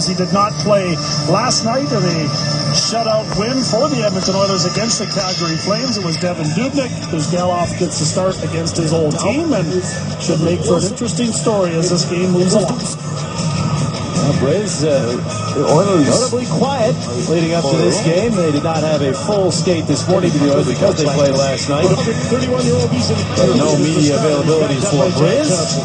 Oilers. He did not play last night in a shutout win for the Edmonton Oilers against the Calgary Flames. It was Devin Dubnyk, whose Geloff gets the start against his old team and should make for an interesting story as this game moves along. Braves, the Oilers notably quiet leading up to this game. They did not have a full skate this morning to the Oilers because they played last night. No media availability for Braves.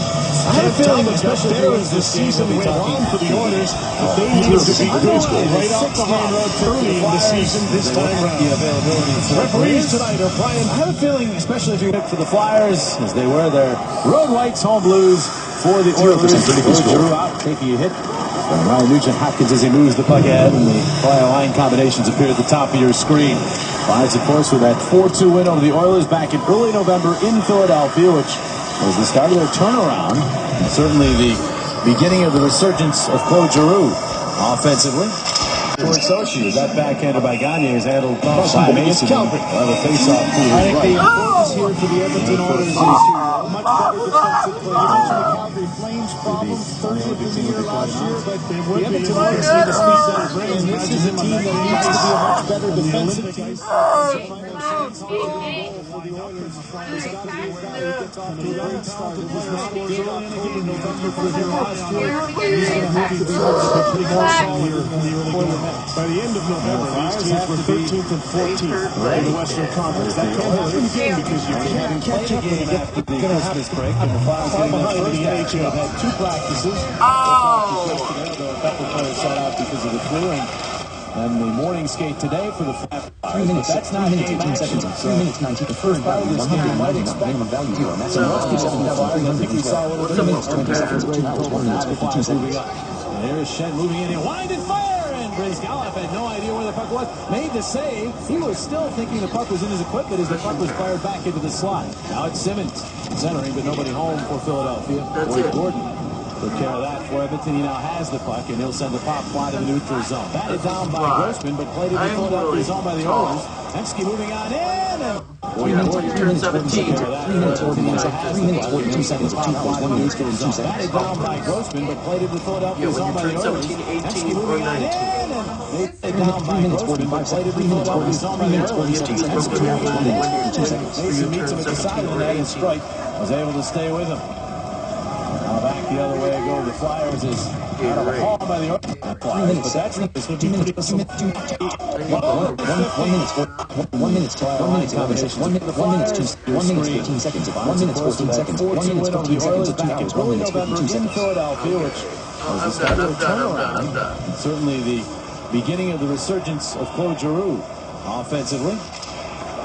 I had a feeling, especially as this season went on for the Oilers, that they needed to be good right off the hot early in the season this time around. Referees tonight are playing. I have a feeling, especially if you look for the Flyers, as they wear their road whites, home blues for the Oilers. Drew out, taking a hit. Ryan Nugent-Hopkins as he moves the puck ahead, and the Flyer line combinations appear at the top of your screen. Flyers, of course, with that 4-2 win over the Oilers back in early November in Philadelphia, which was the start of their turnaround, and certainly the beginning of the resurgence of Claude Giroux offensively. Towards Sochi, that backhanded by Gagne is handled by Mason. We'll have a face-off to his right. I think the importance here for the Edmonton Oilers is much better defensive play. You mentioned the Calgary Flames problem, 30th in the year last year, but the Edmonton Oilers need to speak center brain. This is a team that needs to be a much better defensive team. For the Oilers, it's got to be where he gets off to a great start. It was not early in the game, November for him last year. He's going to have to be pretty more solid in the early going. By the end of November, these teams were 13th and 14th in the Western Conference. That can't happen again because you can't catch up when you get this break. And the Flyers getting behind in the NHL had 2 practices. Yesterday, a couple players sat out because of the flu. And the morning skate today for the Flyers. 3 minutes, that's 3 minutes, 18 seconds. 3 minutes, 19. The first value is 100 might expect minimum value 0. And that's a 3 minutes, 20 seconds of 2 hours, 1 minute, 52 seconds. And here's Shen moving in. He wind and fire. Brace Geloff had no idea where the puck was. Made the save. He was still thinking the puck was in his equipment as the puck was fired back into the slot. Now it's Simmons centering, but nobody home for Philadelphia. Boyd Gordon took care of that for Edmonton. He now has the puck, and he'll send the pop fly to the neutral zone. Batted down by Grossman, but played in the Philadelphia zone by the Oilers. Hemsky moving on in, and Boyd Gordon turns 17. 3 minutes, 41 seconds. 3 minutes, 42 seconds of 2 hours, 1 minute, 52 seconds. Batted down by Grossman, but played in the Philadelphia zone by the Oilers. Hemsky moving on in, and 3 minutes, 45 seconds. 3 minutes, 46 seconds. 2 hours, 1 minute, 52 seconds. Mason meets him at the side of the net, and Strike was able to stay with him. Now back the other way go. The Flyers is out of a haul by the Oilers. 3 minutes, 2 minutes, 2 minutes, 1 minute, 11 1 minute, 1 minute, 15 seconds. 1 minute, 14 seconds. 1 minute, 15 seconds of 2 hours, 1 minute, 52 seconds. Philadelphia, which was the start of the turnaround. And certainly the beginning of the resurgence of Claude Giroux offensively.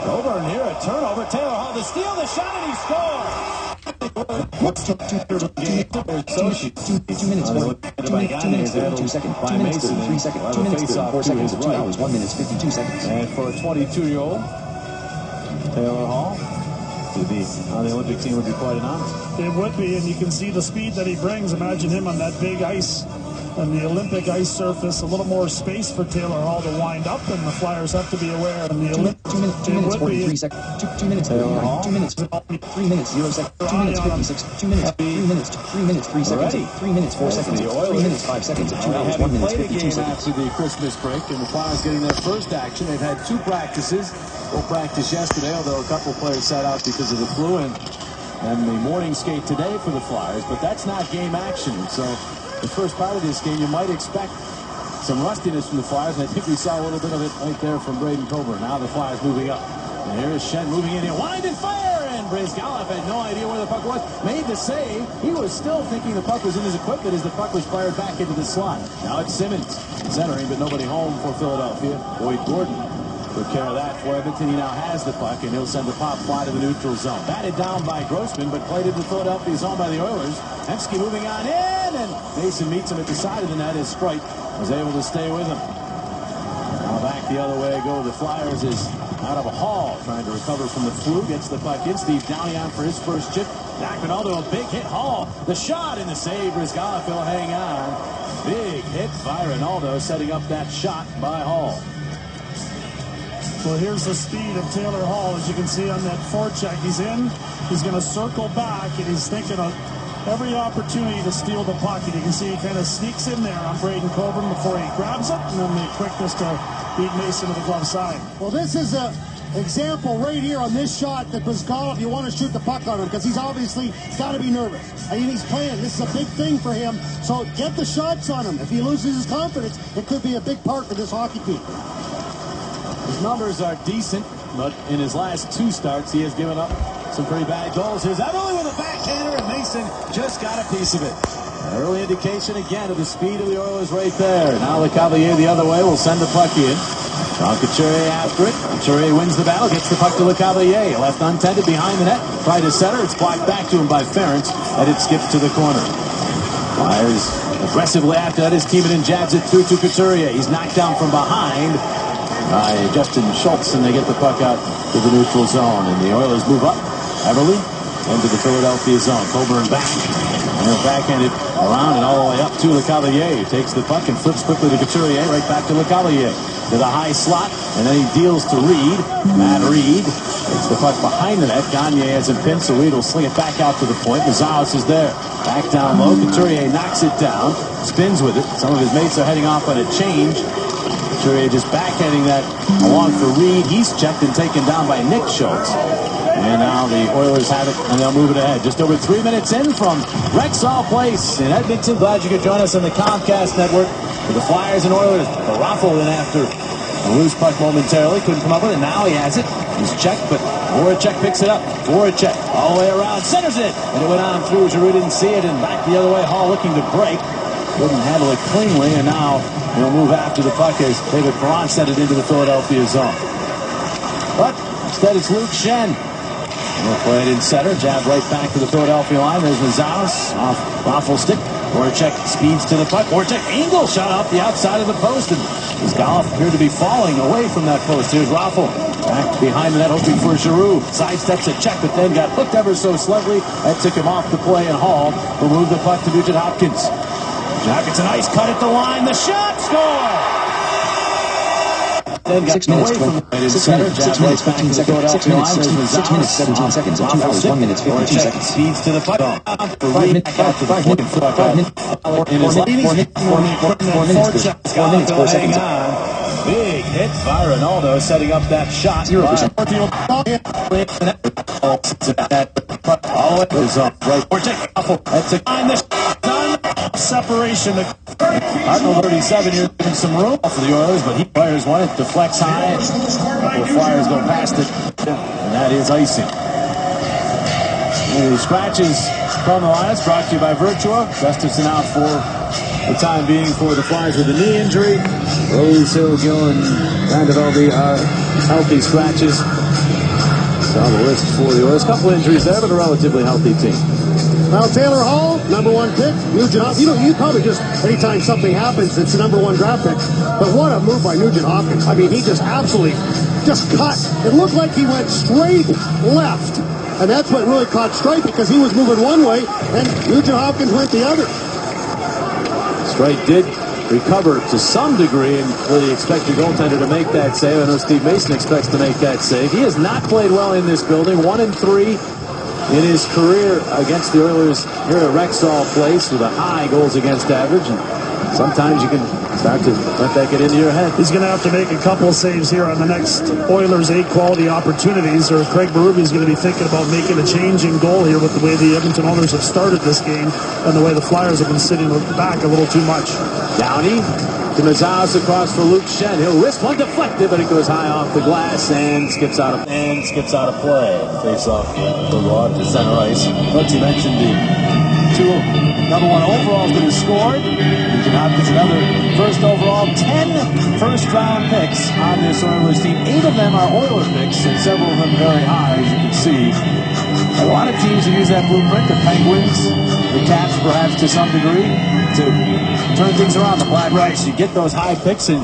Over near a turnover. Taylor Hall to steal the shot, and he scores. 2 minutes, 32 seconds. 2 minutes, 33 seconds. 2 minutes, 34 seconds of 2 hours, 1 minute, 52 seconds. And for a 22-year-old, Taylor Hall to be on the Olympic team would be quite an honor. It would be, and you can see the speed that he brings. Imagine him on that big ice. And the Olympic ice surface, a little more space for Taylor Hall to wind up, and the Flyers have to be aware. And the 2 minutes, 43 seconds. 2 minutes, 49. 2 minutes, 3 minutes, 0 seconds. 2 minutes, 56. 2 minutes, 3 minutes, 3 seconds. 3 minutes, 4 seconds. 3 minutes, 5 seconds. 2 hours, 1 minute, 52 seconds. After the Christmas break, and the Flyers getting their first action. They've had 2 practices. Full practice yesterday, although a couple players sat out because of the flu, and the morning skate today for the Flyers. But that's not game action, so the first part of this game, you might expect some rustiness from the Flyers, and I think we saw a little bit of it right there from Braden Coburn. Now the Flyers moving up. And here is Shen moving in. He wind and fire, and Brace Geloff had no idea where the puck was. Made the save. He was still thinking the puck was in his equipment as the puck was fired back into the slot. Now it's Simmons centering, but nobody home for Philadelphia. Boyd Gordon took care of that for Edmonton. He now has the puck, and he'll send the pop fly to the neutral zone. Batted down by Grossman, but played in the Philadelphia zone by the Oilers. Hemsky moving on in, and Mason meets him at the side of the net as Strike was able to stay with him. Now back the other way go. The Flyers is out of a haul, trying to recover from the flu. Gets the puck in. Steve Downey on for his first chip. Back Ronaldo, a big hit. Hall, the shot and the save. Geloff will hang on. Big hit by Ronaldo, setting up that shot by Hall. Well, here's the speed of Taylor Hall. As you can see on that forecheck, he's in. He's going to circle back, and he's thinking of every opportunity to steal the puck. And you can see he kind of sneaks in there on Braden Coburn before he grabs it, and then the quickness to beat Mason to the glove side. Well, this is a example right here on this shot that was called if you want to shoot the puck on him, because he's obviously got to be nervous. I mean, he's playing. This is a big thing for him. So get the shots on him. If he loses his confidence, it could be a big part for this hockey team. His numbers are decent, but in his last 2 starts, he has given up some pretty bad goals. Here's Everly with a backhander, and Mason just got a piece of it. An early indication again of the speed of the Oilers right there. Now LeCavalier the other way will send the puck in. John Couturier after it. Couturier wins the battle, gets the puck to LeCavalier. Left untended behind the net. Tried to center. It's blocked back to him by Ferentz, and it skips to the corner. Flyers aggressively after that. His team and jabs it through to Couturier. He's knocked down from behind by Justin Schultz, and they get the puck out to the neutral zone. And the Oilers move up. Everly into the Philadelphia zone. Coburn back. And he'll backhand it around and all the way up to LeCavalier. He takes the puck and flips quickly to Couturier. Right back to LeCavalier. To the high slot, and then he deals to Reed. Matt Reed takes the puck behind the net. Gagne has him pinned, so Reed will sling it back out to the point. Mazzales is there. Back down low. Couturier knocks it down, spins with it. Some of his mates are heading off on a change. Couturier just backhanding that along for Reed. He's checked and taken down by Nick Schultz. And now the Oilers have it, and they'll move it ahead. Just over 3 minutes in from Rexall Place in Edmonton. Glad you could join us on the Comcast Network for the Flyers and Oilers. The Raffle in after a loose puck momentarily. Couldn't come up with it. Now he has it. He's checked, but Voracek picks it up. Voracek all the way around. Centers it. And it went on through. Giroux didn't see it. And back the other way. Hall looking to break. Couldn't handle it cleanly. And now he'll move after the puck as David Perron sent it into the Philadelphia zone. But instead it's Luke Schenn. He'll play it in center. Jab right back to the Philadelphia line. There's Mazzales off Raffle stick. Voracek speeds to the puck. Voracek angle shot off the outside of the post. And his golf appeared to be falling away from that post. Here's Raffle back behind the net hoping for Giroux. Sidesteps a check, but then got hooked ever so slightly. That took him off the play, and Hall will move the puck to Nugent Hopkins. Nugent Hopkins, a nice cut at the line. The shot, score! 6 minutes, 15 seconds, 6 minutes, 17 seconds, 2 hours, 1 minute, 52 seconds. Speeds to the puck. 5 minutes, 4 minutes, 4 minutes, 4 seconds. Big hit by Ronaldo, setting up that shot. 0%. That's a separation. Arnold 37 here, giving some room for the Oilers, but he fires one. It deflects high. The Flyers go past it, and that is icing. The scratches from the Lions brought to you by Virtua. Gustafson out for the time being for the Flyers with a knee injury. Rose, Hill, Gill, and Vandervelde are healthy scratches. Saw the list for the Oilers. A couple injuries there, but a relatively healthy team. Now, Taylor Hall, #1 pick. Nugent Hopkins. You probably just, anytime something happens, it's the #1 draft pick. But what a move by Nugent Hopkins. I mean, he just absolutely just cut. It looked like he went straight left. And that's what really caught Streit, because he was moving one way, and Nugent Hopkins went the other. Streit did recover to some degree, and really expect your goaltender to make that save. I know Steve Mason expects to make that save. He has not played well in this building. 1-3 in his career against the Oilers here at Rexall Place with a high goals against average. And sometimes you can start to let that get into your head. He's going to have to make a couple saves here on the next Oilers 8 quality opportunities, or Craig Berube is going to be thinking about making a change in goal here with the way the Edmonton Oilers have started this game and the way the Flyers have been sitting back a little too much. Downey to Mazzales across for Luke Schenn. He'll risk one deflected, but it goes high off the glass and skips out of play. Face off the rod to center ice. But you mentioned the two #1 overalls that have scored. Nugent Hopkins, another first overall. 10 first-round picks on this Oilers team. 8 of them are Oilers picks, and several of them very high, as you can see. A lot of teams have used that blueprint. The Penguins, the Caps, perhaps to some degree, to turn things around. The Blackhawks, you get those high picks and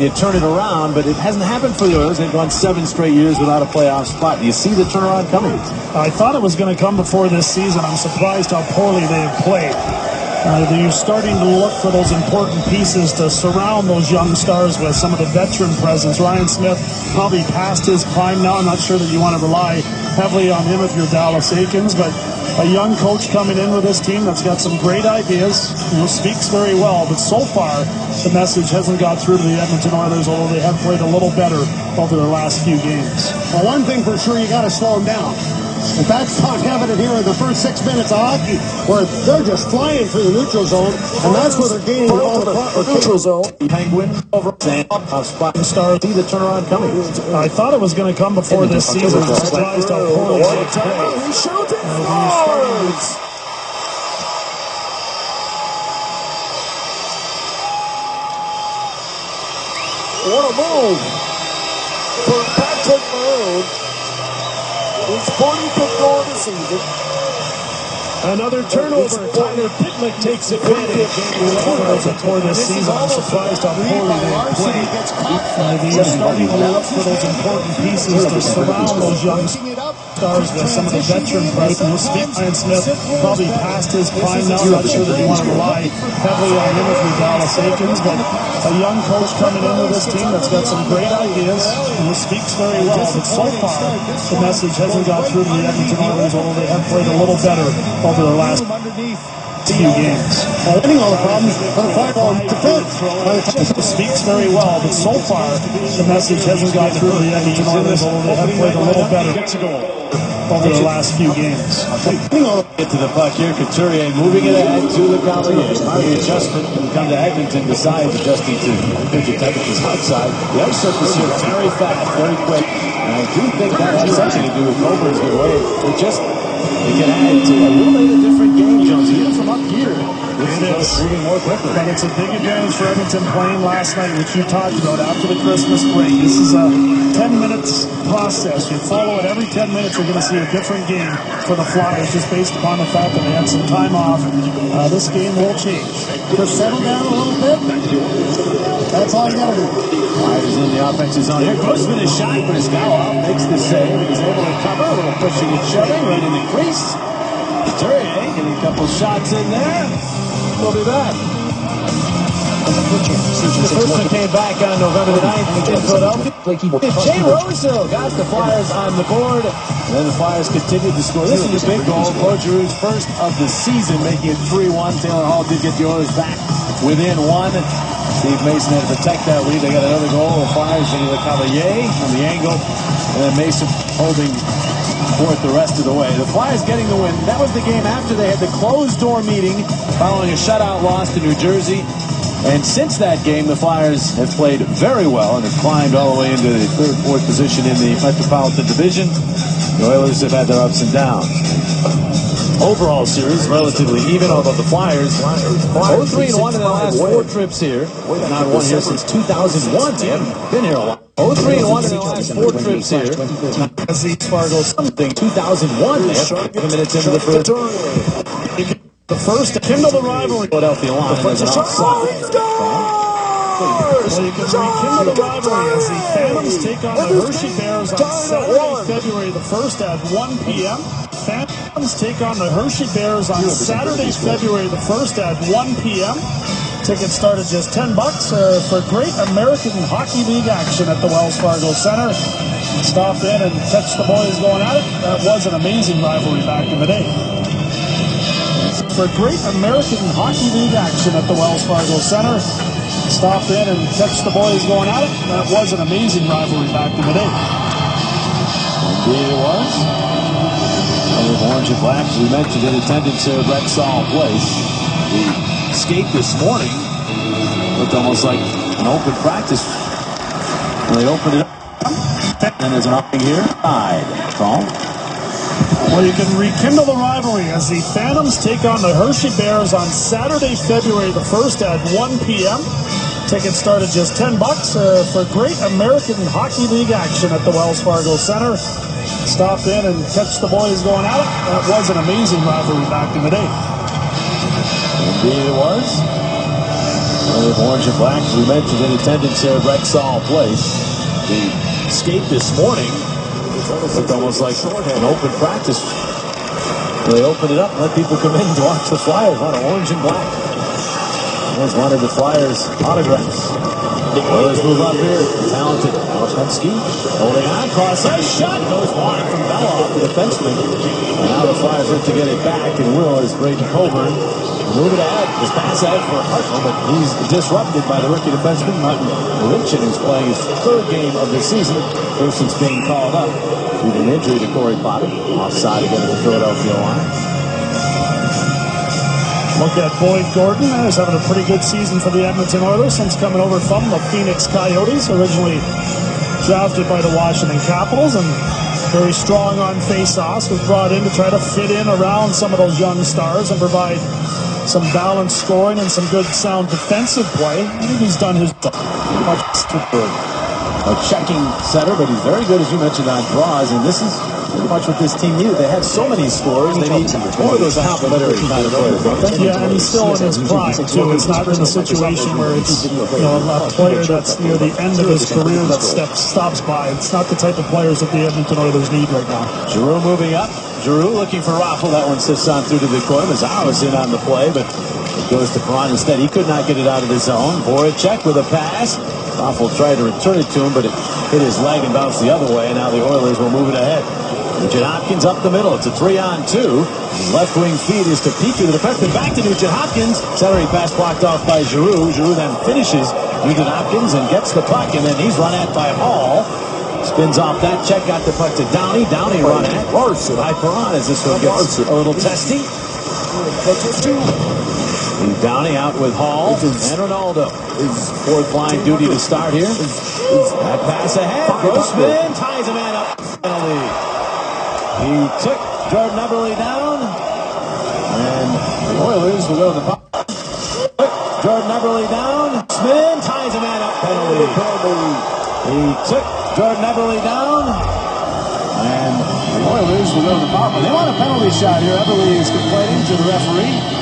you turn it around, but it hasn't happened for the Oilers. They've gone 7 straight years without a playoff spot. Do you see the turnaround coming? I thought it was going to come before this season. I'm surprised how poorly they have played. You're starting to look for those important pieces to surround those young stars with, some of the veteran presence. Ryan Smith probably past his prime now. I'm not sure that you want to rely heavily on him if you're Dallas Aikens, but a young coach coming in with this team that's got some great ideas, speaks very well, but so far the message hasn't got through to the Edmonton Oilers, although they have played a little better over their last few games. Well, one thing for sure, you got to slow them down. And that's not evident here in the first 6 minutes of hockey, where they're just flying through the neutral zone, and that's where they're gaining all the neutral zone. Penguin over spot star. See the turnaround coming. I thought it was going to come before this season. I'm surprised how poorly they played. He shoots it. Scores. What a move for Patrick Maroon. His 45th goal of the season. Another turnover. Tyler Pitlick takes advantage. For this season, I'm surprised how poorly they played. They're starting to look for those important pieces to surround those young stars with some of the veteran presence. Ryan Smith probably past his prime now. Not sure that you want to rely heavily on him with Dallas Aikens, but a young coach coming in with this team that's got some great ideas and speaks very well. But so far, the message hasn't got through to the Edmonton Oilers, although they have played a little better over the last few games. Winning all the problems for the Fireball defense. Speaks very well, but so far the message hasn't got through to the Edmonton Oilers, although they have played a little better over the last few games. Get to the puck here. Couturier moving it ahead to the Cavaliers. The adjustment can come to Edmonton. Decides adjusting to frigid temperatures outside. The ice surface here very fast, very quick. And I do think that has something to do with Coburn's good way. It can add to a little bit of a different game, Jones. Even from up here, it's moving more quickly. But it's a big advantage for Edmonton playing last night, which you talked about after the Christmas break. This is a 10 minutes process. You follow it every 10 minutes, you're going to see a different game for the Flyers, just based upon the fact that they had some time off. This game will change. Just settle down a little bit. That's all you got to do. Flyers in the offensive zone. Here goes with his shot, but his Gallup makes the save. He's able to cover, a little pushing and shoving right in the crease. Couturier getting a couple shots in there. We'll be back. The first one came back on November the 9th in Philadelphia. Jay Rosehill got the Flyers on the board. And then the Flyers continued to score. This is a big goal. Claude Giroux's first of the season, making it 3-1. Taylor Hall did get the Oilers back within one. Steve Mason had to protect that lead. They got another goal. The Flyers getting the Cavalier on the angle. And then Mason holding forth the rest of the way. The Flyers getting the win. That was the game after they had the closed-door meeting following a shutout loss to New Jersey. And since that game, the Flyers have played very well and have climbed all the way into the third, fourth position in the Metropolitan Division. The Oilers have had their ups and downs. Overall series, relatively even, although the Flyers 0-3-1 in the last 4 trips here. Not won here since 2001. They haven't been here a while. 0-3-1 in the last 4 trips here. As the Fargo something 2001. They have 7 minutes into the first. The first to kindle the rivalry. Philadelphia line. Well, you can rekindle the rivalry as the Phantoms take on the Hershey Bears on Saturday, February the 1st at 1 p.m. Phantoms take on the Hershey Bears on Saturday, February the 1st at 1 p.m. Tickets start at just $10 for great American Hockey League action at the Wells Fargo Center. Stop in and catch the boys going at it. That was an amazing rivalry back in the day. For great American Hockey League action at the Wells Fargo Center. Stop in and catch the boys going at it. That was an amazing rivalry back in the day. Indeed it was. With orange and black, we mentioned in attendance here at Rexall Place. The skate this morning looked almost like an open practice. They opened it up. And there's an upping here. Call. Well, you can rekindle the rivalry as the Phantoms take on the Hershey Bears on Saturday, February the 1st at 1 p.m. Tickets start at just $10 for great American Hockey League action at the Wells Fargo Center. Stop in and catch the boys going at it. That was an amazing rivalry back in the day. Indeed it was. With orange and black, we mentioned in attendance here at Rexall Place. The skate this morning looked almost like an open practice. They opened it up and let people come in to watch the Flyers on orange and black. Here's one of the Flyers' autographs. The Oilers move up here. Talented Alshevsky holding on. Cross ice shot goes wide from Bella off the defenseman. And now the Flyers look to get it back, and will as Braden Coburn move it ahead. His pass ahead for Hartnell, but he's disrupted by the rookie defenseman Martin Linchin, who's playing his third game of the season. First since being called up due to an injury to Corey Potter. Offside again to the Philadelphia line. Look at Boyd Gordon. He's having a pretty good season for the Edmonton Oilers since coming over from the Phoenix Coyotes, originally drafted by the Washington Capitals, and very strong on face-offs. Was brought in to try to fit in around some of those young stars and provide some balanced scoring and some good sound defensive play. I think he's done his a checking center, but he's very good, as you mentioned, on draws, and this is pretty much what this team needed. They had so many scorers, they need more of those complementary kind of players, don't they? Yeah, and he's still in his prime, too. It's not in a situation where it's, a player that's near the end of his career that stops by. It's not the type of players that the Edmonton Oilers need right now. Giroux moving up. Giroux looking for Raffle. That one sifts on through to the corner. Mazzaro's in on the play, but it goes to Perron instead. He could not get it out of the zone. Voracek with a pass. Raffle tried to return it to him, but it hit his leg and bounced the other way, and now the Oilers will move it ahead. Nugent Hopkins up the middle. It's a 3-on-2. His left wing feed is to Piku, the defenseman. Back to Nugent Hopkins. Centering pass blocked off by Giroux. Giroux then finishes Nugent Hopkins and gets the puck, and then he's run at by Hall. Spins off that check, got the puck to Downey. Downey run at by Perron as this one gets a little testy. Downey out with Hall and Ronaldo. Fourth line duty to start here. That pass ahead. Grossman ties a man up. Penalty. He took Jordan Eberle down, and the Oilers will go to the puck. Jordan Eberle down. Smith ties a man up. Penalty. He took Jordan Eberle down, and the Oilers will go to the power play. They want a penalty shot here. Eberle is complaining to the referee.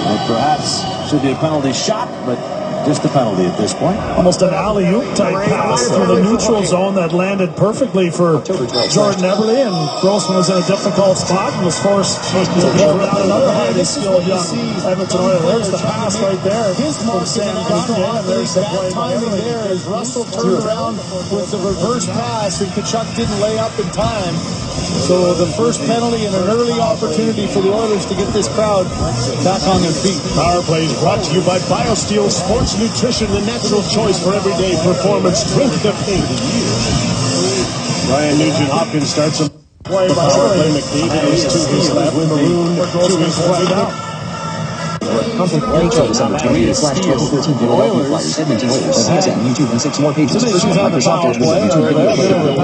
And perhaps should be a penalty shot, but just a penalty at this point. Almost an alley-oop type pass through the neutral zone that landed perfectly for Jordan Eberle, and Grossman was in a difficult spot and was forced to pull down another highly skilled young Edmonton Oiler. There's the pass right there from Sam Kachuk, and there's the play by Eberle. There as Russell turned around with the reverse pass, and Kachuk didn't lay up in time. So the first penalty and an early opportunity for the Oilers to get this crowd back on their feet. Power play is brought to you by BioSteel Sports Nutrition, the natural choice for everyday performance. Drink the pink. Ryan Nugent-Hopkins starts a play by power play. McDavid is to his left. Maroon to his right. NHL December 28/12/13 Philadelphia Flyers Edmonton Oilers. CSN, YouTube, and 6 more pages. Microsoft Edge visit YouTube video for the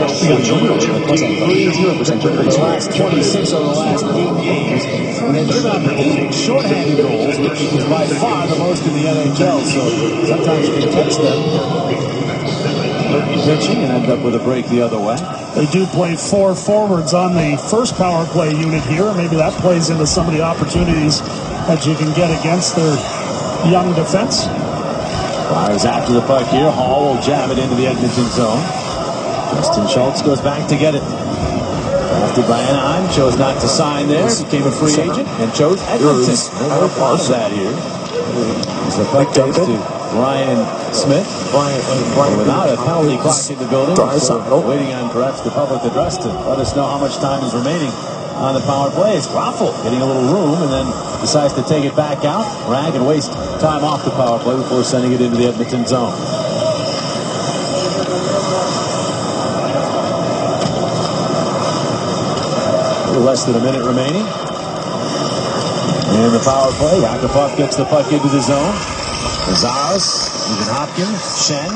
last 26 of the last 8 games. And they've given up 8 shorthanded goals, which is by far the most in the NHL. So sometimes you can catch them pitching and end up with a break the other way. They do play 4 forwards on the first power play unit here. Maybe that plays into some of the opportunities that you can get against their young defense. Flyers after the puck here. Hall will jab it into the Edmonton zone. Justin Schultz goes back to get it. Drafted by Anaheim, chose not to sign there. Became a free agent and chose Edmonton. No part of that here. As the puck goes to Ryan Smith. Without a penalty clock in the building. Waiting on perhaps the public address to let us know how much time is remaining on the power play. It's Raffle getting a little room and then decides to take it back out, rag, and waste time off the power play before sending it into the Edmonton zone. A little less than a minute remaining. And the power play. Yakupov gets the puck into the zone. Mazzaros, Nugent Hopkins, Shen,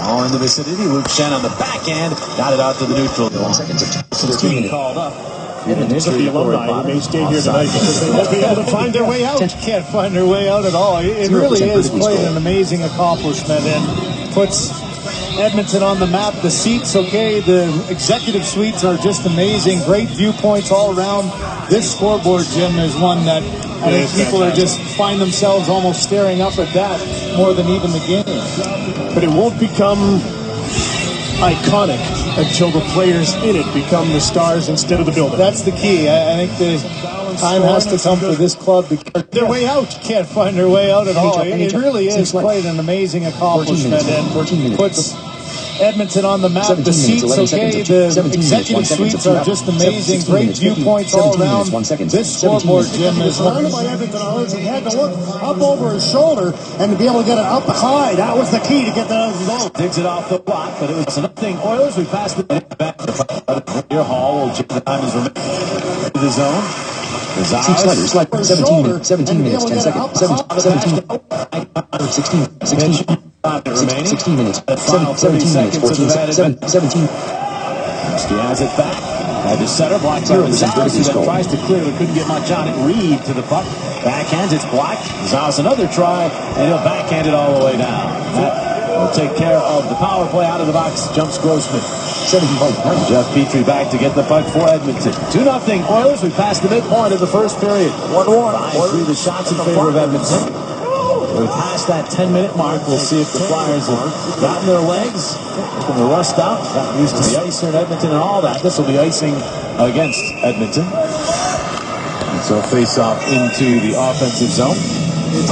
all in the vicinity. Luke Shen on the backhand. Got it out to the neutral. 1 second. 16 called up. There's the alumni who may stay here tonight because they won't be able to find their way out. Can't find their way out at all. It really is quite an amazing accomplishment and puts Edmonton on the map. The seats, okay, the executive suites are just amazing. Great viewpoints all around. This scoreboard, Jim, is one that I think people are just find themselves almost staring up at that more than even the game. But it won't become iconic until the players in it become the stars instead of the building. That's the key. I think Time has to come for this club to get their way out. Can't find their way out at all. It really is quite an amazing accomplishment and puts Edmonton on the map. The seats, okay, the executive suites are just amazing. Great viewpoints all around. This scoreboard, Jim, is surrounded by Edmonton Oilers. He had to look up over his shoulder and to be able to get it up high. That was the key to get that out of the zone. Digs it off the block, but it was nothing. Oilers, we passed it back to Hall. Will check the time is remaining to the zone. Slide 17 minutes, 10 seconds. 17 minutes. 17 minutes, 14 seconds. 17. He has it back. Had to center, blocked by Gonzalez, who then tries to clear, but couldn't get much on it. Reed to the puck. Backhands, it's blocked. Gonzalez another try, and he'll backhand it all the way down. That will take care of the power play. Out of the box jumps Grossman. 17 points. Jeff Petrie back to get the puck for Edmonton. 2-0 Oilers. We passed the midpoint of the first period. 1-1. The shots in favor of Edmonton. We're past that 10-minute mark. We'll see if the Flyers have gotten their legs, looking to rust out, got used to the ice here in Edmonton and all that. This will be icing against Edmonton. And so face off into the offensive zone.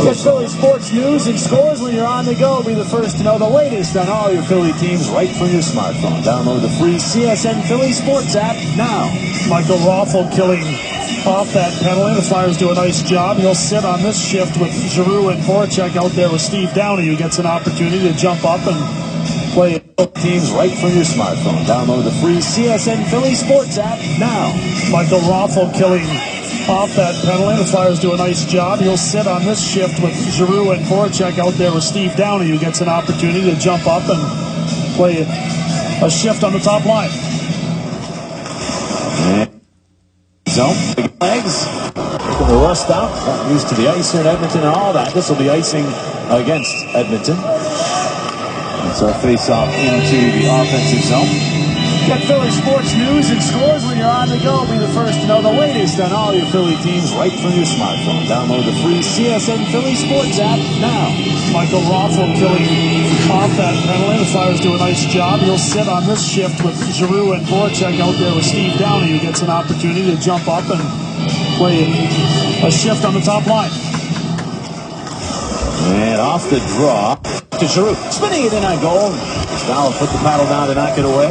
Get Philly sports news and scores when you're on the go. Be the first to know the latest on all your Philly teams right from your smartphone. Download the free CSN Philly Sports app now. Michael Raffl killing off that penalty. The Flyers do a nice job. He'll sit on this shift with Giroux and Voracek out there with Steve Downey, who gets an opportunity to jump up and play teams right from your smartphone. Download the free CSN Philly Sports app now. Michael Raffl killing off that penalty. The Flyers do a nice job. He'll sit on this shift with Giroux and Voracek out there with Steve Downey, who gets an opportunity to jump up and play a shift on the top line. Zone, big legs, looking to rust out, got used to the ice here in Edmonton and all that. This will be icing against Edmonton. And so face off into the offensive zone. Get Philly sports news and scores when you're on the go. Be the first to know the latest on all your Philly teams right from your smartphone. Download the free CSN Philly Sports app now. Michael Raffl killing off that penalty. The Flyers do a nice job. He'll sit on this shift with Giroux and Voracek out there with Steve Downey, who gets an opportunity to jump up and play a shift on the top line. And off the draw to Giroux. Spinning it in on goal. Stalin put the paddle down to knock it away.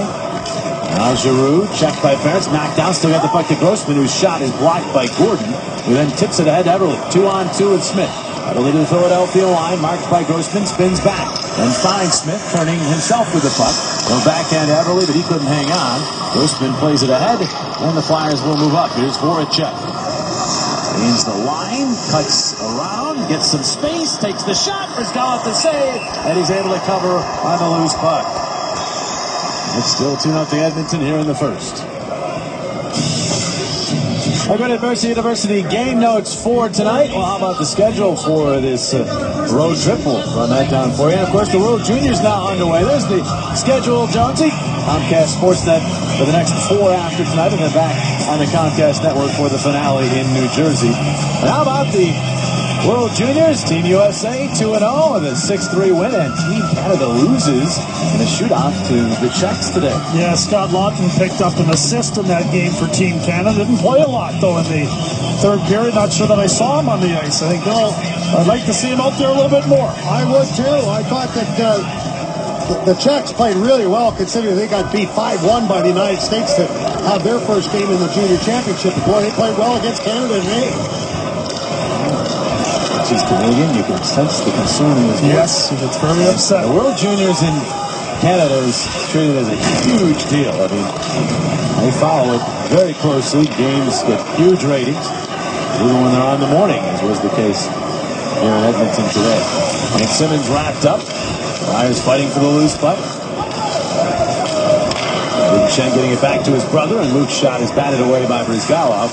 Now Giroux, checked by Ferentz, knocked down, still got the puck to Grossman, whose shot is blocked by Gordon, who then tips it ahead to Everly. 2-on-2 with Smith. Everly to the Philadelphia line, marked by Grossman, spins back, then finds Smith, turning himself with the puck. Go backhand to Everly, but he couldn't hang on. Grossman plays it ahead, and the Flyers will move up. Here's Voracek. Gains the line, cuts around, gets some space, takes the shot, Brizgalov to save, and he's able to cover on the loose puck. It's still 2-0 Edmonton here in the first. Our good at University game notes for tonight. Well, how about the schedule for this road trip? We'll run that down for you. And, of course, the World Juniors now underway. There's the schedule, Jonesy. Comcast Sportsnet for the next 4 after tonight, and then back on the Comcast Network for the finale in New Jersey. And how about the World Juniors? Team USA 2-0 with a 6-3 win, and Team Canada loses in a shootout to the Czechs today. Yeah, Scott Laughton picked up an assist in that game for Team Canada. Didn't play a lot, though, in the third period. Not sure that I saw him on the ice. I think, I'd like to see him out there a little bit more. I would, too. I thought that the Czechs played really well, considering they got beat 5-1 by the United States to have their first game in the Junior Championship. Boy, they played well against Canada in May. She's Canadian. You can sense the concern in his voice. Yes, it's very upset. The World Juniors in Canada is treated as a huge deal. I mean, they follow it very closely. Games get huge ratings, even when they're on the morning, as was the case here in Edmonton today. And Simmons wrapped up. Flyers fighting for the loose puck. Luke Chen getting it back to his brother, and Luke's shot is batted away by Brizgalov.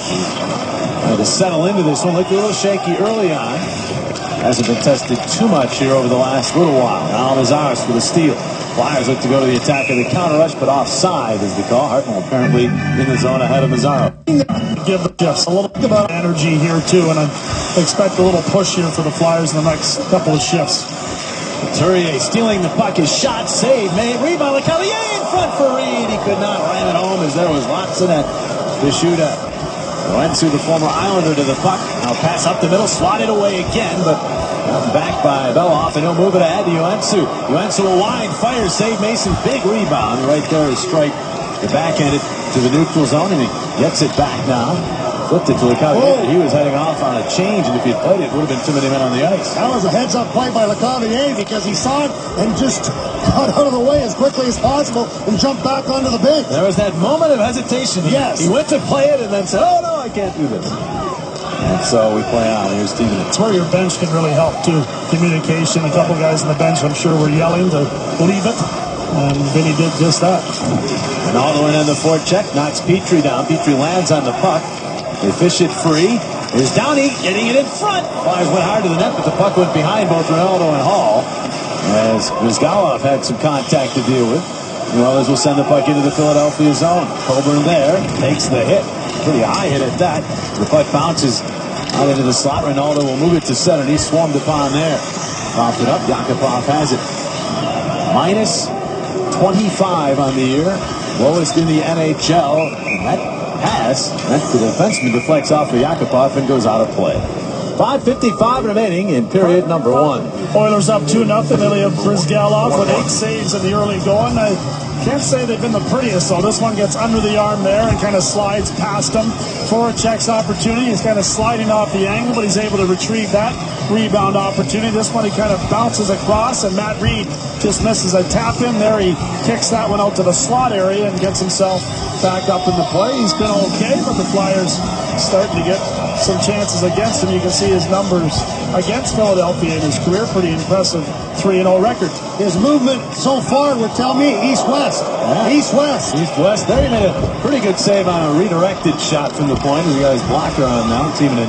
Trying to settle into this one. Looked a little shaky early on. Hasn't been tested too much here over the last little while. Now Mazaris with a steal. Flyers look to go to the attack of the counter rush, but offside is the call. Hartnell apparently in the zone ahead of Mazzaro. Give the Jets a little bit of energy here, too, and I expect a little push here for the Flyers in the next couple of shifts. Couturier stealing the puck. His shot saved. Made rebound. LeCavalier in front for Reed. He could not ram it home as there was lots of net to shoot at. Yoensuu, the former Islander, to the puck. Now pass up the middle, slotted away again, but back by Beloff, and he'll move it ahead to Yoensuu. Yoensuu will wind, fire, save Mason. Big rebound right there. His strike, the backhanded to the neutral zone, and he gets it back now. Flipped it to LeCavier. He was heading off on a change, and if he'd played it, would have been too many men on the ice. That was a heads-up play by LeCavier because he saw it and just got out of the way as quickly as possible and jumped back onto the bench. There was that moment of hesitation. Yes. He went to play it and then said, oh, no, I can't do this. And so we play on. Here's Steven. It's where your bench can really help, too. Communication. A couple guys on the bench, I'm sure, were yelling to leave it. And Vinny did just that. And all the way in the forecheck knocks Petrie down. Petrie lands on the puck. They fish it free. Here's Downey getting it in front. Flyers went hard to the net, but the puck went behind both Ronaldo and Hall. As Brizgalov had some contact to deal with. The Oilers will send the puck into the Philadelphia zone. Coburn there takes the hit. Pretty high hit at that. The puck bounces out into the slot. Ronaldo will move it to center, and he's swarmed upon there. Popped it up. Yakupov has it. Minus 25 on the year. Lowest in the NHL. And that pass, that's the defenseman, deflects off of Yakupov and goes out of play. 5:55 remaining in period number 1. Oilers up 2-0. Ilya Brizgalov with 8 saves in the early going. I can't say they've been the prettiest, though. This one gets under the arm there and kind of slides past him. Forechecks opportunity. He's kind of sliding off the angle, but he's able to retrieve that rebound opportunity. This one he kind of bounces across, and Matt Reed just misses a tap in there. He kicks that one out to the slot area and gets himself back up in the play. He's been okay, but the Flyers starting to get some chances against him. You can see his numbers against Philadelphia in his career. Pretty impressive 3-0 record. His movement so far would tell me east-west. Yeah. East-west. East-west. There he made a pretty good save on a redirected shot from the point. He's got his blocker on now. It's even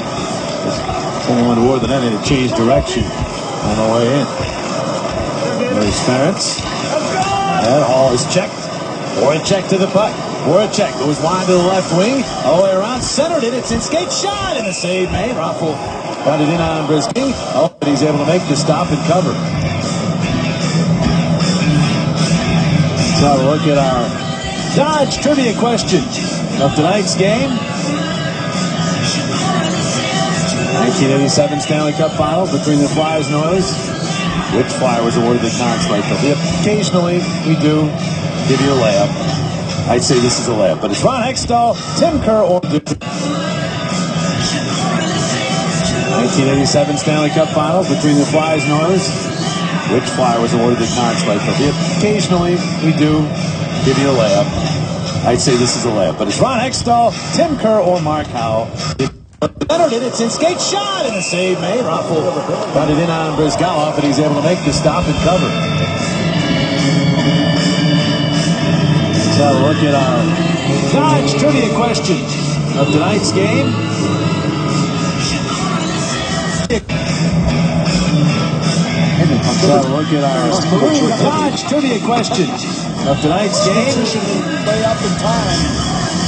someone toward the net and change direction on the way in. There's Ferentz. And Hall is checked. Voracek to the puck. Voracek goes wide to the left wing. All the way around. Centered it. It's in skate shot. And a save made. Raffle got it in on Brisky. Oh, but he's able to make the stop and cover. Let's have a look at our Dodge trivia question of tonight's game. 1987 Stanley Cup Finals between the Flyers and Oilers. Which Flyer was awarded the Conn Trophy? Occasionally, we do give you a layup. I'd say this is a layup, but it's Ron Hextall, Tim Kerr, or 1987 Stanley Cup Finals between the Flyers and Oilers. Which Flyer was awarded the Conn Trophy? Occasionally, we do give you a layup. I'd say this is a layup, but it's Ron Hextall, Tim Kerr, or Mark Howe. Centered it. It's in skate shot, and a save made. Raffle got it in on Brizgalov, but he's able to make the stop and cover. Let's have a look at our Dodge trivia question of tonight's game. Let's have a look at our Dodge trivia question of tonight's game. Way up in time.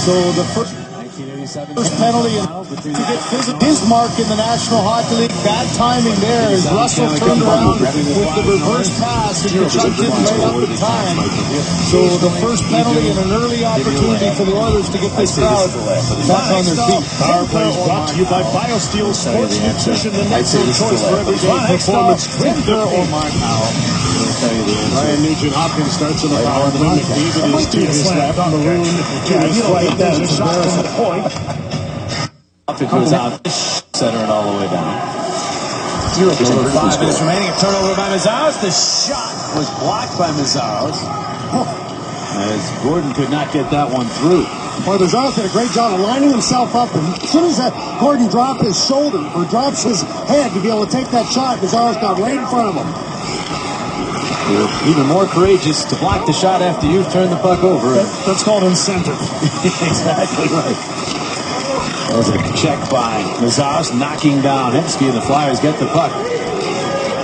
So the first penalty to get his mark in the National Hockey League. Bad timing there as Russell turned around with the reverse pass and Kachuk didn't lay up in time. So the first penalty and an early opportunity for the Oilers to get this crowd back on their feet. Power play is brought to you by BioSteel Sports Nutrition, the natural choice for everyday performance. Drifter or Mark Howe. Ryan Nugent-Hopkins starts on the power play. McDavid is to his left. Maroon to his right. There's a shot from the point. It goes out, center it all the way down. 5 minutes remaining. A turnover by Mazzaros. The shot was blocked by Mazzaros. As Gordon could not get that one through. Boy, Mazzaros did a great job of lining himself up. And as soon as Gordon dropped his shoulder or drops his head to be able to take that shot, Mazzaros got right in front of him. You're even more courageous to block the shot after you've turned the puck over. That's called incentive. Exactly right. There's a check by Mazzaros, knocking down Hemsky, and the Flyers get the puck.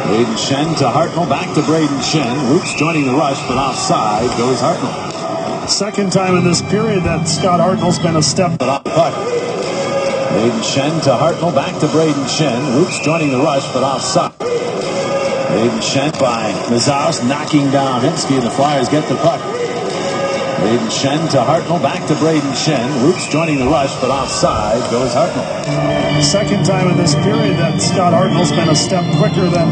Braden Shen to Hartnell, back to Braden Shen. Roots joining the rush, but offside goes Hartnell. Second time in this period that Scott Hartnell's been a step Off the puck. Braden Shen to Hartnell, back to Braden Shen. Roots joining the rush, but offside. Braden Shen by Mazzaros, knocking down Hemsky, and the Flyers get the puck. Braden Shen to Hartnell, back to Braden Shen. Loops joining the rush, but offside goes Hartnell. Second time in this period that Scott Hartnell's been a step quicker than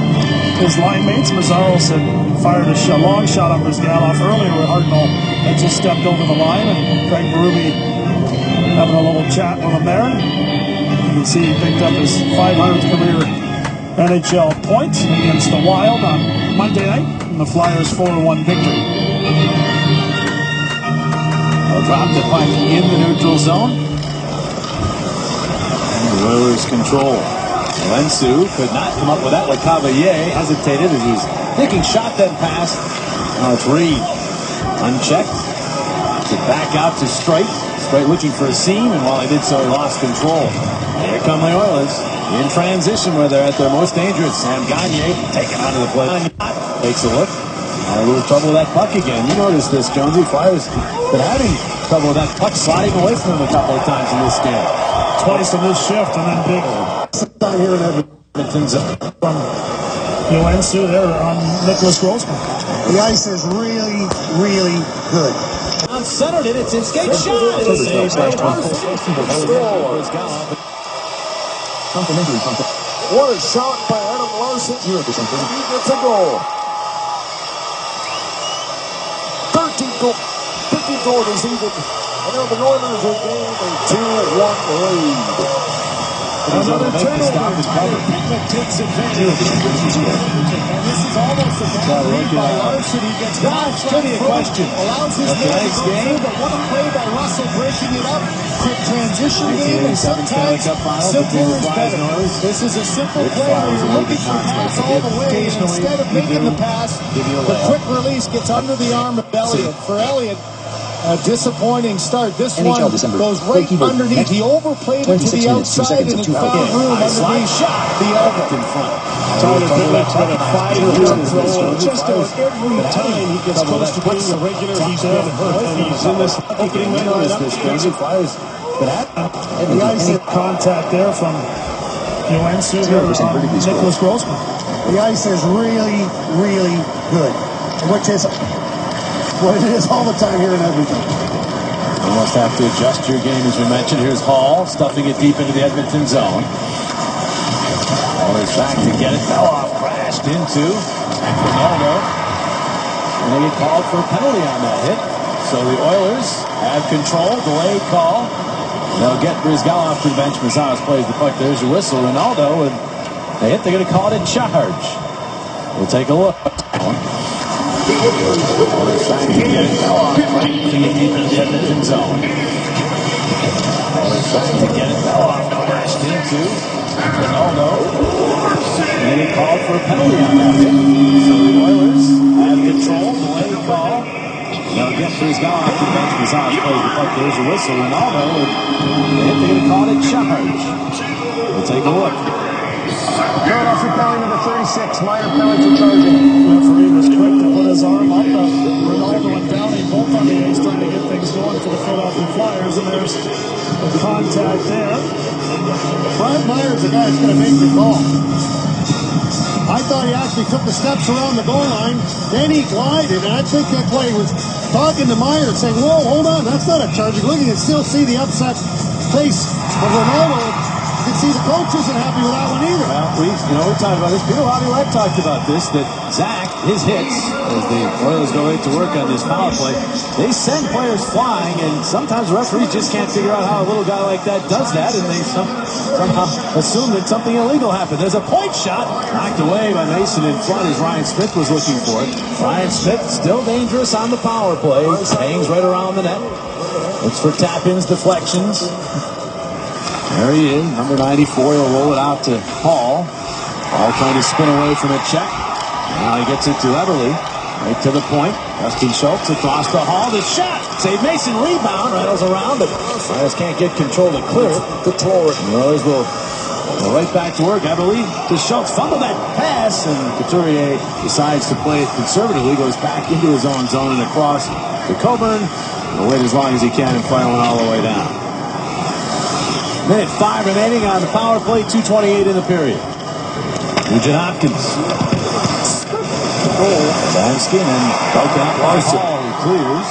his line mates. Mazzaros had fired a long shot up his Galoff earlier with Hartnell had just stepped over the line, and Craig Berube having a little chat with him there. You can see he picked up his 500th career NHL point against the Wild on Monday night in the Flyers 4-1 victory. They'll drop the puck in the neutral zone. And the Oilers control. Lensu could not come up with that. Lecavalier hesitated as he was thinking shot, then pass. Now it's Reed. Unchecked. To back out to Streit. Streit looking for a seam, and while he did so, he lost control. Here come the Oilers in transition where they're at their most dangerous. Sam Gagner taken out of the play. Takes a look. A little trouble with that puck again. You noticed this, Jonesy. Flyers been having trouble with that puck sliding away from him a couple of times in this game. Twice in this shift, and then big down here in Edmonton from Joensuu there on Nicholas Grossman. The ice is really, really good. Centered it. It's his skate shot. What a shot by Adam Larson. 0% It's a goal. 50 goals this season. And now the Oilers are gaining a 2-1 lead. Another turnover. Pickett takes advantage. And this is almost a bad read by Larson. He gets That's pretty a question. allows his man to go through, but what a play by Russell breaking it up. Quick transition game, and sometimes simpler is better. This is a simple play where you're looking for pass all the way, and instead of making the pass, the quick release gets under the arm of Elliott. For Elliott, a disappointing start. This NHL one December. goes right Goalkeeper, underneath. He overplayed it to 26 the minutes, 2 outside, seconds and of it 2 found room underneath the elbow. In front. Tyler Pitlick's been a 5-year pro. Just about every time he gets close to being a regular, he's been hurt. And he's in this opening minute up. The ice hit contact there from Joensuu on Nicholas Grossman. The ice is really, really good, which is what it is all the time here in Edmonton. Almost have to adjust your game, as we mentioned. Here's Hall stuffing it deep into the Edmonton zone. Oilers back to get it. Fell off, crashed into Ronaldo. And they get called for a penalty on that hit. So the Oilers have control. Delayed call. They'll get Brizgalov to the bench. Mazzaros plays the puck. There's your whistle. Ronaldo, and they hit. They're going to call it in charge. We'll take a look. Oilers trying to get it. Fell off, crashing it deep into the Edmonton zone. Oilers trying to get it. Fell off, crashed into Ronaldo. And they get called for a penalty on that hit. So the Oilers have control. Delayed call. They'll get Brizgalov to the bench. Mazzaros plays the puck. There's your whistle. Ronaldo, and they're going to call it in charge. We'll take a look. Philadelphia penalty number 36, minor penalty for charging. Referee was quick to put his arm up. Ronaldo and Downey both on the ice trying to get things going for the Philadelphia Flyers, and there's the contact there. Brian Myers, the guy that's going to make the call. I thought he actually took the steps around the goal line, then he glided, and I think that play was talking to Myers, saying, whoa, hold on, that's not a charging. Look, you can still see the upset face of Ronaldo. You can see the coach isn't happy with that one either. Well, we talked about this. Peter Laviolette talked about this, that Zach, his hits, as the Oilers go right to work on this power play, they send players flying, and sometimes referees just can't figure out how a little guy like that does that, and they somehow assume that something illegal happened. There's a point shot knocked away by Mason in front as Ryan Smith was looking for it. Ryan Smith still dangerous on the power play. Hangs right around the net. Looks for tap-ins, deflections. There he is, number 94. He'll roll it out to Hall. Hall trying to spin away from a check. Now he gets it to Everly. Right to the point. Dustin Schultz across the Hall. The shot. Save Mason. Rebound. Rattles around, but Flyers can't get control to clear it. Good floor. The Oilers will go right back to work. Everly to Schultz. Fumbled that pass, and Couturier decides to play it conservatively. Goes back into his own zone and across to Coburn. He'll wait as long as he can and fire one all the way down. Minute 5 remaining on the power play, 2:28 in the period. Nugent Hopkins. Danskin and broken out Larson. Clears.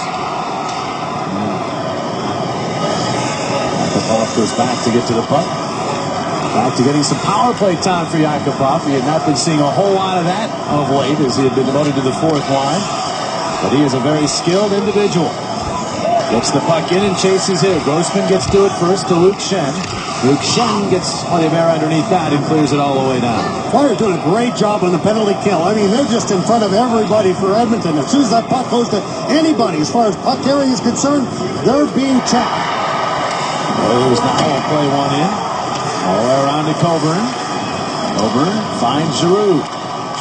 Yakupov goes back to get to the puck. Back to getting some power play time for Yakupov. He had not been seeing a whole lot of that of late as he had been demoted to the fourth line. But he is a very skilled individual. Gets the puck in and chases here. Grossman gets to it first to Luke Shen. Luke Shen gets Oliver underneath that and clears it all the way down. Flyers doing a great job on the penalty kill. I mean, they're just in front of everybody for Edmonton. As soon as that puck goes to anybody, as far as puck carrying is concerned, they're being checked. Oilers now will play one in. All the way around to Coburn. Coburn finds Giroux.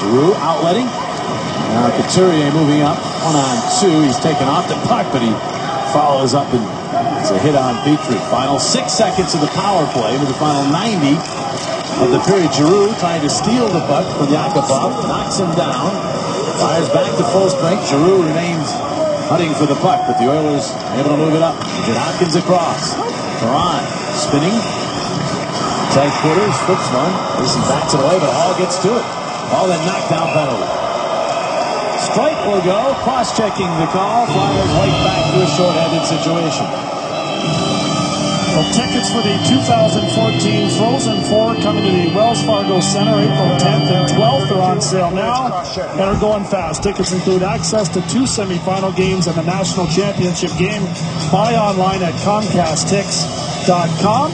Giroux outletting. Now Couturier moving up. 1-on-2. He's taken off the puck, but he follows up and it's a hit on Petrie. Final 6 seconds of the power play with the final 90 of the period. Giroux trying to steal the puck from Yakupov. Knocks him down. Fires back to full strength. Giroux remains hunting for the puck, but the Oilers able to move it up. Nugent Hopkins across. Perron spinning. Tight quarters, flips one. Mason backs it away, but Hall gets to it. Hall then knockdown penalty. Strike will go. Cross-checking the call. Flyers right back to a short-handed situation. Well, tickets for the 2014 Frozen Four coming to the Wells Fargo Center April 10th and 12th are on sale now and are going fast. Tickets include access to 2 semifinal games and the national championship game. Buy online at ComcastTix.com.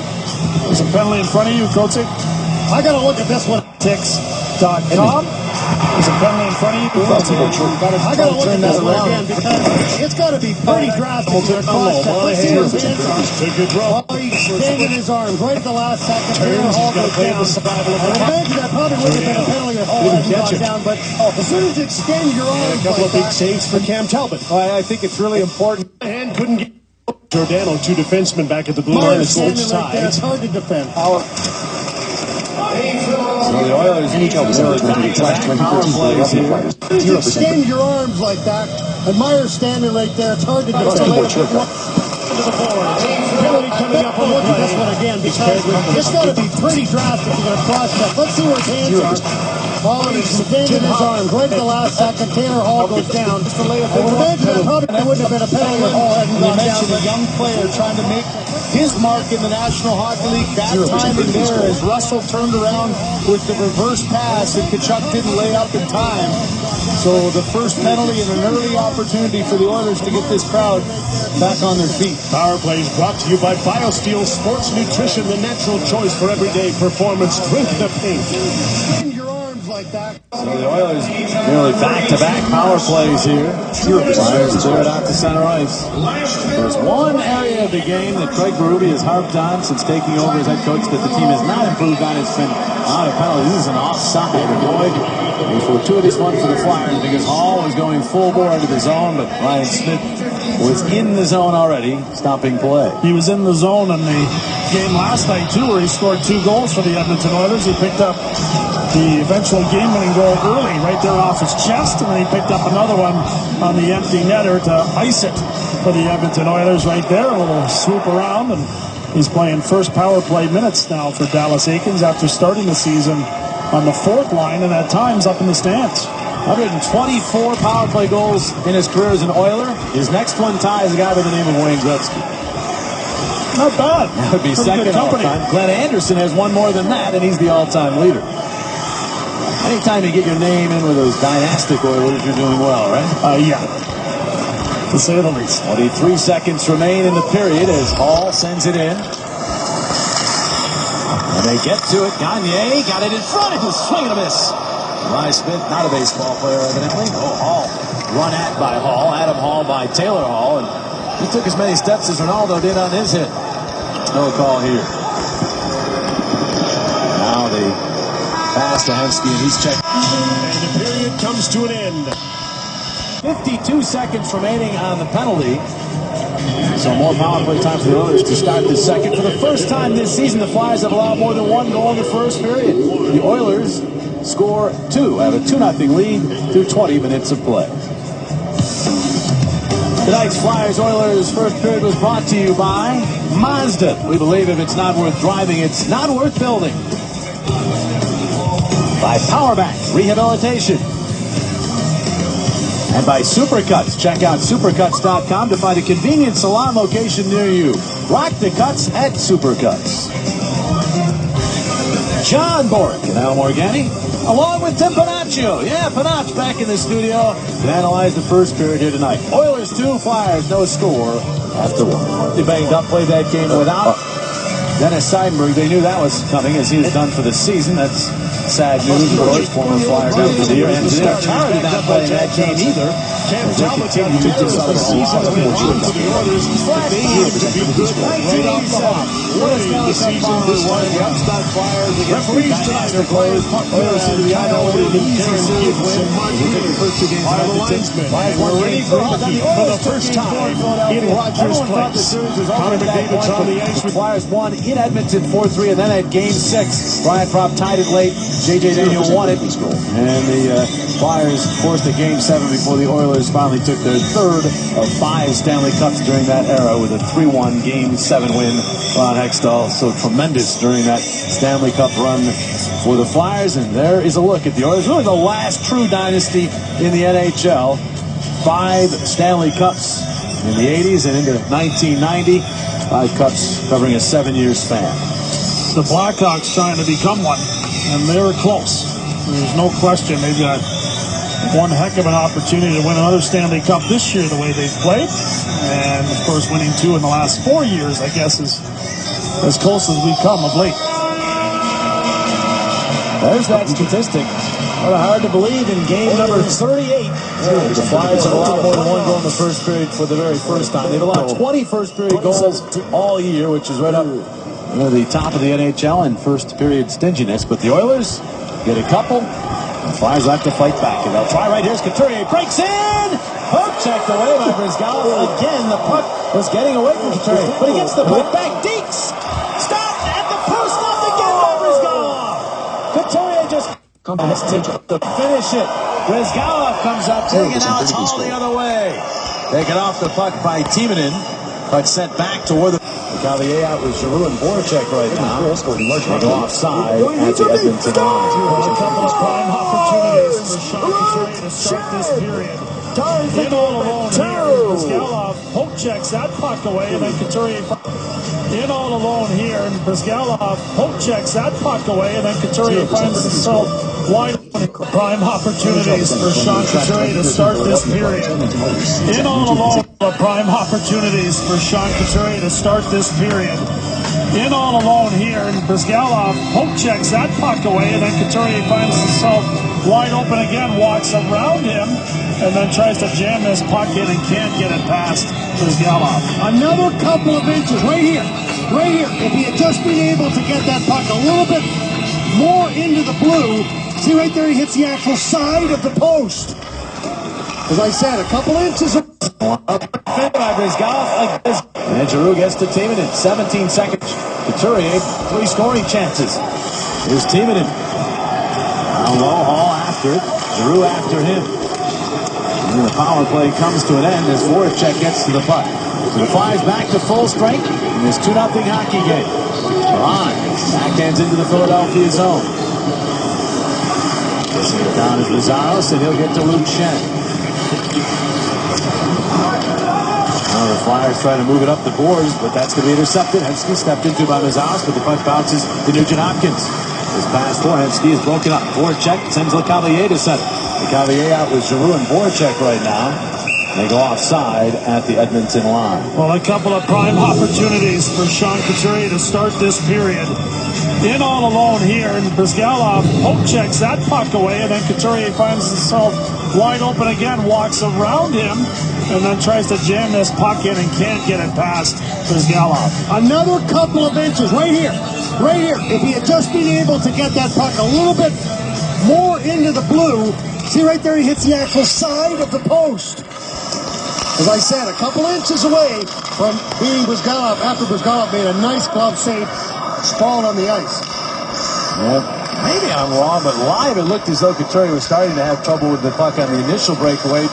There's a penalty in front of you, Coach. I got to look at this one. Tix.com. There's a penalty in front of you. I got to look at this one again because it's got to be pretty drastic. Took it wrong. He's extending his arms right at the last second. Hall goes down. I imagine that probably would have been a penalty if Hall hadn't gone down, but as soon as you extend your arms, A couple of big saves for Cam Talbot. I think it's really important. And couldn't get Giordano, 2 defensemen back at the blue line. Myers standing right there. It's hard to defend. So the Oilers NHL was really celebrating back its last to back 2013 power plays here. You extend your arms like that, and Myers standing right there. It's hard to defend. Penalty coming up on Look at this one again because it's got to be pretty drastic to get a cross check. Let's see where his hands are. Hall is extending his arms right at the last second. Taylor Hall goes down. I would imagine that probably wouldn't have been a penalty if Hall hadn't gone down. A young player trying to make his mark in the National Hockey League. That time in there as Russell turned around with the reverse pass and Tkachuk didn't lay up in time. So the first penalty and an early opportunity for the Oilers to get this crowd back on their feet. Power plays brought to you by BioSteel Sports Nutrition, the natural choice for everyday performance. Drink the pink. Extend your arms like that. So the Oilers nearly back-to-back power plays here. Flyers clear it out to center ice. There's one area of the game that Craig Berube has harped on since taking over as head coach that the team has not improved on. It's been on a penalty. This is an offside. Avoid a fortuitous one for the Flyers because Hall was going full bore into the zone, but Ryan Smith was in the zone already, stopping play. He was in the zone in the game last night, too, where he scored 2 goals for the Edmonton Oilers. He picked up the eventual game-winning goal early right there off his chest, and then he picked up another one on the empty netter to ice it for the Edmonton Oilers right there. A little swoop around, and he's playing first power play minutes now for Dallas Eakins after starting the season on the 4th line and at times up in the stands. 124 power play goals in his career as an Oiler. His next one ties a guy by the name of Wayne Gretzky. Not bad. That would be Pretty second good company. all-time. Glenn Anderson has one more than that, and he's the all-time leader. Anytime you get your name in with those dynastic Oilers, you're doing well, right? Yeah. To say the least. 23 seconds remain in the period as Hall sends it in. And they get to it. Gagne got it in front. It was swing and a miss. Ryan Smith, not a baseball player, evidently. Oh, Hall. Run at by Hall. Adam Hall by Taylor Hall. And he took as many steps as Ronaldo did on his hit. No call here. Now the pass to Hemsky, and he's checked. And the period comes to an end. 52 seconds remaining on the penalty. So more power play time for the Oilers to start the second. For the first time this season, the Flyers have allowed more than 1 goal in the first period. The Oilers score 2, have a 2-0 lead through 20 minutes of play. Tonight's Flyers-Oilers first period was brought to you by Mazda. We believe if it's not worth driving, it's not worth building. By Powerback Rehabilitation. And by Supercuts. Check out supercuts.com to find a convenient salon location near you. Rock the Cuts at Supercuts. John Bork and Al Morgani, along with Tim Panaccio. Yeah, Panach back in the studio to analyze the first period here tonight. Oilers 2, Flyers no score after 1. They banged up, played that game without Dennis Seidenberg. They knew that was coming as he was done for the season. That's sad news, of course. Former Flyers out for the year. And Tara did not play in that game either. Cam Talbot continued the season win for the Oilers. They needed to be good right off the hop. The season this time, the Upstart Flyers against referees tonight are closed. Oilers seem to be highlighted in Karen Gibbs and Mark Higgins. First two games by the linesmen. We're ready for the first time in Rogers Place. Connor McDavid's on the ice with Flyers won in Edmonton 4-3, and then at Game 6, Brian Propp tied it late. J.J. Daniel won it, and the Flyers forced a Game 7 before the Oilers finally took their third of 5 Stanley Cups during that era with a 3-1 Game 7 win. Ron Hextall so tremendous during that Stanley Cup run for the Flyers, and there is a look at the Oilers. Really the last true dynasty in the NHL. 5 Stanley Cups in the 80s and into 1990. 5 Cups covering a 7-year span. The Blackhawks trying to become one, and they were close. There's no question they've got one heck of an opportunity to win another Stanley Cup this year the way they've played. And, of course, winning 2 in the last 4 years, I guess, is as close as we've come of late. There's that statistic. Kind of hard to believe in game number 38. The Flyers have allowed more than 1 goal in the first period for the very first time. They've allowed 20 first period goals all year, which is right up near the top of the NHL in first period stinginess. But the Oilers get a couple. The Flyers have to fight back. And they'll try right. Here's Couturier. Breaks in! Puck checked away by Brizgalov. Again, the puck was getting away from Couturier. But he gets the puck back. Deeks! Stop at the post. Stopped again by Brizgalov. Couturier just to finish it. Brizgalov comes up, taking out all the other way. Taken off the puck by Timonen. Puck sent back toward the Cavalier out with Giroux and Voracek right now. They go offside at the Edmonton line. A couple of prime opportunities for Sean Couturier to start this period. In all alone here, Brizgalov poke checks that puck away, and then Couturier in all alone here, and Brizgalov poke checks that puck away, and then Couturier finds himself wide open. Prime opportunities for Sean Couturier to start this period. In all alone, prime opportunities for Sean Couturier to start this period. In all alone here, and Brizgalov poke checks that puck away, and then Couturier finds himself wide open again, walks around him, and then tries to jam this puck in and can't get it past Brizgalov. Another couple of inches right here. Right here. If he had just been able to get that puck a little bit more into the blue, see right there, he hits the actual side of the post. As I said, a couple inches. By Brizgalov. And Giroux gets to Timonen. 17 seconds. Couturier, 3 scoring chances. Here's Timonen. Down low, Hall after it. Giroux after him. And the power play comes to an end as Voracek gets to the puck. So the Flyers back to full strength in this 2-0 hockey game. Ron backhands into the Philadelphia zone. Kissing it down is Lazaros, and he'll get to Luke Shen. Now the Flyers try to move it up the boards, but that's going to be intercepted. Hensky stepped into by Lazaros, but the puck bounces to Nugent Hopkins. His pass for Hensky is broken up. Voracek sends LeCavalier to center. LeCavalier out with Giroux and Voracek right now. They go offside at the Edmonton line. Well, a couple of prime opportunities for Sean Couturier to start this period. In all alone here, and Brizgalov poke checks that puck away, and then Couturier finds himself wide open again, walks around him, and then tries to jam this puck in and can't get it past Brizgalov. Another couple of inches right here. Right here. If he had just been able to get that puck a little bit more into the blue, see right there, he hits the actual side of the post. As I said, a couple inches away from being Brizgalov after Brizgalov made a nice glove save, sprawled on the ice. Yeah, maybe I'm wrong, but live it looked as though Couturier was starting to have trouble with the puck on the initial breakaway,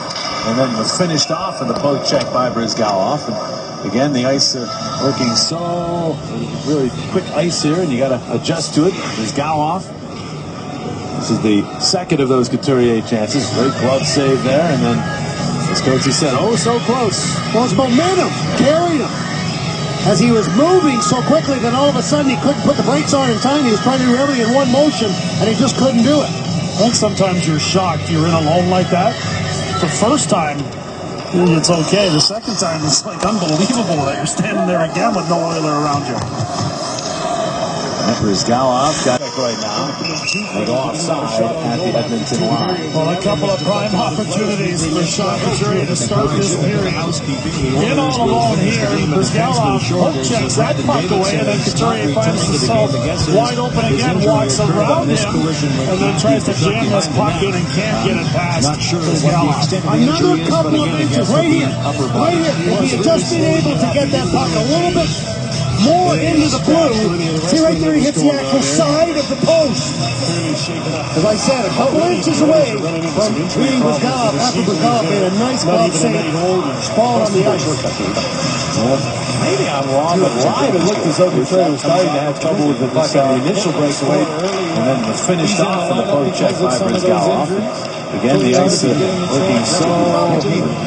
and then was finished off in the poke check by Brizgalov. And again, the ice working so really quick ice here, and you got to adjust to it. Brizgalov. This is the second of those Couturier chances. Great glove save there, and then as Coach said, oh, so close. Well, it's momentum. Carried him. as he was moving so quickly that all of a sudden he couldn't put the brakes on in time. He was trying to do everything in one motion, and he just couldn't do it. I think sometimes you're shocked you're in alone like that. The first time, it's okay. The second time, it's like unbelievable that you're standing there again with no Oiler around you. Brizgalov got it right now. They go offside at the Edmonton line. Well, a couple of prime opportunities for Sean Couturier to start this period. In all alone here, Brizgalov hook checks that puck away, and then Couturier finds himself wide open again, walks around him, and then tries to jam this puck in and can't get it past Brizgalov. Another couple of inches right here. Right here. If he had just been able to get that puck a little bit more into the blue. See right there, he hits the actual side of the post. As I said, a couple inches away from beating Brizgalov after Brizgalov made a nice glove save, sprawled on the ice. Maybe I'm wrong, but live it looked as though Couturier was starting to have trouble with the puck on the initial breakaway, and then was finished off on the poke check by Brizgalov. Again, the ice looking so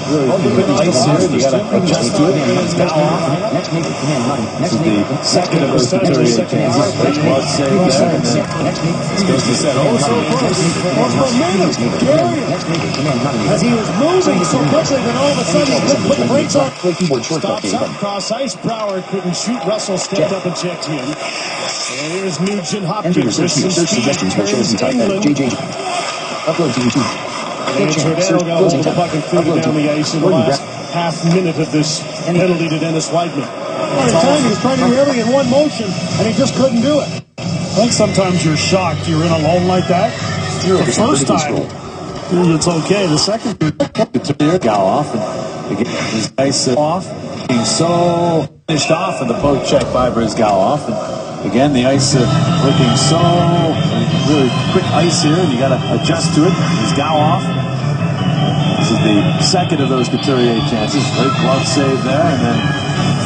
really ice here. You got to adjust to it. Brizgalov. This is the second of those Couturier chances. Great glove save there, and then as he said, oh, so close. As he was moving so quickly that all of a sudden he couldn't put the brakes on. Stops up, cross ice. Brower couldn't shoot. Russell stepped up and checked in. And here's Nugent Hopkins. There's some speed. Turns England. Upload to YouTube. And Trudell got hold of the puck and threw it down the ice in the last half minute of this penalty to Dennis Weidman. All the time he was trying to do everything in one motion, and he just couldn't do it. I think sometimes you're shocked you're in alone like that. The first time, it's okay. The second, Brizgalov, and again, his ice off, being so finished off in the poke check by Brizgalov. And again, the ice looking so really quick ice here, and you got to adjust to it. Brizgalov. This is the second of those Couturier chances. Great glove save there, and then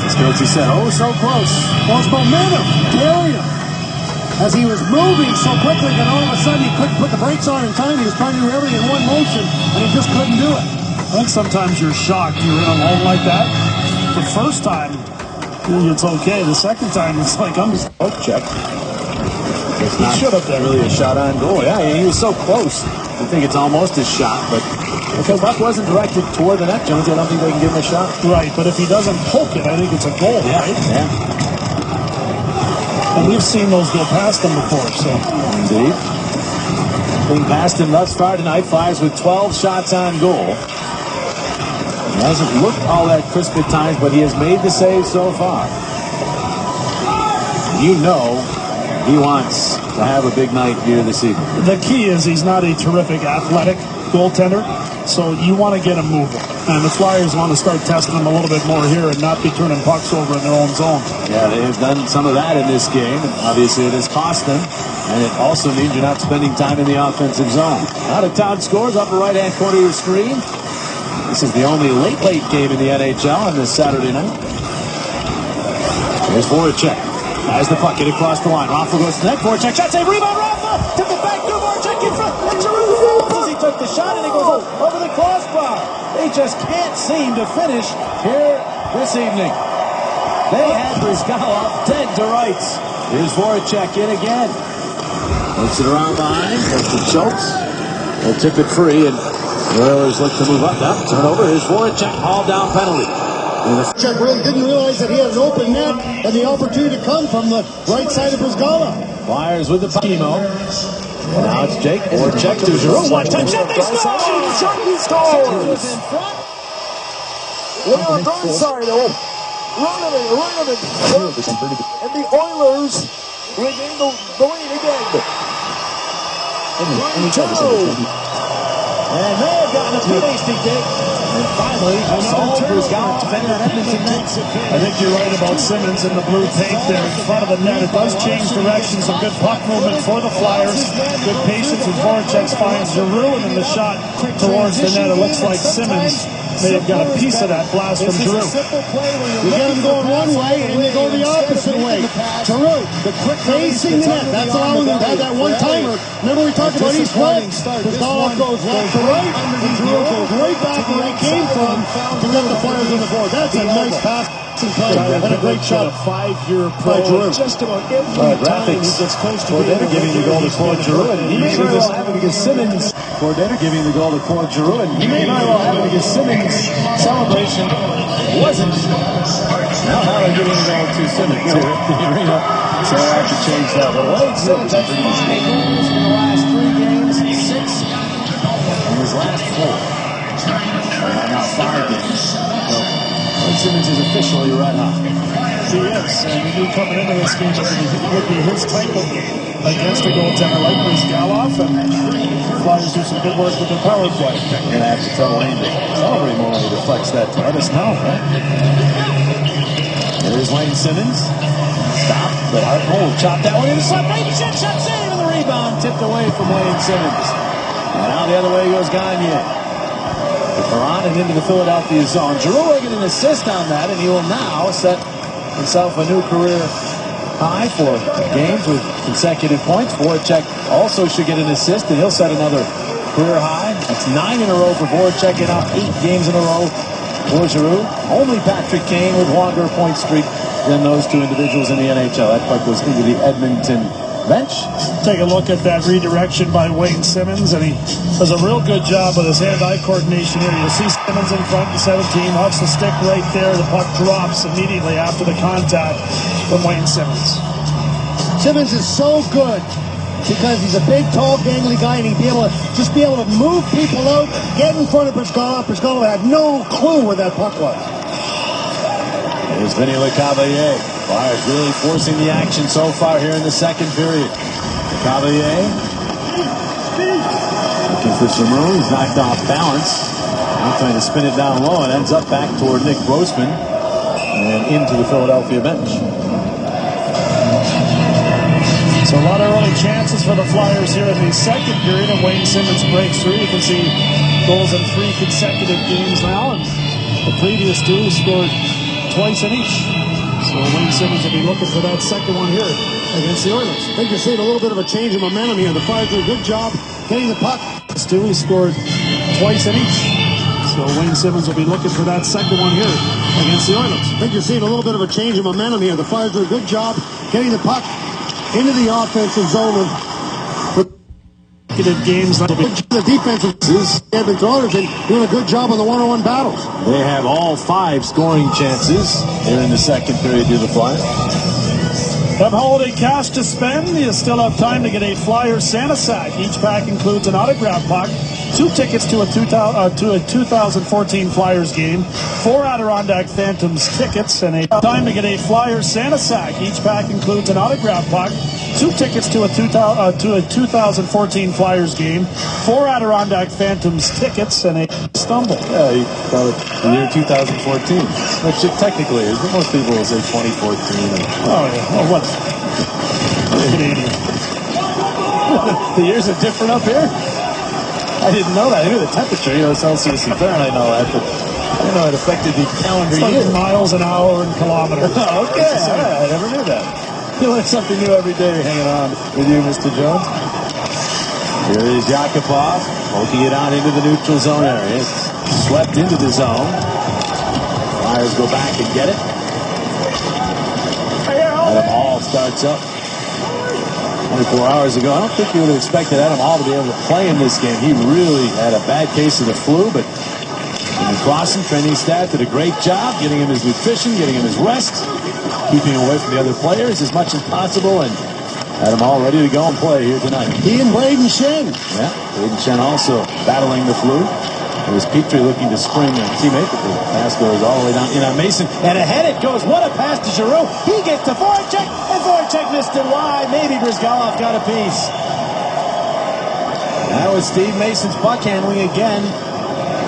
as Coach said, oh, so close. Lost momentum, carried him. As he was moving so quickly that all of a sudden he couldn't put the brakes on in time. He was trying to do everything in one motion, and he just couldn't do it. I think sometimes you're shocked you're in alone like that. The first time, it's okay. The second time, it's like I'm just poke check. It's not should have really a shot on goal. Yeah, he was so close. I think it's almost a shot, but because the puck wasn't directed toward the net, Jones, I don't think they can give him a shot. Right, but if he doesn't poke it, I think it's a goal, right? Yeah. And we've seen those go past him before, so. Indeed. Being past him thus far tonight, Flyers with 12 shots on goal. He hasn't looked all that crisp at times, but he has made the save so far. You know he wants to have a big night here this evening. The key is he's not a terrific athletic goaltender, so you want to get him moving. And the Flyers want to start testing him a little bit more here and not be turning pucks over in their own zone. Yeah, they have done some of that in this game. Obviously, it has cost them. And it also means you're not spending time in the offensive zone. Out-of-town scores, upper right-hand corner of your screen. This is the only late game in the NHL on this Saturday night. Here's Voracek. Has the puck, get across the line. Raffl goes to the net. Voracek, shot save, rebound, Raffl! Took it back to Voracek in front. And Giroux, he took the shot and he goes over the crossbar. They just can't seem to finish here this evening. They had Brizgalov dead to rights. Here's Voracek in again. Looks it around behind, goes to Schultz. They'll tip it free, and the Oilers look to move up now. Turnover, here's Voracek, hauled down penalty. Voracek really didn't realize that he had an open net and the opportunity to come from the right side of Brizgalov. Flyers with the chemo. And now it's Jake Voracek to Giroux. One-touch shot, they score! He scores! Leon Draisaitl running in front, and the Oilers regain the lead again. And they have gotten a penalty kick. And finally, Brizgalov defended Edmonton. I think you're right about Simmons in the blue paint there in front of the net. It does change directions. Some good puck movement for the Flyers. Good patience as Voracek finds Giroux, and then the shot towards the net. It looks like Simmons may have got a piece of that blast from Giroux. You get them going one way, and they go the opposite way. Giroux, the quick facing the net. That's allowing them to have that one-timer. Remember we talked about east-west? Brizgalov goes left to right, and Drew goes right back where he came from to get the Flyers on the board. That's a nice pass. And a great shot. 5-year pro. Just about every time he gets close to being giving the goal to Claude Giroux. He may very well have it against Simmons. Cordetter giving the goal to Claude Giroux. And he may very well have it against Simmons. Celebration wasn't. Now they're giving the goal to Simmons here at the arena. So I have to change that. But Wade Simmons has 5 goals in the last 3 games, 6 in his last 4. Now 5 games. Wade Simmons is officially red hot. He is, and we knew coming into this game that it would be his type of game against a goaltender like Brizgalov, and the Flyers do some good work with their power play. You're going to have to tell Wayne to celebrate more when he deflects that to let us know, right? There's Wayne Simmons. Stop. But Hartnell will chop that one in the slot. Brady shot save, and the rebound tipped away from Wayne Simmons. And now the other way goes Gagne. Perron and into the Philadelphia zone. Giroux will get an assist on that, and he will now set himself a new career high for games with consecutive points. Voracek also should get an assist, and he'll set another career high. That's 9 in a row for Voracek, and now 8 games in a row for Giroux. Only Patrick Kane with longer point streak than those 2 individuals in the NHL. That puck goes into the Edmonton bench. Take a look at that redirection by Wayne Simmons, and he does a real good job with his hand-eye coordination here. You'll see Simmons in front of 17, hucks the stick right there. The puck drops immediately after the contact from Wayne Simmons. Simmons is so good because he's a big, tall, gangly guy, and he'd be able to move people out, get in front of Brizgalov. Brizgalov had no clue where that puck was. Here's Vinny Lecavalier. Flyers really forcing the action so far here in the second period. Lecavalier looking for some room. He's knocked off balance. Now trying to spin it down low and ends up back toward Nick Grossman and into the Philadelphia bench. So a lot of early chances for the Flyers here in the second period, and Wayne Simmons breaks through. You can see goals in 3 consecutive games now, and the previous 2 scored twice in each. So Wayne Simmons will be looking for that second one here against the Oilers. I think you're seeing a little bit of a change in momentum here. The Flyers do a good job getting the puck. Stu, he scored twice in each. So Wayne Simmons will be looking for that second one here against the Oilers. I think you're seeing a little bit of a change in momentum here. The Flyers do a good job getting the puck into the offensive zone. Games that will be the defensive Edmonton Oilers and doing a good job on the one-on-one battles. They have all 5 scoring chances here in the second period to the Flyers. Have holiday cash to spend? You still have time to get a Flyers Santa sack. Each pack includes an autograph puck, 2 tickets to a 2014 Flyers game, 4 Adirondack Phantoms tickets, and a time to get a Flyers Santa sack. Each pack includes an autograph puck, 2 tickets to a 2014 Flyers game, 4 Adirondack Phantoms tickets, and a stumble. Yeah, you call it the year 2014, which it technically is, but most people will say 2014. Oh, yeah. Oh, what? Canadian. The years are different up here? I didn't know that. I knew the temperature, Celsius and Fahrenheit and all that, but I didn't know it affected the calendar It's year. like miles an hour and kilometers. Oh, okay. All right. I never knew that. You learn something new every day hanging on with you, Mr. Jones. Here is Yakupov poking it out into the neutral zone area. It's swept into the zone. Flyers go back and get it. Adam Hall starts up. 24 hours ago, I don't think you would have expected Adam Hall to be able to play in this game. He really had a bad case of the flu, but Clausen, training staff, did a great job getting him his nutrition, getting him his rest, keeping away from the other players as much as possible, and Adam Hall ready to go and play here tonight. He and Braden Shen. Yeah, Braden Shen also battling the flu. It was Petrie looking to spring a teammate, but the pass goes all the way down in on Mason. And ahead it goes. What a pass to Giroux. He gets to Voracek, and Voracek missed it wide. Maybe Brizgalov got a piece. That was Steve Mason's puck handling again,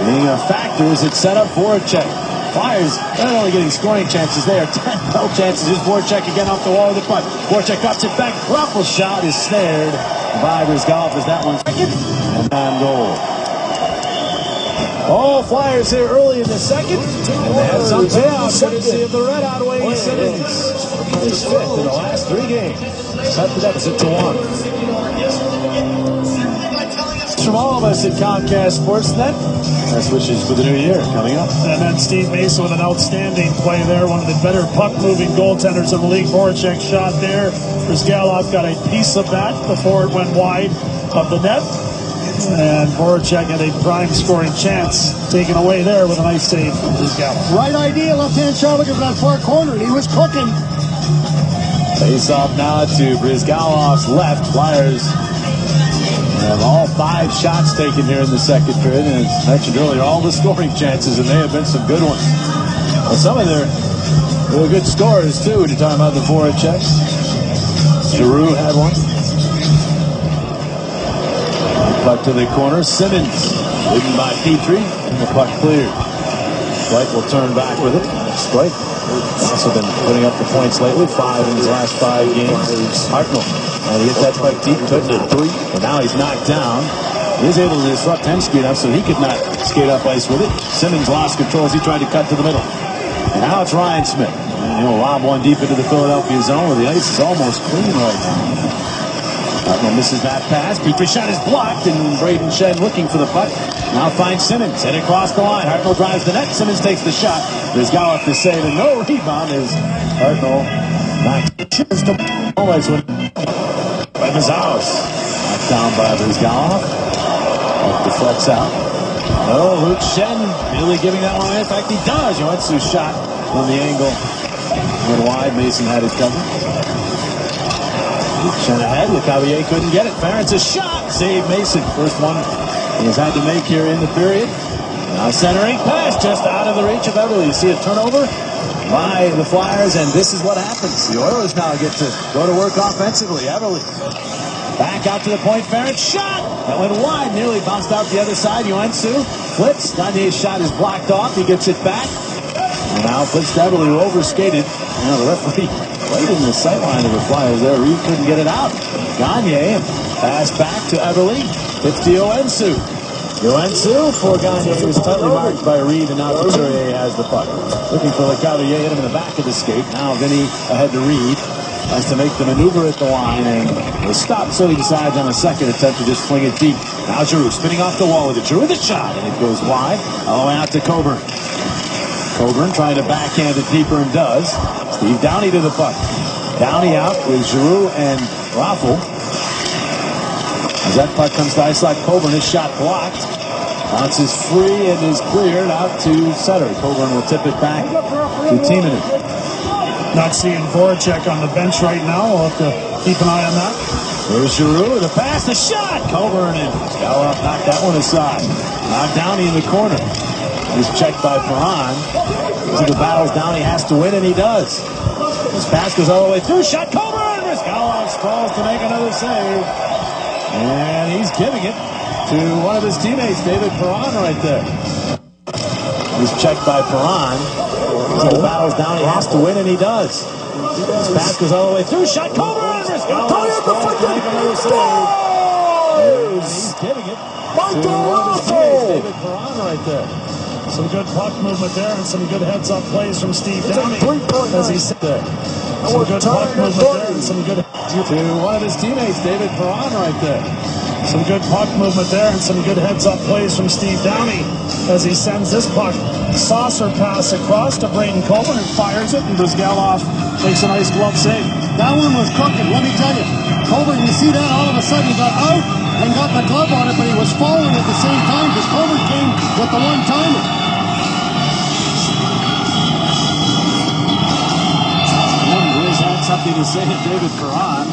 being a factor as it set up Voracek. Flyers not only getting scoring chances, they are 10 goal chances. Here's Voracek again off the wall of the puck. Voracek drops it back. Ruffle shot is snared by Brizgalov as that one's second and on-goal. Oh, Flyers here early in the second. And they have some payoff courtesy of the Red Hot Wayne Simmons. His 5th in the last 3 games. Set the deficit to 1. from all of us at Comcast Sportsnet. Best wishes for the new year coming up. And then Steve Mason with an outstanding play there. One of the better puck-moving goaltenders in the league. Voracek shot there. Brizgalov got a piece of that before it went wide of the net. And Voracek had a prime scoring chance taken away there with a nice save from Brizgalov. Right idea, left-hand shot looking for that far corner, and he was cooking. Face off now to Brizgalov's left. Flyers have all 5 shots taken here in the second period. And as mentioned earlier, all the scoring chances, and they have been some good ones. Well, some of their really good scorers, too, when you're talking about the Voracek. Giroux had one. Puck to the corner. Simmons, hidden by Petrie, and the puck cleared. Blake will turn back with it. Blake also been putting up the points lately, 5 in his last 5 games. Hartnell, and he hit that puck deep, took it at 3, but now he's knocked down. He was able to disrupt Hemsky enough so he could not skate up ice with it. Simmons lost control as he tried to cut to the middle. And now it's Ryan Smith. And he'll lob one deep into the Philadelphia zone where the ice is almost clean right now. Hartnell misses that pass. Petrie shot is blocked, and Braden Shen looking for the puck. Now finds Simmons. Hit across the line. Hartnell drives the net. Simmons takes the shot. Brizgalov to save, and no rebound as Hartnell knocked always went by Mazaros. Knocked down by Brizgalov. Deflects out. Oh, Luke Shen really giving that one away. In fact, he does. Yoensu's shot on the angle went wide. Mason had it covered. Shen ahead. LeCavier couldn't get it. Ferentz's shot. Save Mason. First one he has had to make here in the period. Now centering pass just out of the reach of Everly. You see a turnover by the Flyers, and this is what happens. The Oilers now get to go to work offensively. Everly back out to the point. Ferentz shot. That went wide. Nearly bounced out the other side. Yoensu flips. Gagne's shot is blocked off. He gets it back. And now flips to Everly, who overskated. The referee played in the sideline of the Flyers there. Reed couldn't get it out. Gagne pass back to Everly. It's to Yoensu. Yoensu for Gagne, who was tightly marked by Reed, and now Couturier has the puck. Looking for LeCavier, hit him in the back of the skate. Now Vinny ahead to Reed. Has to make the maneuver at the line, and the stop, so he decides on a second attempt to just fling it deep. Now Giroux spinning off the wall with it. Giroux the shot, and it goes wide. All the way out to Coburn. Coburn trying to backhand it deeper, and does. Steve Downey to the puck. Downey out with Giroux and Raffle. As that puck comes to ice like Coburn, his shot blocked. Bounces free and is cleared out to center. Coburn will tip it back to Timonen. Not seeing Voracek on the bench right now. We'll have to keep an eye on that. There's Giroux, the pass, the shot. Coburn and Gallup knocked that one aside. Now Downey in the corner. He's checked by Perron. These are the battles Downey has to win, and he does. His pass goes all the way through. Shot Coburn. Gallup sprawls to make another save. And he's giving it to one of his teammates, David Perron, right there. He's checked by Perron. These are the battles Downey has to win, and he does. His pass goes all the way through. Shot Coburn. Gallup sprawls to make another save. And he's giving it to one of his teammates, David Perron, right there. Some good puck movement there and some good heads-up plays from Steve Downey as he sat there. Some good puck movement there and some good... To one of his teammates, David Perron, right there. Some good puck movement there and some good heads-up plays from Steve Downey as he sends this puck saucer pass across to Braden Coburn and fires it, and Brizgalov makes a nice glove save. That one was cooking, let me tell you. Coburn, you see that? All of a sudden he got out and got the glove on it, but he was falling at the same time because Coburn came with the one-timer. Grizz had something to say to David Perron.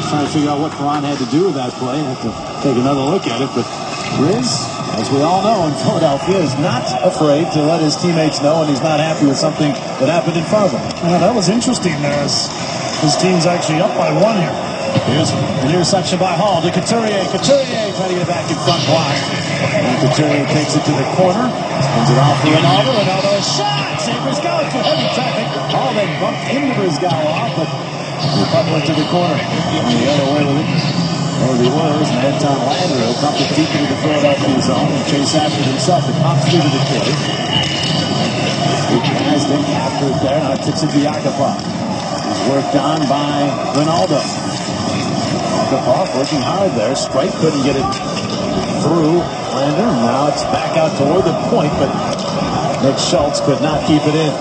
Trying to figure out what Perron had to do with that play. Have to take another look at it, but Grizz, as we all know in Philadelphia, is not afraid to let his teammates know when he's not happy with something that happened in front of him. Yeah, that was interesting there as his team's actually up by 1 here. Here's an interception by Hall to Couturier. Couturier trying to get it back in front block. And Couturier takes it to the corner. Spins it off to Ronaldo. Ronaldo shot! Save Brizgalov through heavy traffic. Hall then bumped into Brizgalov, but the puck went to the corner. And the other way with it. Over the Oilers, and Anton Landreau dumped it deep into the Philadelphia zone, and Chase after it himself. It pops through to the kid. Two guys then after it there. Now it tips it to Yakupov. He's worked on by Ronaldo. Yakupov working hard there. Strike couldn't get it through Lander. Now it's back out toward the point, but Nick Schultz could not keep it in.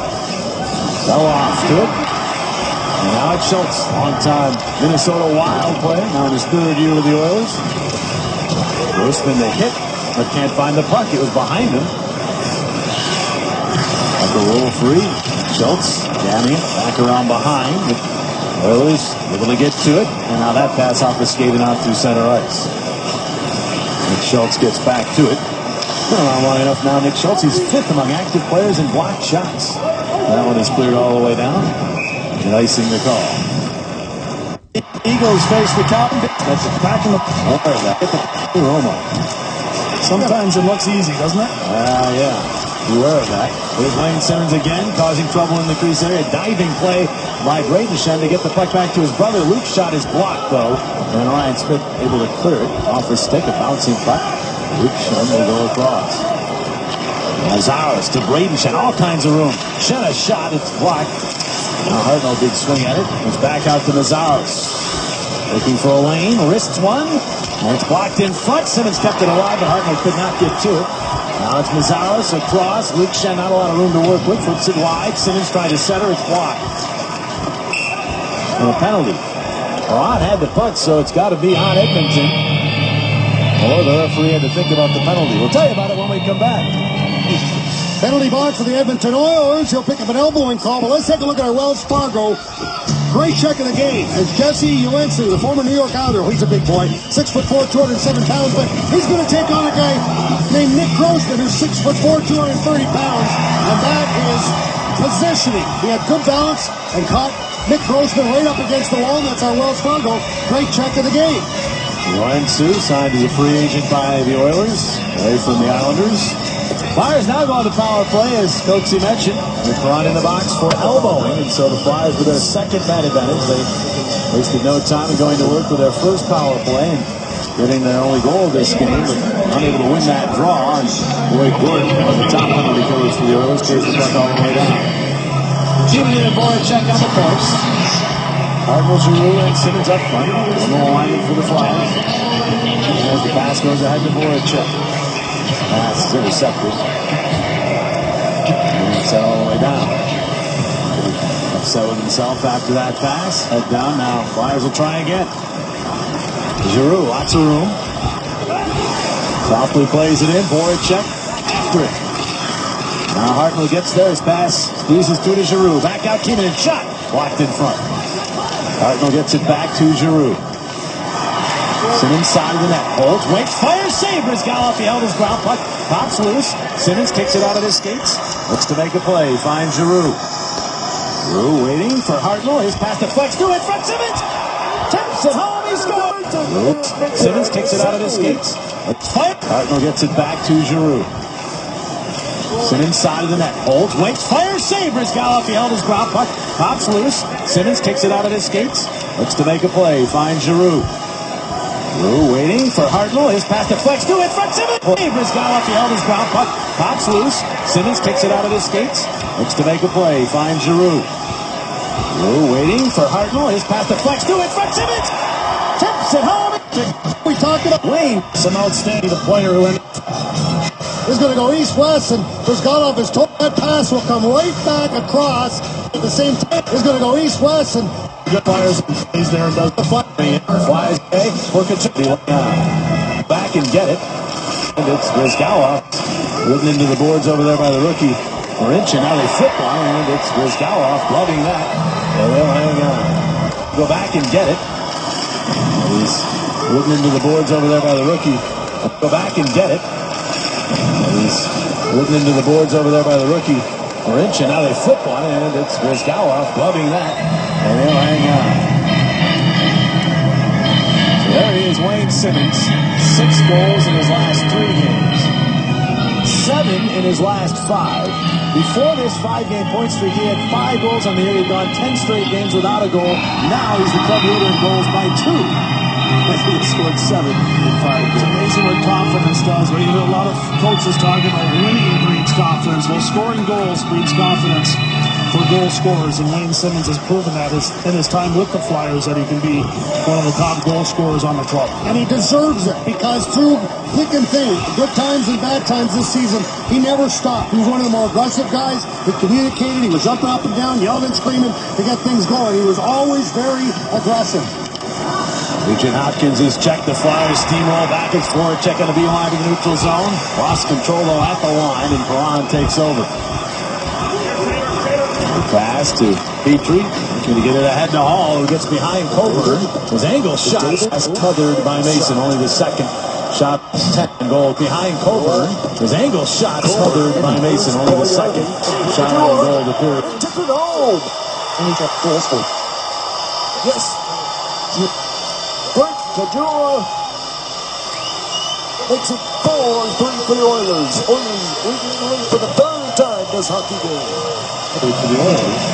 Fell off to it. And now it's Schultz. Long-time Minnesota Wild player. Now in his third year with the Oilers. Grossman they hit, but can't find the puck. It was behind him. Like a roll free. Schultz jamming it back around behind. Oilers able to get to it. And now that pass off the skate and out through center ice. Nick Schultz gets back to it. Been around long enough now. Nick Schultz, he's fifth among active players in blocked shots. That one is cleared all the way down. And icing the call. Eagles face the Cowboys. That's back in the Roma. Sometimes it looks easy, doesn't it? Yeah. Beware of that. Here's Wayne Simmons again, causing trouble in the crease area. Diving play by Bradenshine to get the puck back to his brother. Luke's shot is blocked, though. And Ryan Smith able to clear it off his stick. A bouncing puck. Luke Shen will go across. Lazarus to Bradenshine. All kinds of room. Shen a shot. It's blocked. Now Hartnell big swing at it. It's back out to Lazarus. Looking for a lane. Wrists one. And it's blocked in front. Simmons kept it alive, but Hartnell could not get to it. Now it's Mazzaros across. Luke Shen, not a lot of room to work with. Flips it wide. Simmons tried to center. It's blocked. And a penalty. Ron had the puck, so it's got to be on Edmonton. Or the referee had to think about the penalty. We'll tell you about it when we come back. Penalty box for the Edmonton Oilers. He'll pick up an elbowing call, but let's take a look at our Wells Fargo. Great check of the game. As Jesse Uensu, the former New York Islander, he's a big boy, 6'4", 207 pounds, but he's going to take on a guy named Nick Grossman, who's 6'4", 230 pounds, and that is positioning. He had good balance and caught Nick Grossman right up against the wall. That's our Wells Fargo. Great check of the game. Uensu signed as a free agent by the Oilers, away from the Islanders. Flyers now go on to power play, as Coatsy mentioned, with Perron in the box for elbowing, and so the Flyers with their second man advantage. They wasted no time in going to work with their first power play and getting their only goal of this game, but unable to win that draw. And Boyd Gordon, one of the top penalty killers for the Oilers, chased the puck all the way down. Jimmy and Voracek on the points. Cardinals, Giroux, and Simmons up front. One more lineman for the Flyers. And as the pass goes ahead to Voracek. Pass is intercepted. And it's all the way down. Upset with himself after that pass. Head down now. Flyers will try again. Giroux, lots of room. Softly plays it in. Voracek after it. Now Hartnell gets there. His pass squeezes through to Giroux. Back out, Keenan. Shot. Blocked in front. Hartnell gets it back to Giroux. Simmons side of the net. Holds, waits, fires, save. Brizgalov, he held his ground. Puck pops loose. Simmons kicks it out of his skates. Looks to make a play. Finds Giroux. Giroux waiting for Hartnell. His pass deflects through in front. Simmons tips it home. He scores. Simmons kicks it out of his skates. Hartnell gets it back to Giroux. Simmons side of the net. Holds, waits, fires, save. Brizgalov, he held his ground. Puck pops loose. Simmons kicks it out of his skates. Looks to make a play. Finds Giroux. Giroux waiting for Hartnell. His pass deflects through in front. Simmons. Brizgalov, he held his ground. Puck pops loose. Simmons kicks it out of his skates. Looks to make a play. Finds Giroux. Giroux waiting for Hartnell. His pass deflects through in front. Simmons tips it home. We talked about Wayne, some outstanding player who is going to go east-west, and Brizgalov is told that pass will come right back across at the same time. Is going to go east-west, and good Flyers plays there and does the fly. Flies back and get it. And it's Brizgalov ridden into the boards over there by the rookie Marinch, and now they flip one, and it's Brizgalov loving that. And they'll hang on. Go back and get it. He's ridden into the boards over there by the rookie. Go back and get it. He's ridden into the boards over there by the rookie Marinch, and now they flip one, and it's Brizgalov loving that. And they'll hang on. There he is, Wayne Simmons. 6 goals in his last 3 games. 7 in his last 5. Before this 5-game point streak, he had 5 goals on the year. He'd gone 10 straight games without a goal. Now he's the club leader in goals by 2. He has scored 7 in 5 games. It's amazing what confidence does. But, you know, a lot of coaches talking about winning breeds confidence. Well, scoring goals breeds confidence. for goal scorers, and Wayne Simmons has proven that in his time with the Flyers that he can be one of the top goal scorers on the club. And he deserves it because through thick and thin, good times and bad times this season, he never stopped. He was one of the more aggressive guys. He communicated. He was up and down, yelling and screaming to get things going. He was always very aggressive. Nugent Hopkins has checked the Flyers steamroll back. It's forward check on the beeline to the neutral zone. Lost control though at the line, and Perron takes over. Pass to Petrie. Going to get it ahead to Hall, who gets behind Coburn. His angle shot is tethered by Mason. Only the second shot 10 goal behind Coburn. His angle shot tethered by Mason. Only the second shot on goal to period. Took it home. And he's got goals for. Yes. Brent Cajura makes it 4-3 for the Oilers. Oilers leading the lead for the third time this hockey game. For the Oilers.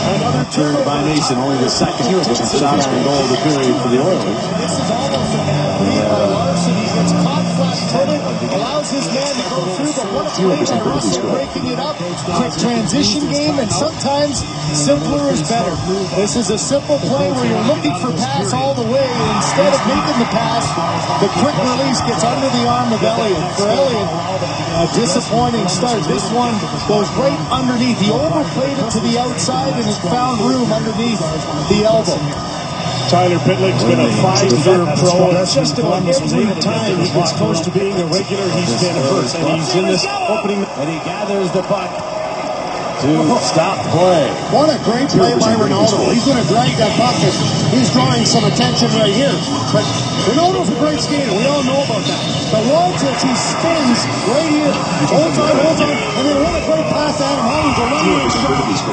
Another turn by Mason. Only the second shot on goal to period for the Oilers. This is almost a bad by Larson. He gets caught flat-footed, allows his man to go through, but what a play by Russell, breaking it up. Quick transition game, and sometimes simpler is better. This is a simple play where you're looking for pass all the way, and instead of making the pass, the quick release gets under the arm of Elliott. For Elliott, a disappointing start. This one goes right underneath. He overplayed it to the outside, and it found room underneath the elbow. Tyler Pitlick's been a 5-year pro. That's just about every time he gets close to being a regular, he's been hurt. and he's in this opening. And he gathers the puck to stop play. What a great play by Ronaldo. He's going to drag that puck. He's drawing some attention right here. But Ronaldo's a great skater. We all know about that. But watch as he spins right here. Holds on. And then what a great pass to Adam Hollins. A running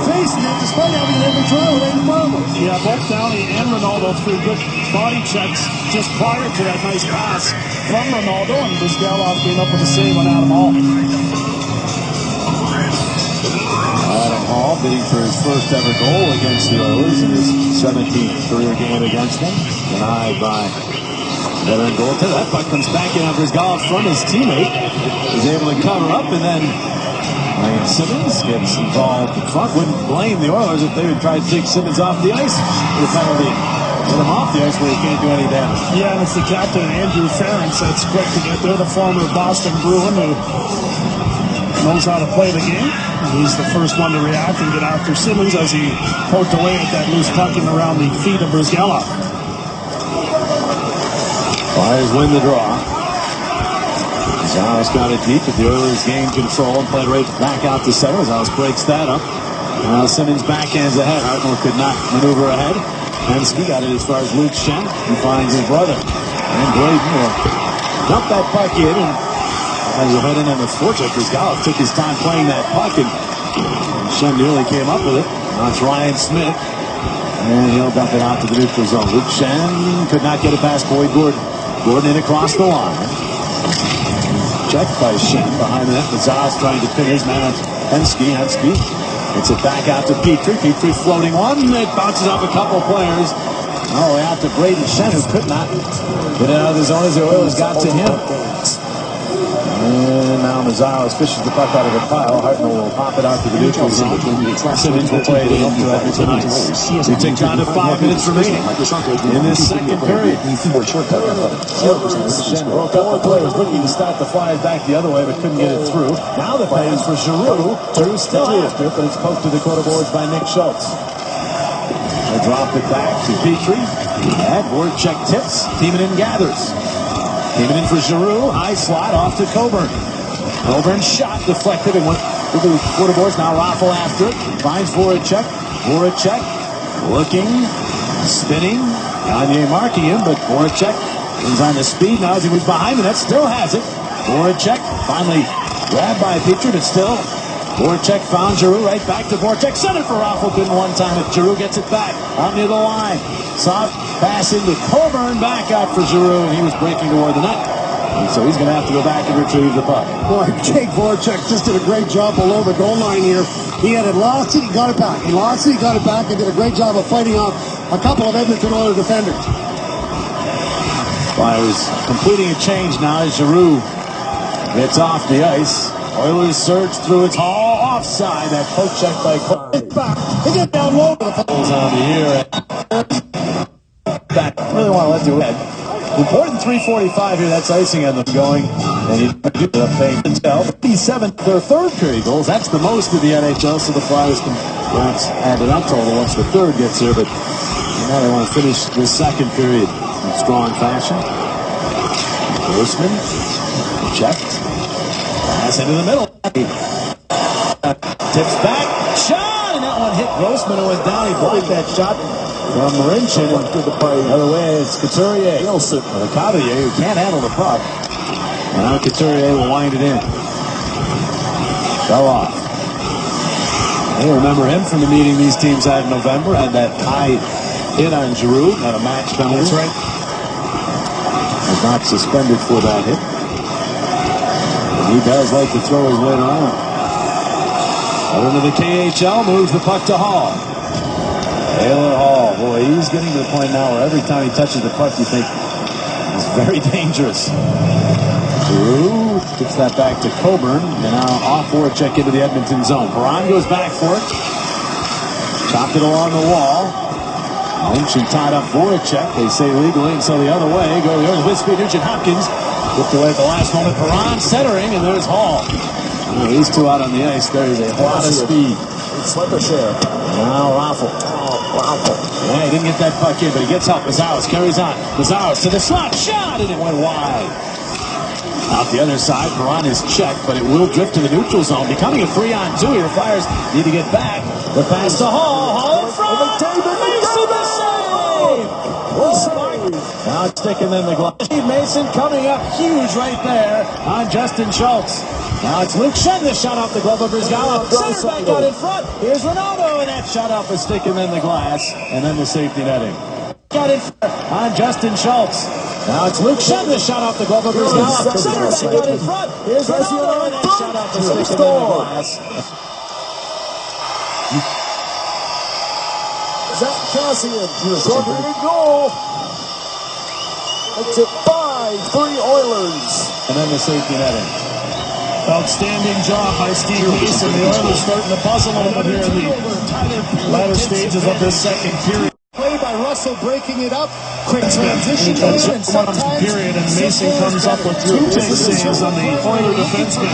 facing it despite having every trial right in front of him. Yeah, both Downey and Ronaldo threw good body checks just prior to that nice pass from Ronaldo, and Brizgalov came up with the save on Adam Hall. Adam Hall bidding for his first ever goal against the Oilers in his 17th career game against them. Denied by veteran goaltender. That puck comes back in on Brizgalov from his teammate. He's able to cover up, and then Wayne Simmons gets involved in front. Wouldn't blame the Oilers if they would try to take Simmons off the ice with a penalty. Get him off the ice where he can't do any damage. Yeah, and it's the captain, Andrew Ference, that's quick to get there. The former Boston Bruin who knows how to play the game. He's the first one to react and get after Simmons as he poked away at that loose puck in around the feet of Brizgalov. Flyers win the draw. Zales got it deep, but the Oilers gained control and played right back out to center. Zales breaks that up. Now Simmons backhands ahead. Hartnell could not maneuver ahead. Hensky got it as far as Luke Shen. He finds his brother. And Braden will dump that puck in. And as a head in on the forecheck, Brizgalov took his time playing that puck, and Shen nearly came up with it. Now it's Ryan Smith. And he'll dump it out to the neutral zone. Luke Shen could not get it past Boyd Gordon. Gordon in across the line. Checked by Shen behind the net. Zales trying to pin his man on Hensky. Hensky gets it back out to Petrie. Petrie floating one. It bounces off a couple players. All the way out to Braden Shen, who could not get it out of the zone as the Oilers got to him. And now Zales fishes the puck out of the pile. Hartnell will pop it out to the neutral zone. Simmons will play it into Edmonton ice. We take down to 5 minutes remaining in this second period. Shen broke up the play. Was looking to start the Flyers back the other way, but couldn't get it through. Now the play is for Giroux. Giroux still after it, but it's poked to the quarter boards by Nick Schultz. They drop it back to Petrie. And Voracek tips. Timonen gathers. Timonen for Giroux. High slot off to Coburn. Coburn shot deflected and went to the quarter boards. Now Raffle after it. Finds Voracek. Voracek looking, spinning. Gagne marking him, but Voracek is on the speed now as he moves behind the net. Still has it. Voracek finally grabbed by Petrie, but still Voracek found Giroux, right back to Voracek. Sent it for Raffle. Couldn't one time it. Giroux gets it back out near the line. Soft pass into Coburn, back out for Giroux, and he was breaking toward the net. And so he's going to have to go back and retrieve the puck. Boy, Jake Voracek just did a great job below the goal line here. He had lost it, he got it back. He lost it, he got it back, and did a great job of fighting off a couple of Edmonton Oilers defenders. Flyers completing a change now as Giroux gets off the ice. Oilers surge through its Hall. Offside. That poke check by Cole. They get down low to the Goes on the year. Back. Really want to let you head. Important 3:45 here. That's icing on them going. And you do the paying himself. 57 their third period goals. That's the most of the NHL, so the Flyers can perhaps add it up total once the third gets here. But now they want to finish the second period in strong fashion. Grossman checked. Pass into the middle. Tips back. Shot! And that one hit Grossman and went down. He blocked that shot from Marinchin. The other way, it's Couturier. Nielsen. The Couturier, who can't handle the puck. And now Couturier will wind it in. Fell off. They remember him from the meeting these teams had in November. Had that high hit on Giroux. Had a match penalty. That's right. Was not suspended for that hit. But he does like to throw his weight around. Out into the KHL, moves the puck to Hall. Taylor Hall, boy, he's getting to the point now where every time he touches the puck, you think he's very dangerous. Giroux gets that back to Coburn, and now off for a check into the Edmonton zone. Perron goes back for it. Chopped it along the wall. Lynch and tied up Voracek. They say legally, and so the other way. Go the with speed. Nugent Hopkins whipped away at the last moment. Perron centering, and there's Hall. Oh, these two out on the ice. There is a lot of speed. Slip a share. Now Raffle. Yeah, he didn't get that puck in, but he gets help. Mazaros carries on. Mazaros to the slot. Shot, and it went wide. Out the other side, Perron is checked, but it will drift to the neutral zone. Becoming a 3-on-2 here. Flyers need to get back. The pass to Hall. Hall in front. Mason the save. Now it's sticking in the glove. Mason coming up huge right there on Justin Schultz. Now it's Luke Shen, the shot off the glove of Brizgalov. Center back out in front. Here's Ronaldo, and that shot off is sticking in the glass. And then the safety netting. Got in front on Justin Schultz. Now it's Luke Shen, the shot off the glove of Brizgalov. Center back out in front. Here's Ronaldo, and that shot off is sticking in the glass. Zach Cassian, short-handed goal. It's it 5-3 Oilers. And then the safety netting. Outstanding job by Steve Mason. The Oilers starting to puzzle a little bit here in the latter stages of this second period. Play by Russell breaking it up. Quick transition. Period, and Mason comes up with two big saves on the Oiler defenseman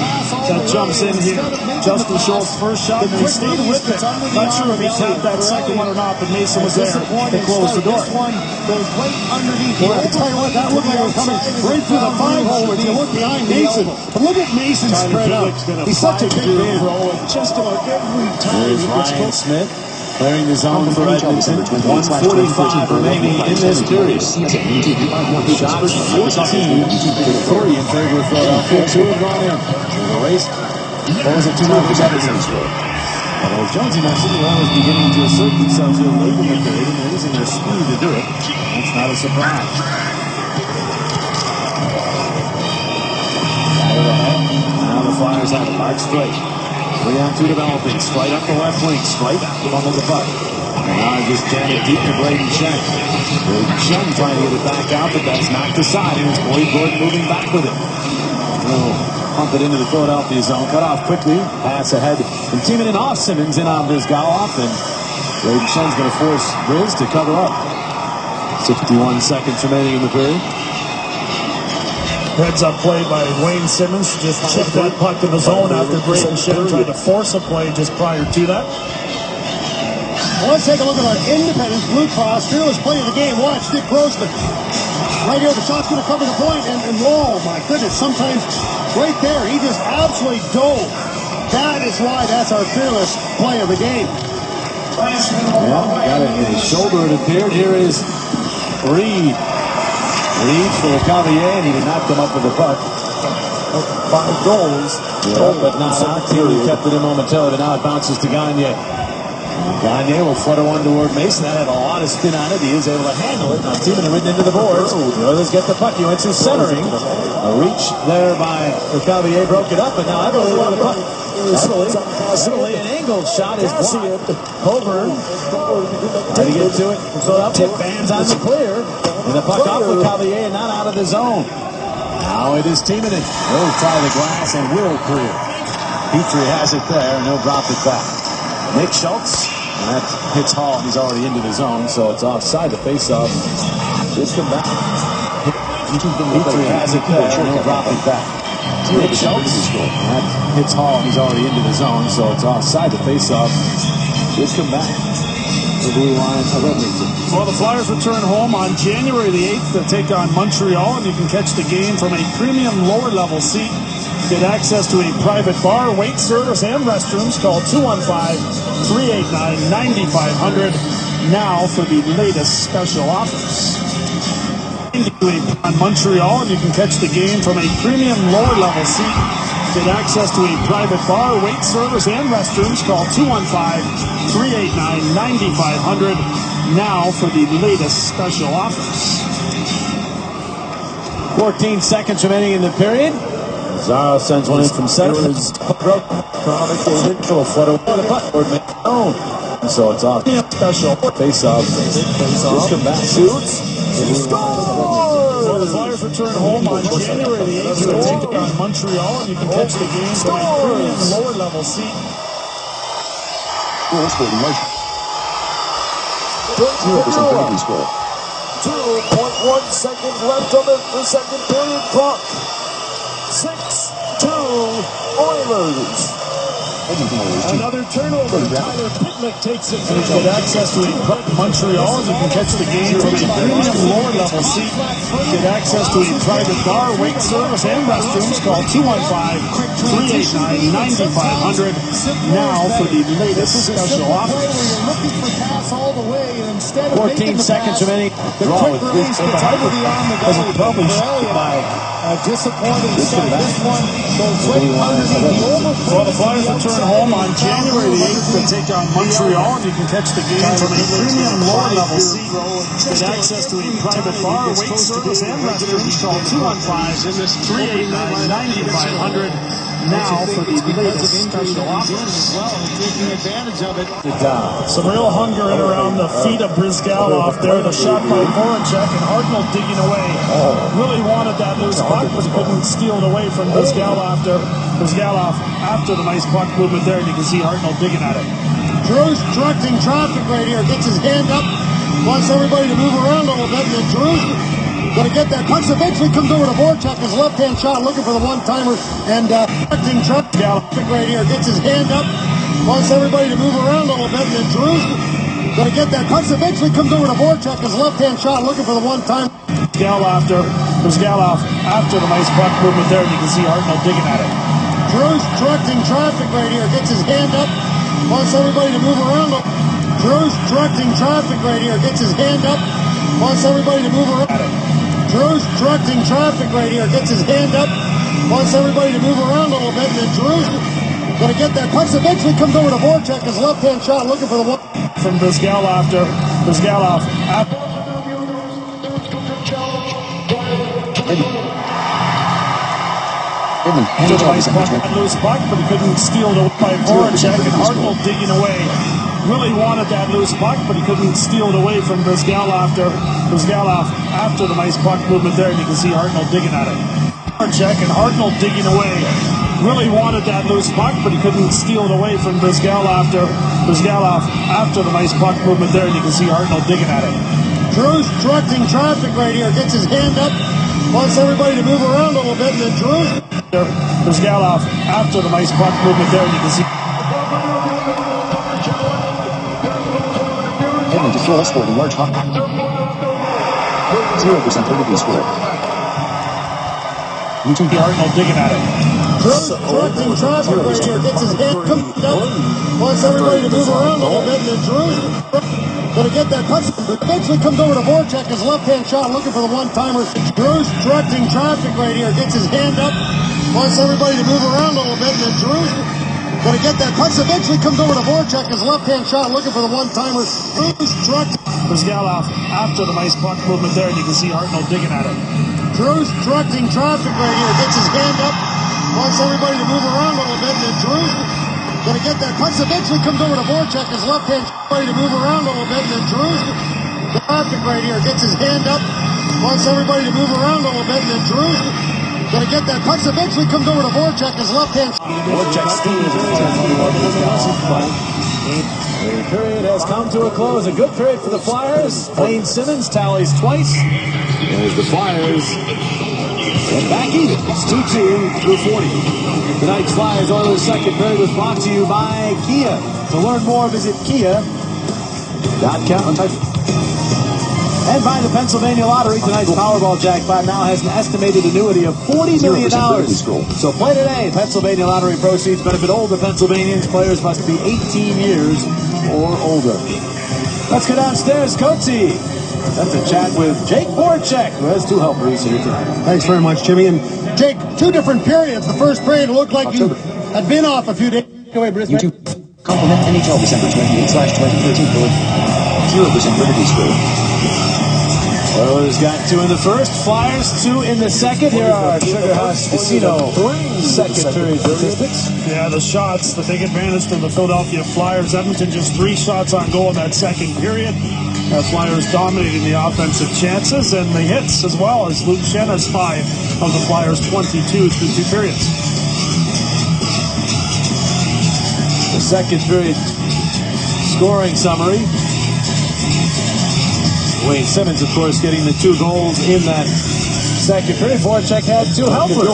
that jumps in here. Justin Schultz first shot, and he stayed with it. Not sure if he tapped that second one or not, but Mason was there to close the door. This one goes right underneath. Well, I'll tell you what, that looked like it was coming right through the 5-hole when you look behind Mason. But look at Mason spread out. He's such a big man. Just about every time Here's Ryan Smith clearing the zone for Edmonton. 1:45 remaining in this period. Shots 14 to 3 in favor of Philadelphia. 2 have gone in. The race goes at 2-0 Edmonton. Although Jonesy mentioned the Oilers beginning to assert themselves here late in the period, and they're using their speed to do it. That's not a surprise. Now the Flyers have it. Mark straight. 3-on-2 developing. Straight up the left wing. Straight funnel the puck. And now just jam it deep to Braden Shen. Braden Shen trying to get it back out, but that's knocked aside. And it's Boyd Gordon moving back with it. Pump it into the Philadelphia zone. Cut off quickly. Pass ahead. And teaming in off Simmons in on Brizgalov. And Braden Shen's going to force Briz to cover up. 61 seconds remaining in the period. Heads up play by Wayne Simmons. Just chipped that puck in the zone after Braden Shen tried to force a play just prior to that. Well, let's take a look at our Independence Blue Cross fearless play of the game. Watch Dick Grossman. Right here, the shot's going to cover the point, and oh my goodness, sometimes right there, he just absolutely dove. That is why that's our fearless play of the game. Yeah, got it in his shoulder, it appeared. Here is Reed. Reed for Cavalier, and he did not come up with the puck. 5 goals. Yeah, but not here. He kept it in momentarily, but now it bounces to Gagne. Gagne will flutter one toward Mason. That had a lot of spin on it. He is able to handle it. Now teaming written into the boards. The Oilers get the puck. He went to centering. A reach there by Cavalier broke it up, but now Everly won the puck. Everly, an angled shot is blocked. Coburn trying to get to it. Philadelphia fans on the clear. And the puck off with Cavalier, not out of the zone. Now it is Timonen. He'll try the glass and will clear. Petrie has it there, and he'll drop it back. Nick Schultz, and that hits Hall, and he's already into the zone, so it's offside. The face-off. Just come back. Petrie has it there, and he'll drop it back. Nick Schultz, and that hits Hall, and he's already into the zone, so it's offside. The face-off. Just come back. The blue line of Edmonton. Well, the Flyers return home on January the 8th to take on Montreal, and you can catch the game from a premium lower-level seat. Get access to a private bar, wait service, and restrooms. Call 215-389-9500 now for the latest special offers. On Montreal, and you can catch the game from a premium lower-level seat. Get access to a private bar, wait service, and restrooms. Call 215-389-9500 now for the latest special offers. 14 seconds remaining in the period. Zara sends one in from center. So it's off. Special face-off. Just come back. Shoots. Well, the Flyers return home on January the 8th to take on Montreal, and you can catch the game from a premium lower-level seat. 0% score. 2.1 seconds left on the second period clock. 6-2 Oilers. Another turnover. Tyler Pitlick takes it. Get access to a Montreal. You can catch the game from a premium lower-level seat. Get access to a private bar, wait service, and restrooms. Call 215-389-9500 now for the latest special offers. 14 seconds remaining. The quick release gets over the on the goal. Probably by disappointing start. This one goes right underneath. Well, the Flyers return home on January the 8th to take on Montreal, and you can catch the game from a premium lower-level seat. Get access to a private bar, wait service, and restrooms. Call 215-389-9500 now for the latest special offers. Taking advantage of it. Some real hunger in around the feet of Brizgalov there. The shot by Voracek, and Hartnell digging away. Really wanted that loose puck, but couldn't steal it away from Brizgalov after the nice puck movement there, and you can see Hartnell digging at it. Drew's directing traffic right here. Gets his hand up. Wants everybody to move around a little bit. And then Drew's going to get that punch. Eventually comes over to Voracek. His left-hand shot looking for the one-timer. And directing traffic right here. Gets his hand up. Wants everybody to move around a little bit. And then Drew's going to get that punch. Eventually comes over to Voracek. His left-hand shot looking for the one-timer. Brizgalov after the nice puck movement there, and you can see Hartnell digging at it. Drew's directing traffic right here. Gets his hand up. Wants everybody to move around. Drew's directing traffic right here. Gets his hand up. Wants everybody to move around. Drew's directing traffic right here. Gets his hand up. Wants everybody to move around a little bit. And then Drew's going to get that punch. Eventually comes over to Voracek. His left-hand shot looking for the one. From Brizgalov after. Loose puck, but he couldn't steal it by Voracek, and Hartnell digging away. Really wanted that loose puck, but he couldn't steal it away from Brizgalov after the nice puck movement there, and you can see Hartnell digging at it. Voracek and Hartnell digging away. Really wanted that loose puck, but he couldn't steal it away from Brizgalov after the nice puck movement there, and you can see Hartnell digging at it. Drew's directing traffic right here. Gets his hand up. Wants everybody to move around a little bit. And then Brizgalov after the nice puck movement there, and you can see. Edmonton full scored in large hockey. 0% vertically scored. Hartnell digging at it. Drew's directing traffic right here. Gets his hand up. Wants everybody to move around a little bit. And then Drew's going to get that punch. Eventually comes over to Voracek. His left-hand shot looking for the one-timer. Drew's directing traffic right here. Gets his hand up. Wants everybody to move around a little bit. And then Drew's going to get that punch. Eventually comes over to Voracek. His left-hand shot looking for the one-timer. Drew's directing. Brizgalov after the nice puck movement there, and you can see Hartnell digging at it. Drew's directing traffic right here. Gets his hand up. Wants everybody to move around a little bit. And then Drew's going to get that punch. Eventually comes over to Voracek. His left-hand shot to move around a little bit. And then Drew's traffic right here. Gets his hand up. Wants everybody to move around a little bit. And then Drew's Gonna get that. Pucks eventually comes over to Voracek, his left hand. Voracek steals it. The period has come to a close. A good period for the Flyers. Wayne Simmons tallies twice. As the Flyers get back even. It's 2-2 through 40. Tonight's Flyers Oilers second period was brought to you by Kia. To learn more, visit Kia.com. And by the Pennsylvania Lottery, tonight's Powerball jackpot now has an estimated annuity of $40 million. So play today. Pennsylvania Lottery proceeds benefit older Pennsylvanians. Players must be 18 years or older. Let's go downstairs, Coatsy. That's a chat with Jake Voracek, who has two helpers here tonight. Thanks very much, Jimmy. And Jake, two different periods. The first period looked like you had been off a few days. YouTube compliment NHL December 28/2013 for 0% Liberty School. Oilers got two in the first, Flyers two in the second. Here are Sugar House Casino second period statistics. Yeah, the shots, the big advantage to the Philadelphia Flyers. Edmonton just 3 shots on goal in that second period. Flyers dominating the offensive chances and the hits as well, as Luke Shen has 5 of the Flyers' 22 through 2 periods. The second period scoring summary. Wayne Simmons, of course, getting the 2 goals in that second period. Voracek had 2 helpers.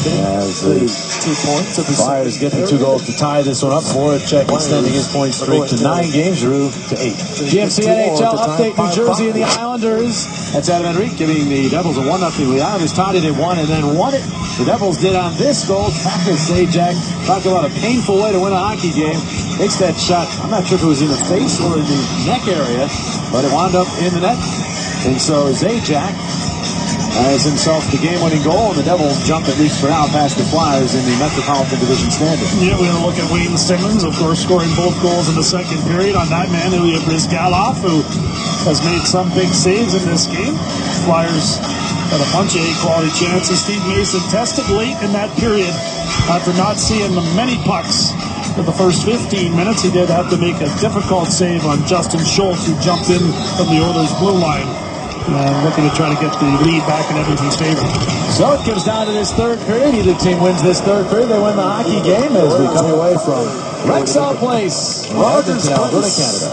As the 2 points of the Flyers get the 2 goals to tie this one up. Voracek extending his point streak to 9 games, Drew to 8. GMC NHL update: New Jersey and the Islanders. That's Adam Henrique giving the Devils a 1-0 lead. Islanders tied it at 1 and then won it. The Devils did on this goal. Travis Zajac, talk about a painful way to win a hockey game. Takes that shot. I'm not sure if it was in the face or in the neck area, but it wound up in the net. And so Zajac has himself the game-winning goal, and the Devils jump, at least for now, past the Flyers in the Metropolitan Division standing. Yeah, we're going to look at Wayne Simmons, of course, scoring both goals in the second period. On that man, Ilya Bryzgalov, who has made some big saves in this game. Flyers had a bunch of A-quality chances. Steve Mason tested late in that period after not seeing many pucks. For the first 15 minutes, he did have to make a difficult save on Justin Schultz, who jumped in from the Oilers' blue line. Looking to try to get the lead back in Edmonton's favor. So it comes down to this third period. Either team wins this third period, they win the hockey game as we come away from Rexall Place, Edmonton, Alberta, Canada.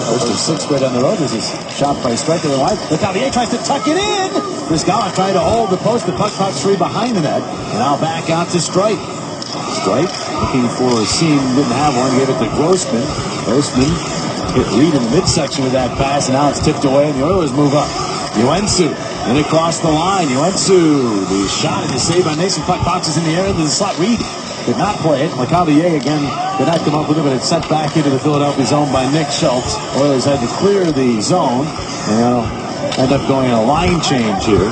First of 6th grade on the road. This is shot by striker and wide. Letellier tries to tuck it in. Bryzgalov trying to hold the post. The puck pops free behind the net. And now back out to Strike. Strike looking for a seam. Didn't have one. Gave it to Grossman. Grossman hit Reed in the midsection with that pass, and now it's tipped away, and the Oilers move up. Uensu, then across the line. Uensu, the shot and the save by Nason. Puck boxes in the air into the slot. Reed did not play it. Letellier again did not come up with it, but it's sent back into the Philadelphia zone by Nick Schultz. Oilers had to clear the zone, and they'll end up going on a line change here.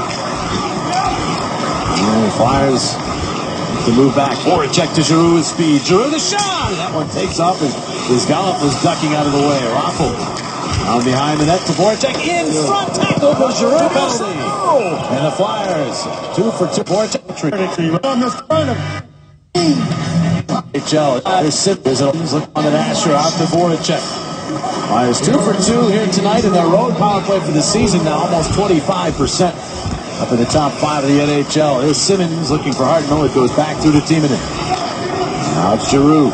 And the Flyers to move back. Voracek to Giroux with speed. Giroux the shot! That one takes off as Bryzgalov was ducking out of the way. Raffle down behind the net to Voracek. In front tackle for Giroux penalty. And the Flyers 2 for 2. Voracek on the front of NHL. There's on the Nasher out to Voracek. Flyers 2 for 2 here tonight in their road power play for the season now. Almost 25%. Up in the top 5 of the NHL. Here's Simmons looking for Hartnell. It goes back through to Timonen. Now it's Giroux.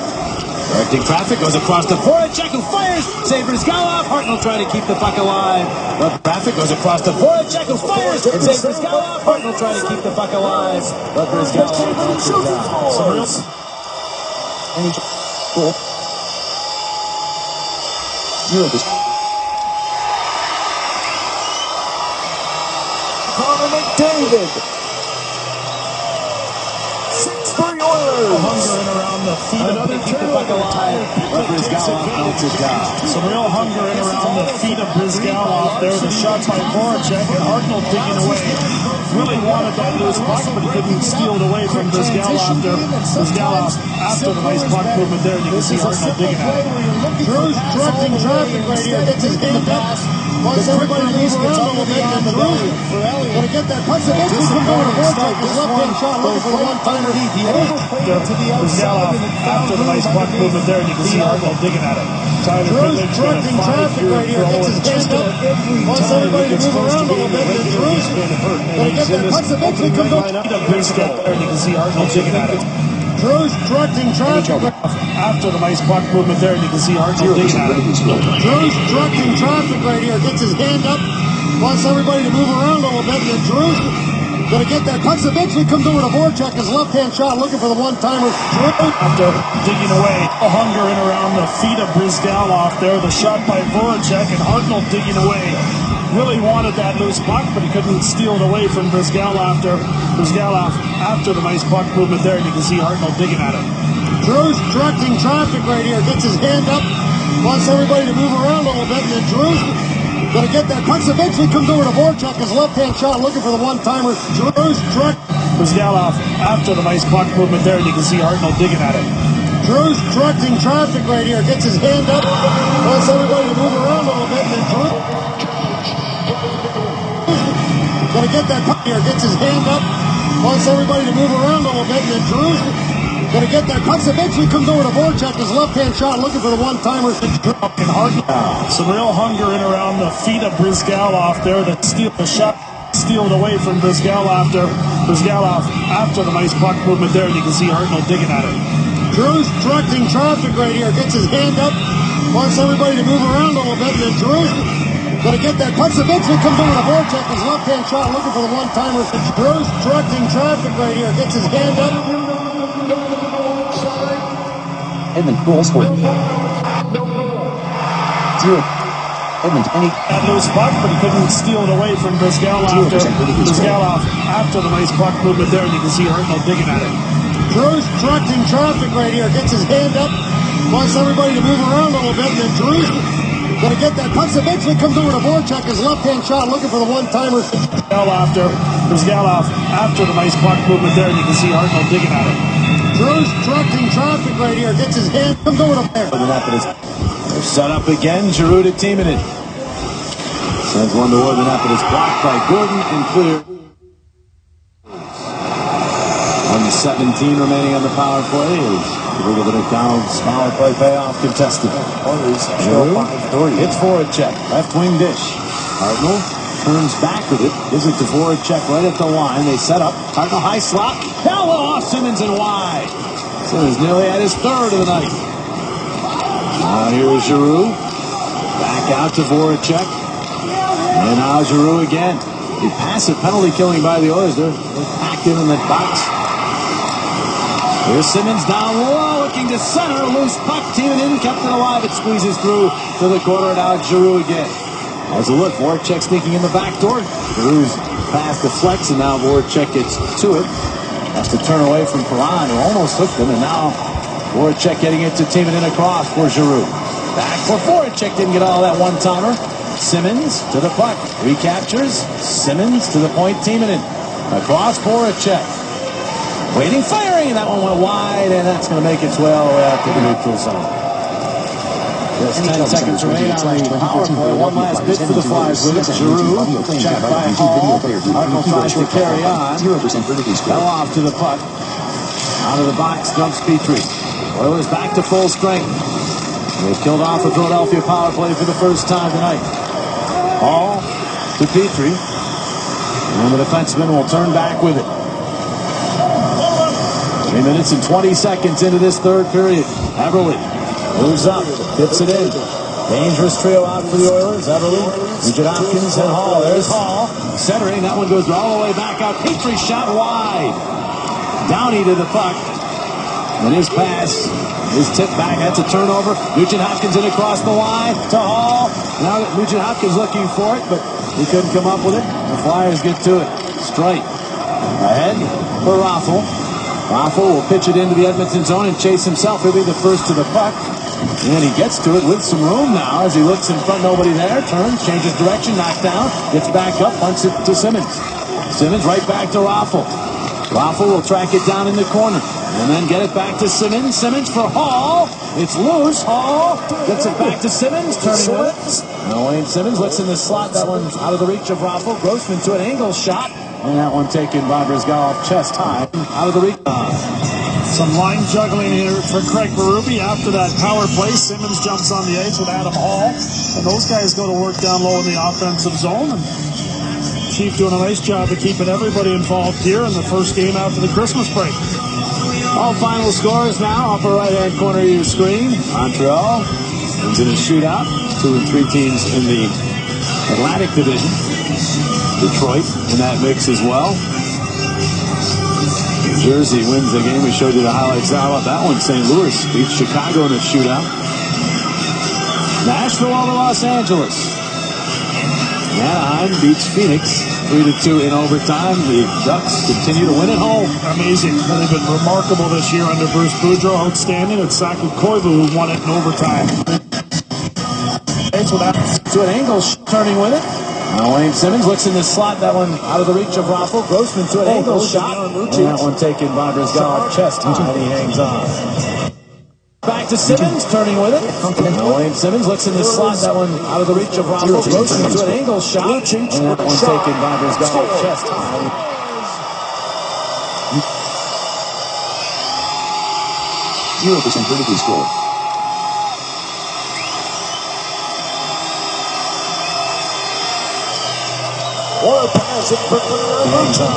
Directing traffic, goes across to Voracek, who fires. Save Bryzgalov. Hartnell trying to keep the puck alive. But traffic goes across to Voracek, who fires. Save Bryzgalov. Hartnell trying to keep the puck alive. But Bryzgalov knocks it down. Connor McDavid. 6-3 Oilers. Hunger in around the feet of Bryzgalov. Some real hunger in around the feet of Bryzgalov there. The shot by Voracek and Hartnell digging away. Really wanted that loose puck, but he couldn't steal it away from Bryzgalov there. Bryzgalov after the nice puck movement there. You can see Hartnell digging at it. Drew's directing traffic right here. Gets his game pass. Wants everybody to move around a little bit. And gonna get that punch. Eventually comes over to Voracek. His left-hand shot looking for the one-timer. After the nice puck movement there, and you can see Arnold digging at it. Drew's directing traffic right here. Gets his hand up. Wants everybody to move around a little bit. And Drew's gonna get that punch. Eventually comes over. And you can see Arnold digging at it. Drew's directing traffic. After the nice puck movement there, and you can see Arnold digging at it. Drew's directing traffic right here. Gets his hand up. Wants everybody to move around a little bit. And Drew's gonna get that punch. Eventually comes over to Voracek. His left-hand shot looking for the one-timer. After digging away, a hunger in around the feet of Brizgalov there. The shot by Voracek, and Arnold digging away. Really wanted that loose puck, but he couldn't steal it away from Brizgalov after the nice puck movement there, and you can see Arnold digging at it. Drew's directing traffic right here. Gets his hand up. Wants everybody to move around a little bit. And then Drew's gonna get that punch. Eventually comes over to Voracek. His left-hand shot looking for the one-timer. Drew's Brizgalov after the nice puck movement there, and you can see Arnold digging at it. Drew's directing traffic right here. Gets his hand up. Wants everybody to move around a little bit. And then Drew gonna get that puck here. Gets his hand up. Wants everybody to move around a little bit. And then Drew's gonna get that punch. Eventually comes over to Voracek. His left-hand shot looking for the one-timer. Some real hunger in around the feet of Brizgalov there to steal the shot. Steal it away from Brizgalov after the nice puck movement there, and you can see Arnold digging at it. Drew's directing traffic right here. Gets his hand up. Wants everybody to move around a little bit. And then Drew's gonna get that punch. Eventually comes over to Voracek. His left-hand shot looking for the one-timer. Drew's directing traffic right here. Gets his hand up. Edmonton goal scored. 0. Edmonton any. That loose puck, but he couldn't steal it away from Brizgalov after the nice puck movement there, and you can see Arnold digging at it. Drew's directing traffic right here. Gets his hand up. Wants everybody to move around a little bit. And then Drew's gonna get that punch. Eventually comes over to Voracek. His left-hand shot looking for the one-timer. Brizgalov after the nice puck movement there, and you can see Arnold digging at it. Drew's directing traffic right here. Gets his hand. Comes over to there. They're set up again. Giroux to Timonen. Sends one toward the net, but it's blocked by Gordon and clear. 1:17 remaining on the power play. Giroux to the McDonald's power play payoff contested. Giroux hits Voracek. Left wing dish. Cardinal turns back with it. Gives it to Voracek right at the line. They set up. Cardinal high slot. Down low off Simmons and wide. Simmons nearly at his third of the night. Now here's Giroux. Back out to Voracek. And now Giroux again. A passive penalty killing by the Oilers. They're active in the box. Here's Simmons down low, looking to center. Loose puck. Timonen kept it alive. It squeezes through to the corner. Now Giroux again. As a look, Voracek sneaking in the back door. Giroux's pass deflects, and now Voracek gets to it. Has to turn away from Perron, who almost hooked him, and now Voracek getting it to Timonen across for Giroux. Back for Voracek, didn't get all that one-timer. Simmons to the puck, recaptures. Simmons to the point, Timonen. Across Voracek. Waiting, firing, and that one went wide, and that's going to make its way all the way out to the neutral zone. Just 10 seconds remain on the power play. One last bit for the Flyers with it. Giroux, checked by Hall. Arnold tries to carry on. Fell off to the puck. Out of the box jumps Petrie. Oilers back to full strength. They've killed off the Philadelphia power play for the first time tonight. Hall to Petrie. And the defenseman will turn back with it. 3 minutes and 20 seconds into this third period. Everly moves up, gets it in. Dangerous trio out for the Oilers. Everly, Nugent Hopkins, and Hall. There's Hall. Centering. That one goes all the way back out. Petrie shot wide. Downey to the puck. And his pass is tipped back. That's a turnover. Nugent Hopkins in across the line to Hall. Now Nugent Hopkins looking for it, but he couldn't come up with it. The Flyers get to it. Strike. Ahead for Raffl. Raffl will pitch it into the Edmonton zone and chase himself. He'll be the first to the puck. And he gets to it with some room now as he looks in front. Nobody there. Turns, changes direction, knocked down. Gets back up, punts it to Simmons. Simmons right back to Raffl. Raffle will track it down in the corner and then get it back to Simmons. Simmons for Hall. It's loose. Hall gets it back to Simmons. Turning with it. Now Wayne Simmons looks in the slot. That one out of the reach of Raffle. Grossman to an angle shot. And that one taken by Brizgalov chest high. Out of the reach. Some line juggling here for Craig Berube after that power play. Simmons jumps on the ice with Adam Hall. And those guys go to work down low in the offensive zone. And Chief doing a nice job of keeping everybody involved here in the first game after the Christmas break. All final scores now, upper right-hand corner of your screen. Montreal wins in a shootout. 2 and 3 teams in the Atlantic Division. Detroit in that mix as well. New Jersey wins the game. We showed you the highlights. How about that one? St. Louis beats Chicago in a shootout. Nashville over Los Angeles. Anaheim beats Phoenix 3-2 in overtime. The Ducks continue to win at home. Amazing. They've been remarkable this year under Bruce Boudreau. Outstanding. It's Saku Koivu who won it in overtime. To an angle, turning with it. Now Wayne Simmons looks in the slot. That one out of the reach of Raffle. Grossman to an angle shot. And that one taken by Brizgalov chest high, and he hangs on. Back to Simmons, turning with it. Now Wayne Simmons looks in the slot. That one out of the reach of Raffle. Grossman to an angle shot. And that one taken by Brizgalov chest high. 0% vertically score. Or a pass in for Edmonton.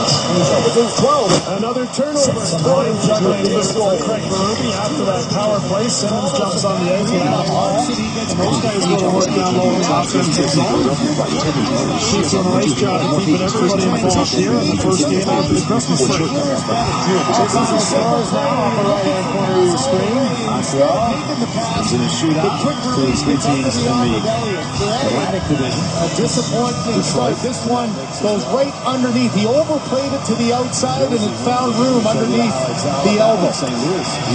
12. Another turnover. Some line juggling here for Craig Berube after that power play. Simmons jumps on the ice with Adam Hall. And those guys go to work down low in the offensive zone. Chiefs doing a nice job of keeping everybody involved here in the first game after the Christmas break. All final scores now, upper right-hand corner of your screen. Montreal is in a shootout. 2 and 3 teams in the Atlantic Division. A disappointing start. This one goes right underneath. He overplayed it to the outside, and it found room underneath the elbow.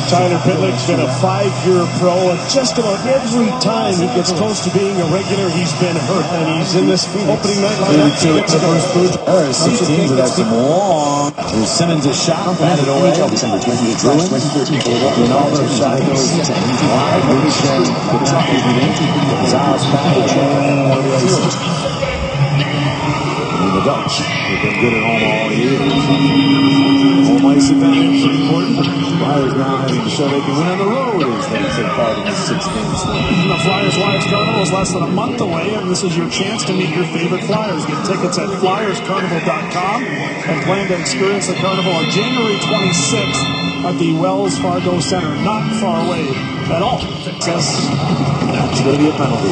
Tyler Pitlick's been a 5-year pro, and just about every time he gets close to being a regular, he's been hurt, and he's in this opening night lineup to get to the first booth. There are some teams that have some long. There's Simmons' a shot, batted away. December 2013. Ronaldo's shot goes wide. Zal's back. The Ducks have been good at home all year. Home ice advantage is important. Flyers now having to show they can win on the road as they take part in the 6-game swing. The Flyers Lions Carnival is less than a month away, and this is your chance to meet your favorite Flyers. Get tickets at FlyersCarnival.com and plan to experience the Carnival on January 26th at the Wells Fargo Center. Not far away at all. That's going to be a penalty.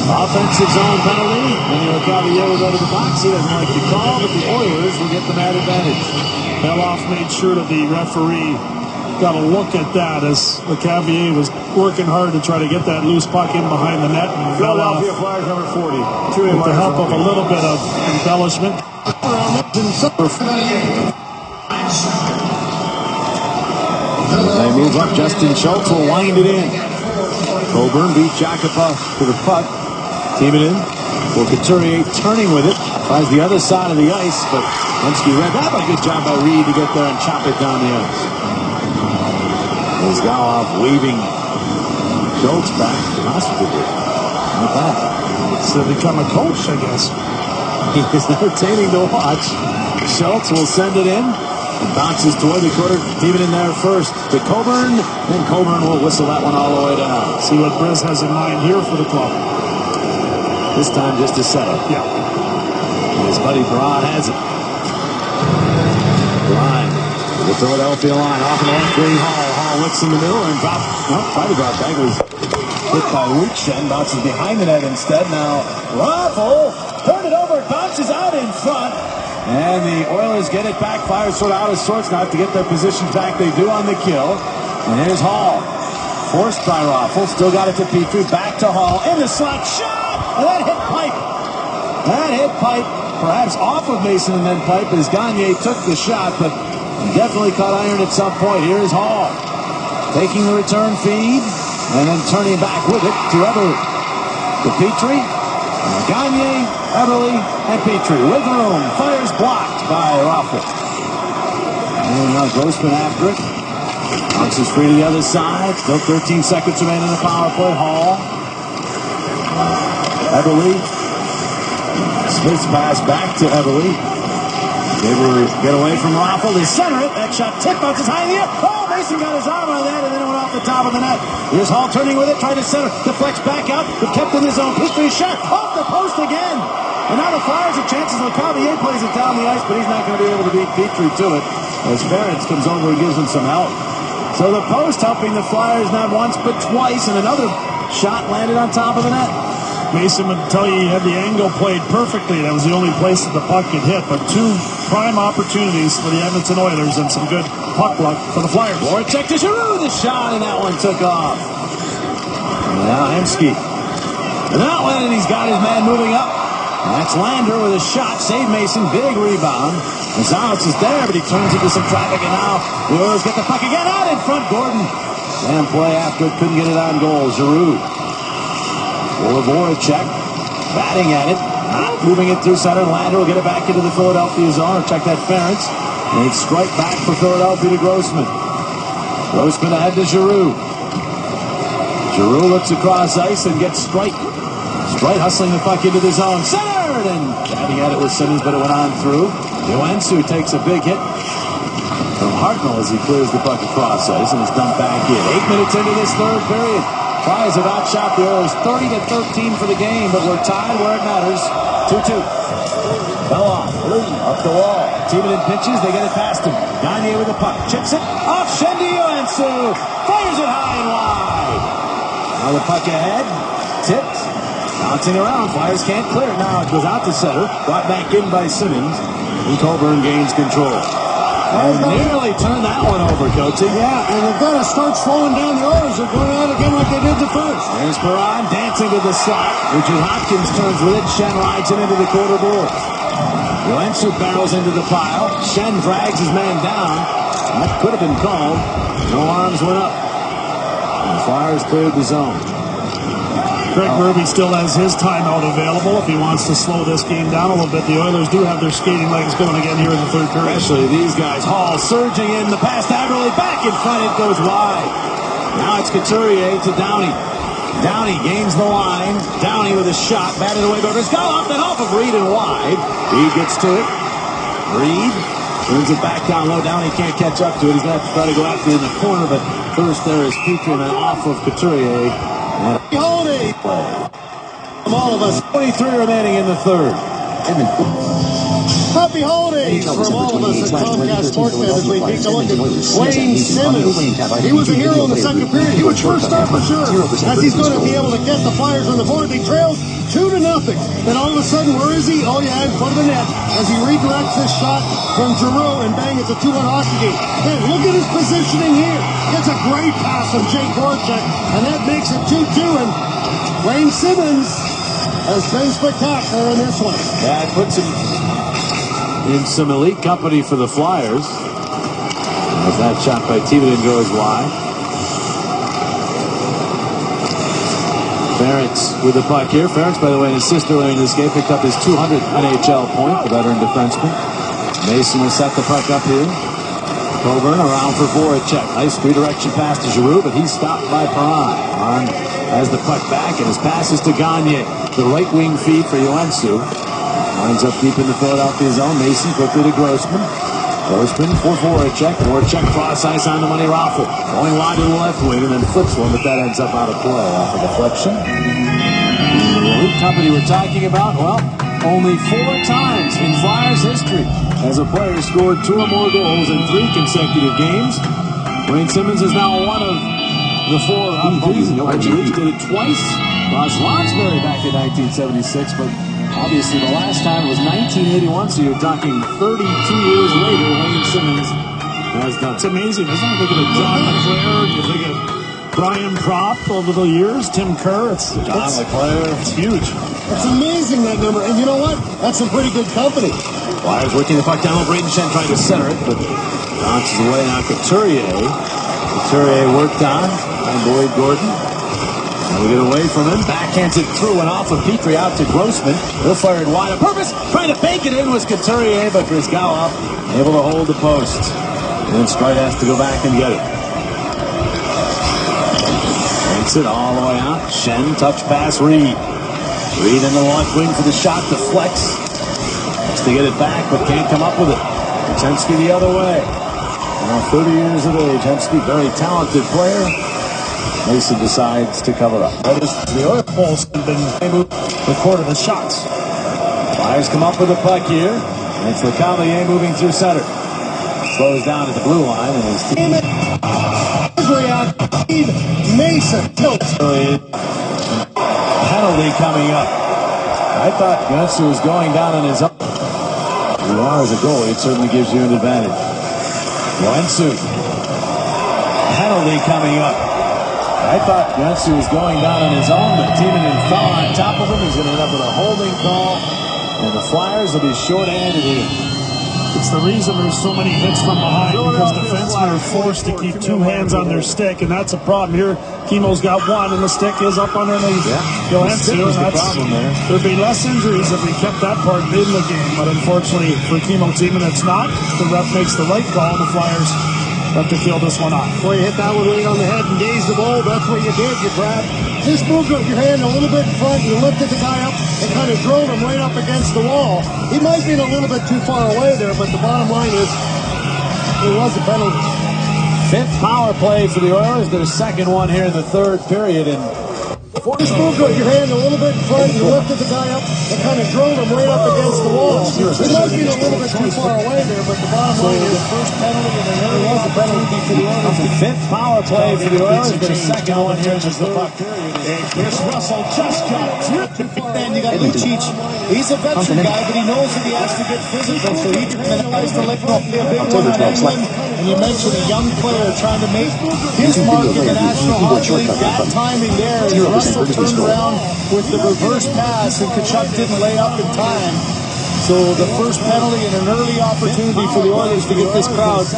Offensive zone penalty. And Cavalier will go to the box. He doesn't like the call, but the Oilers will get the mad advantage. Beloff made sure that the referee got a look at that as the Cavalier was working hard to try to get that loose puck in behind the net. And Philadelphia Flyers number 40. with the help of a little bit of embellishment. They move up. Justin Schultz will wind it in. Coburn beat Jakopa to the puck. Team it in. Well, Couturier turning with it. Finds the other side of the ice, but Lenski read that. A good job by Reed to get there and chop it down the ice. There's Galoff waving Schultz back. Hospital. Not bad. It's become a coach, I guess. He is entertaining to watch. Schultz will send it in. It bounces toward the quarter. Team it in there first to Coburn. Then Coburn will whistle that one all the way down. See what Briz has in mind here for the club. This time just to settle. Yeah. His buddy Braun has it. Line. The Philadelphia line. Off and on. Green Hall. Hall looks in the middle and drops. No, tried to drop back. Was hit by Wuchen. Bounces behind the net instead. Now, Raffle. Turn it over. Bounces out in front. And the Oilers get it back. Flyers sort of out of sorts now to get their position back. They do on the kill. And here's Hall. Forced by Raffle. Still got it to Petrie. Back to Hall. In the slot. Shot! And that hit Pipe. That hit Pipe. Perhaps off of Mason and then Pipe as Gagne took the shot, but definitely caught iron at some point. Here is Hall. Taking the return feed and then turning back with it to Eberle. To Petrie. Gagne, Eberle, and Petrie with room. Fires blocked by Raffle. And now Grossman after it. Bounces free to the other side. Still 13 seconds remain in the power play. Hall. Everly. Smith's pass back to Everly. Able to get away from Raffle. They center it. That shot tip bounces high in the air. Oh, Mason got his arm on that, and then it went off the top of the net. Here's Hall turning with it, trying to center. Deflects back out, but kept in his own. Push for his shot. Off the post again. And now the Flyers have chances. LeCavier plays it down the ice, but he's not going to be able to beat Petrie to it. As Ferentz comes over and gives him some help. So the post helping the Flyers not once, but twice, and another shot landed on top of the net. Mason would tell you he had the angle played perfectly. That was the only place that the puck could hit. But two prime opportunities for the Edmonton Oilers and some good puck luck for the Flyers. Voracek to Giroux, the shot, and that one took off. Now Hemsky. And that one, and he's got his man moving up. That's Lander with a shot. Save Mason. Big rebound. Gonzalez is there, but he turns into some traffic, and now the Oilers get the puck again out in front. Gordon. And play after it. Couldn't get it on goal. Giroux. Or Voracek. Batting at it. Not moving it through center. Lander will get it back into the Philadelphia zone. Check that Ferentz. And it's straight back for Philadelphia to Grossman. Grossman ahead to Giroux. Giroux looks across ice and gets Streit. Streit hustling the puck into the zone. Centered! And batting at it with Simmons, but it went on through. Joensuu takes a big hit from Hartnell as he clears the puck across ice and is dumped back in. 8 minutes into this third period. Flyers have outshot the Oilers 30-13 for the game, but we're tied where it matters. 2-2. Belloff, up the wall. Timonen pitches, they get it past him. Gagne with the puck, chips it, off Shendi Joensuu. Fires it high and wide. Now the puck ahead, tipped, bouncing around. Flyers can't clear it. Now it goes out to center, brought back in by Simmons. And Colburn gains control. And nearly turned that one over, Coatsy. Yeah, and they've got to start slowing down the Oilers. They're going out again like they did the first. There's Perron dancing to the slot. Richard Hopkins turns with it. Shen rides him into the quarter boards. Joensuu barrels into the pile. Shen drags his man down. That could have been called. No arms went up. And the Flyers cleared the zone. Greg Murphy still has his timeout available if he wants to slow this game down a little bit. The Oilers do have their skating legs going again here in the third period. Especially these guys. Hall surging in. The pass to Everly. Back in front. It goes wide. Now it's Couturier to Downey. Downey gains the line. Downey with a shot. Batted away by Rizgalov. Then off of Reed and wide. Reed gets to it. Reed turns it back down low. Downey can't catch up to it. He's going to have to try to go after it in the corner. But first there is Petrie and then off of Couturier. And Holiday play. from all of us. 23 remaining in the third. Happy holidays from all of us at Comcast Sportsnet as we take a look at Wayne Simmons. He was a hero in the second period. He was first start for sure, as he's going to be able to get the Flyers on the board. They trailed 2-0. Then all of a sudden, where is he? Oh yeah, in front of the net as he redirects this shot from Giroux, and bang, it's a 2-1 hockey game. Then look at his positioning here. Gets a great pass from Jake Voracek, and that makes it 2-2. And Wayne Simmons has been spectacular in this one. Yeah, it puts him in some elite company for the Flyers. As that shot by Timonen goes wide. Ferentz with the puck here. Ferentz, by the way, and his sister in this game picked up his 200th NHL point, the veteran defenseman. Mason will set the puck up here. Coburn around for Voracek. Nice redirection pass to Giroux, but he's stopped by Perron. Perron has the puck back, and his pass is to Gagne. The right wing feed for Joensuu. Lines up deep in the Philadelphia zone. Mason quickly to Grossman. Grossman for Voracek. Voracek cross ice on the money. Raffle going wide to the left wing and then flips one, but that ends up out of play off of deflection. The elite company we're talking about, well, only 4 times in Flyers history has a player scored 2 or more goals in 3 consecutive games. Wayne Simmons is now one of the 4 updates. Archie did it twice. Ross Lonsberry back in 1976, but obviously the last time was 1981, so you're talking 32 years later, Wayne Simmons has done it. It's amazing, isn't it? Look at John LeClaire, you think of Brian Propp over the years, Tim Kerr. It's huge. It's amazing, that number. And you know what? That's some pretty good company. Flyers working the puck down with Braden Shen trying to center it, but bounces away now. Couturier worked on by Boyd Gordon. Now we get away from him. Backhands it through and off of Petrie out to Grossman. He'll fire it wide on purpose. Trying to bank it in was Couturier, but Rizgalov able to hold the post. Then Strite has to go back and get it. Takes it all the way out. Shen, touch pass, Reed. Reed in the left wing for the shot to flex. Has to get it back, but can't come up with it. Hemsky the other way. Now 30 years of age. Hemsky, very talented player. Mason decides to cover up. Notice the Oilers have been recording the shots. Flyers come up with the puck here. And it's LeCavalier moving through center. Slows down at the blue line and his team. Mason. Penalty coming up. I thought Gunster was going down on his own. You are as a goalie, it certainly gives you an advantage. Wensu. Penalty coming up. I thought Gunster was going down on his own, but Timonen fell on top of him. He's going to end up with a holding call, and the Flyers will be short-handed here. It's the reason there's so many hits from behind, because defensemen are forced to keep two hands on their stick, and that's a problem here. Chemo's got one, and the stick is up underneath. Johansson, there'd be less injuries if we kept that part in the game, but unfortunately for Chemo team, and it's not. The ref makes the right call, and the Flyers have to field this one off. Boy, you hit that one right on the head and gazed the ball. That's what you did. You grabbed, just moved up your hand a little bit in front. You lifted the guy up and kind of drove him right up against the wall. He might have been a little bit too far away there, but the bottom line is it was a penalty. Fifth power play for the Oilers. Their second one here in the third period. And just moved up your hand a little bit in front. You lifted the guy up and kind of drove him right up against the wall. He might have been a little bit too far away there, but the bottom line is the first penalty, and there really was a penalty for the Oilers. Fifth power play for the Oilers. Their second one here in the third period. Here's Russell, just got it. And you got Lucic. He's a veteran guy, but he knows that he has to get physical, so he tries to let go be a big one on Edmonton. And you mentioned a young player trying to make his mark in the National Hockey League. That timing there, as Russell turned around with the reverse pass, and Tkachuk didn't lay up in time. So the first penalty and an early opportunity for the Oilers to get this crowd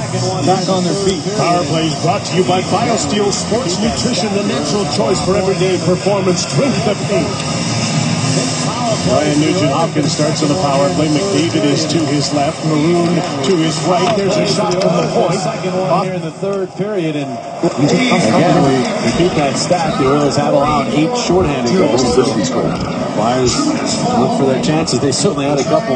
back on their feet. Power plays brought to you by BioSteel Sports Nutrition, the natural choice for everyday performance. Drink the pink. Ryan Nugent-Hopkins starts on the power play. McDavid is to his left, Maroon to his right. There's a shot from the point. Second one here in the third period, and again we repeat that stat. The Oilers have allowed 8 shorthanded goals. Flyers look for their chances. They certainly had a couple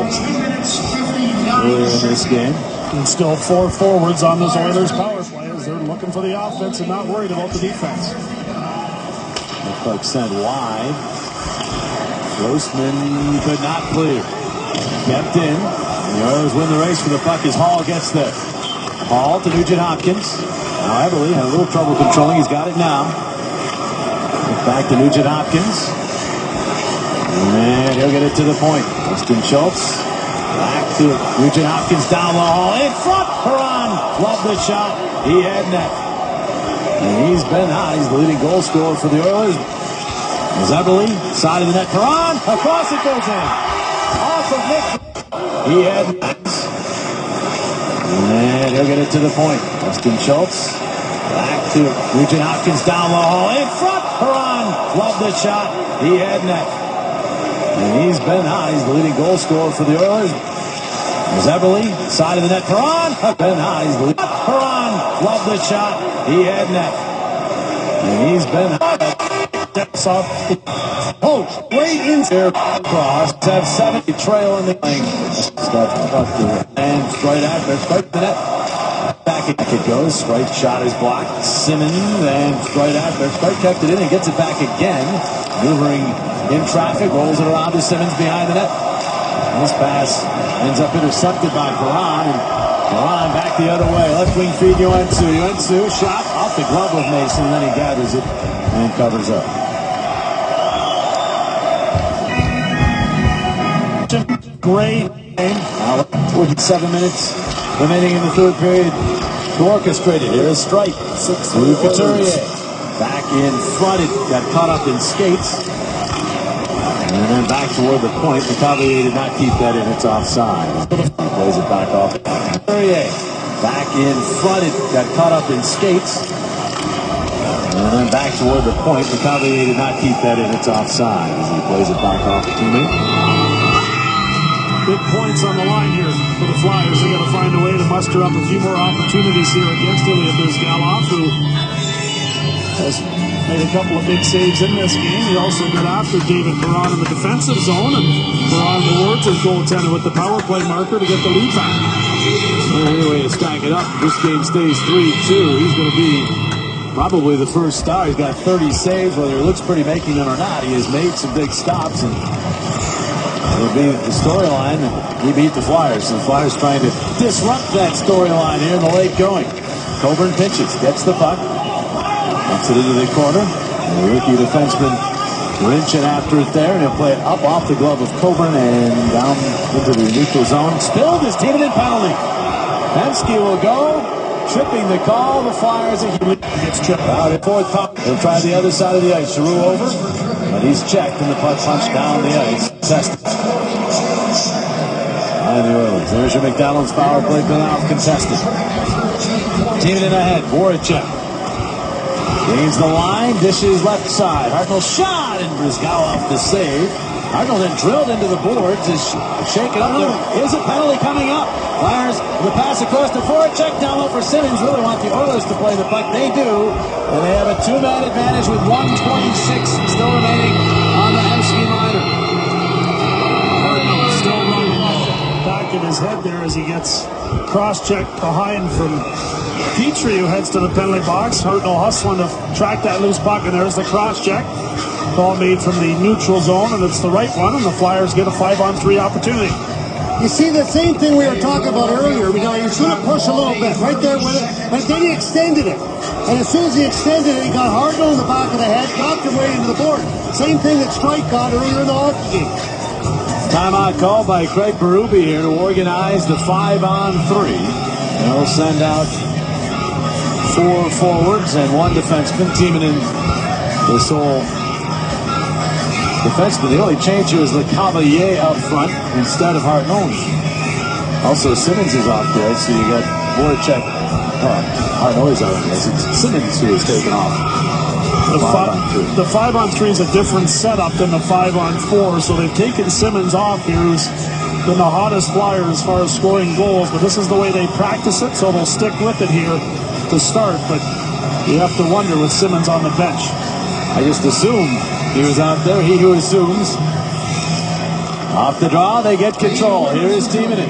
earlier in this game. And still 4 forwards on this Oilers power play as they're looking for the offense and not worried about the defense. The puck sent wide. Grossman could not clear. Kept in. The Oilers win the race for the puck as Hall gets there. Hall to Nugent-Hopkins. Now Everly had a little trouble controlling. He's got it now. Back to Nugent-Hopkins. And he'll get it to the point. Justin Schultz. Back to Nugent-Hopkins down the hall. In front. Perron. Loved the shot. He had net. And he's been hot. He's the leading goal scorer for the Oilers. As Everly, side of the net, Perron, across it goes in. Off of Nick. He had nets. And he'll get it to the point. Justin Schultz, back to Nugent-Hopkins down the hall. In front, Perron, loved the shot. He had net. And he's been hot. He's the leading goal scorer for the Oilers. As Everly, side of the net, Perron, been hot. He's the leading. Perron, loved the shot. He had net. And he's been hot. Oh, right in there. Cross. Have 70 trail in the lane. And straight after. Straight the net. Back it goes. Straight shot is blocked. Simmons and straight after. Straight kept it in and gets it back again. Maneuvering in traffic. Rolls it around to Simmons behind the net. And this pass ends up intercepted by Perron. And Perron back the other way. Left wing feed Johansson. Johansson shot off the glove of Mason. And then he gathers it and covers up. Great game. Now, 47 minutes remaining in the third period to orchestrate it. Here is Strite. Through Couturier. Back in front. It got caught up in skates. And then back toward the point. The Cavalier did not keep that in. It's offside. He plays it back off. Couturier. Back in front. It got caught up in skates. And then back toward the point. The Cavalier did not keep that in. It's offside as he plays it back off the teammate. Big points on the line here for the Flyers. They got to find a way to muster up a few more opportunities here against Ilya Bryzgalov, who has made a couple of big saves in this game. He also got after David Perron in the defensive zone, and Perron rewards his goaltender with the power play marker to get the lead back. Well, anyway, to stack it up, this game stays 3-2. He's going to be probably the first star. He's got 30 saves, whether it looks pretty making them or not. He has made some big stops, and it'll be the storyline that he beat the Flyers. So the Flyers trying to disrupt that storyline here in the late going. Coburn pitches, gets the puck, puts it into the corner. And the rookie defenseman wrenching after it there, and he'll play it up off the glove of Coburn and down into the neutral zone. Spilled his team in penalty. Penske will go, tripping the call. The Flyers gets tripped out at fourth puck. He'll try the other side of the ice. Giroux over, but he's checked, and the puck punched down the ice. Tested. By the Oilers. There's your McDonald's power play penalty contested. Teaming in ahead, Voracek. Gains the line, dishes left side. Hartnell shot, and Bryzgalov the save. Hartnell then drilled into the boards, is shaken up there. Here's a penalty coming up. Flyers, the pass across to Voracek, down low for Simmons. Really want the Oilers to play the puck. They do, and they have a two-man advantage with 1:26 still remaining on the Hemsky minor. Hartnell still running back in his head there as he gets cross-checked behind from Petrie, who heads to the penalty box. Hartnell hustling to track that loose puck, and there's the cross-check. Ball made from the neutral zone, and it's the right one, and the Flyers get a 5-on-3 opportunity. You see the same thing we were talking about earlier. You should have pushed a little bit right there with it, but then he extended it. And as soon as he extended it, he got Hartnell in the back of the head, knocked him right into the board. Same thing that Strike got earlier in the hockey game. Timeout called by Craig Berube here to organize the 5-on-3. They'll send out 4 forwards and 1 defenseman, teaming in this whole defenseman. The only change here is Le Cavalier out front instead of Hartnell. Also, Simmons is off there, so you got Voracek. Hartnell is out there. It's Simmons who is taken off. The 5-on-3 is a different setup than the 5-on-4, so they've taken Simmons off here, who's been the hottest Flyer as far as scoring goals, but this is the way they practice it, so they'll stick with it here to start, but you have to wonder with Simmons on the bench. I just assumed he was out there. He who assumes. Off the draw, they get control. Here is Timonen.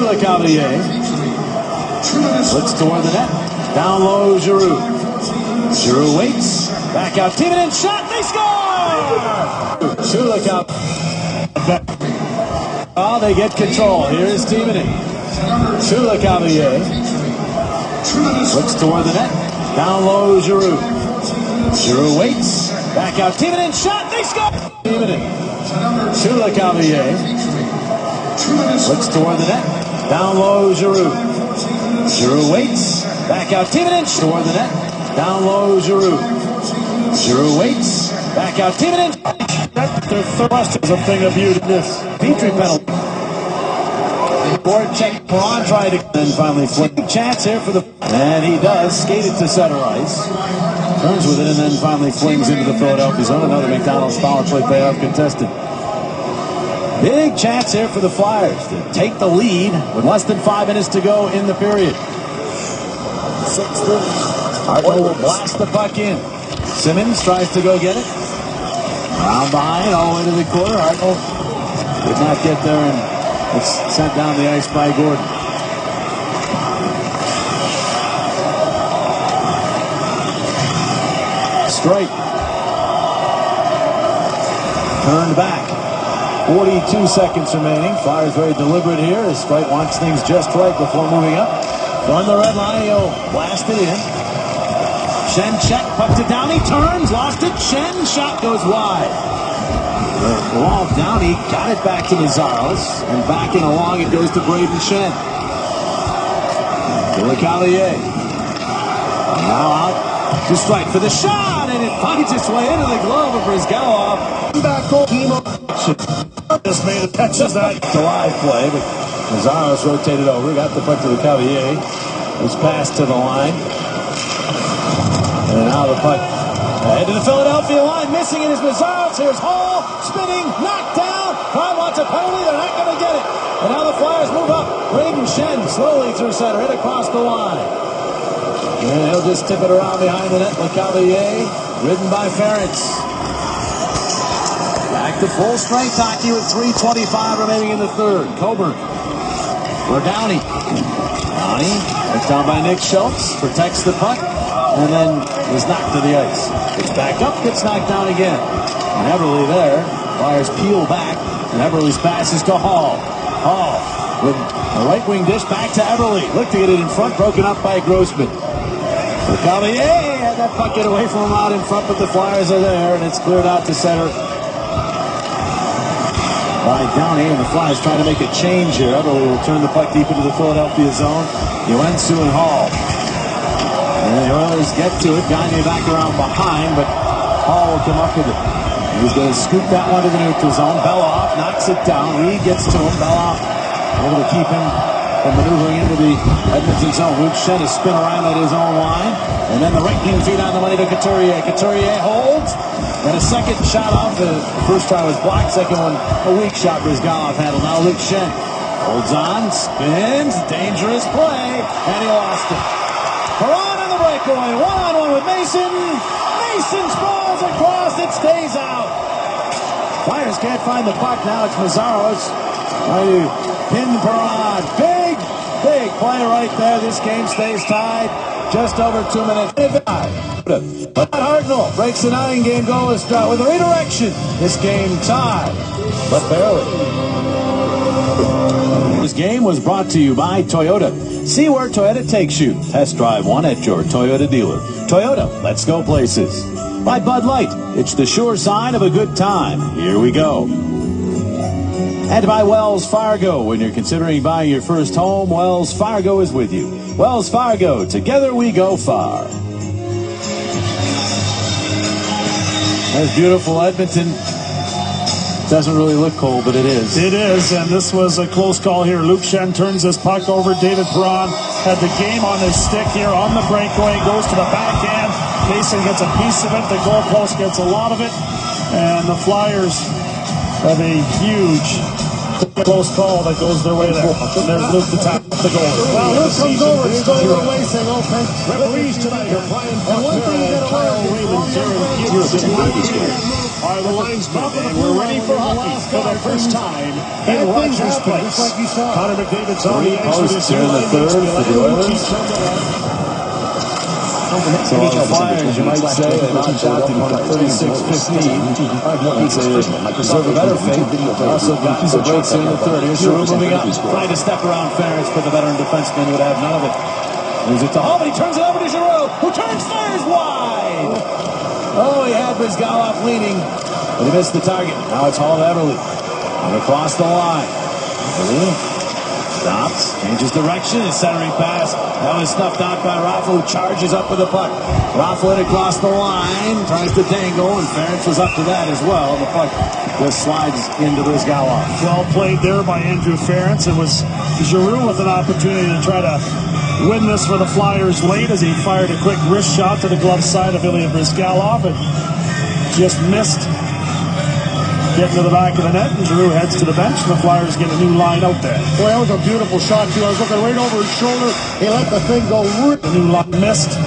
Le Cavalier. Looks toward the net. Down low, Giroux. Giroux waits. Back out. Timonen shot. They score! Le Cavalier. Oh, they get control. Here is Timonen. Le Cavalier. Looks toward the net. Down low, Giroux. Giroux waits. Back out. Timonen shot. They score! Timonen. Le Cavalier. Looks toward the net. Down low, Giroux. Giroux waits. Back out. Timonen toward the net. Down low, Giroux. Giroux waits. Back out. Timonen. Their thrust is a thing of beauty. This Petrie penalty. Voracek, Perron tried to then finally flip. Chance here for the, and he does skate it to center ice. Turns with it and then finally flings into the Philadelphia zone. Another McDonald's power play payoff contested. Big chance here for the Flyers to take the lead with less than 5 minutes to go in the period. Hartnell will blast the puck in. Simmons tries to go get it. Round behind, all the way to the corner. Hartnell did not get there, and it's sent down the ice by Gordon. Strike. Turned back. 42 seconds remaining. Flyers very deliberate here as Strike wants things just right before moving up. On the red line, he'll blast it in. Shen check, pucked it down, he turns, lost it. Shen shot goes wide. The wall down, he got it back to Lazarus, and backing along it goes to Braden Shen. Le Cavalier. Now out to Strike for the shot, and it finds its way into the glove of Bryzgalov. Back goal team up. just made it catches that. It's a live play, but Lazarus rotated over, got the puck to Le Cavalier. Was passed to the line. And now the puck Head to the Philadelphia line. Missing it is Mazzaro. Here's Hall. Spinning. Knocked down. Prime wants a penalty. They're not going to get it. And now the Flyers move up. Braden Shen slowly through center. Hit across the line. And he'll just tip it around behind the net. LeCavalier. Ridden by Ferentz. Back to full strength hockey with 3:25 remaining in the third. Coburn. For Downey. Downey. It's down by Nick Schultz. Protects the puck. And then is knocked to the ice. It's back up, gets knocked down again. And Everly there. Flyers peel back. And Everly's pass is to Hall. Hall with a right wing dish back to Everly. Looked to get it in front, broken up by Grossman. LeCavalier had that puck get away from him out in front, but the Flyers are there, and it's cleared out to center by Downey, and the Flyers trying to make a change here. Everly will turn the puck deep into the Philadelphia zone. Uensu and Hall. And the Oilers get to it. Gagne back around behind, but Hall will come up with it. He's going to scoop that one to the neutral zone. Beloff knocks it down. Reed gets to him. Beloff able to keep him from maneuvering into the Edmonton zone. Luke Shen is spin around at his own line. And then the right wing feed on the money to Couturier. Couturier holds. And a second shot off. The first try was blocked. Second one, a weak shot. Brizgalov handled. Now Luke Shen holds on, spins. Dangerous play. And he lost it. Perron on the breakaway. One-on-one with Mason. Mason sprawls across. It stays out. Flyers can't find the puck. Now it's Mazzaro's. Trying to pin Perron. Big play right there. This game stays tied. Just over 2 minutes. But Hartnell breaks the 9-game goalless drought with a redirection. This game tied, but barely. This game was brought to you by Toyota. See where Toyota takes you. Test drive one at your Toyota dealer. Toyota, let's go places. By Bud Light, it's the sure sign of a good time. Here we go. And by Wells Fargo. When you're considering buying your first home, Wells Fargo is with you. Wells Fargo, together we go far. That's beautiful. Edmonton doesn't really look cold, but it is. It is, and this was a close call here. Luke Shen turns his puck over. David Perron had the game on his stick here on the breakaway. Goes to the backhand. Mason gets a piece of it. The goalpost gets a lot of it. And the Flyers have a huge close call that goes their way there. And there's Luke to tap the goal. Well, here comes over. It's going away saying, okay. Referees tonight are Brian Buckner and Kyle Raymond here in are the linesmen, and we're ready for hockey for the first time in Rogers Place. Connor McDavid's on the ice with his here in the third for the Oilers. So the Flyers, you might say, they knocked out in 36-15. I'd say deserve a better fate. Also got some breaks in the third. Here's Giroux moving up, trying to step around Ferentz, but the veteran defenseman would have none of it. Moves it to Hall, but he turns it over to Giroux, who turns third wide. Oh, he had Brizgalov leaning, but he missed the target. Now it's Hall to Everly. And across the line. Everly stops, changes direction, his centering pass. That was snuffed out by Raffle, who charges up with the puck. Raffle hit across the line, tries to dangle, and Ferentz was up to that as well. The puck just slides into Brizgalov. Well played there by Andrew Ferentz. It was Giroux with an opportunity to try to win this for the Flyers late as he fired a quick wrist shot to the glove side of Ilya Brizgalov and just missed getting to the back of the net, and Giroux heads to the bench, and the Flyers get a new line out there. Boy, that was a beautiful shot, too. I was looking right over his shoulder. He let the thing go. The new line missed.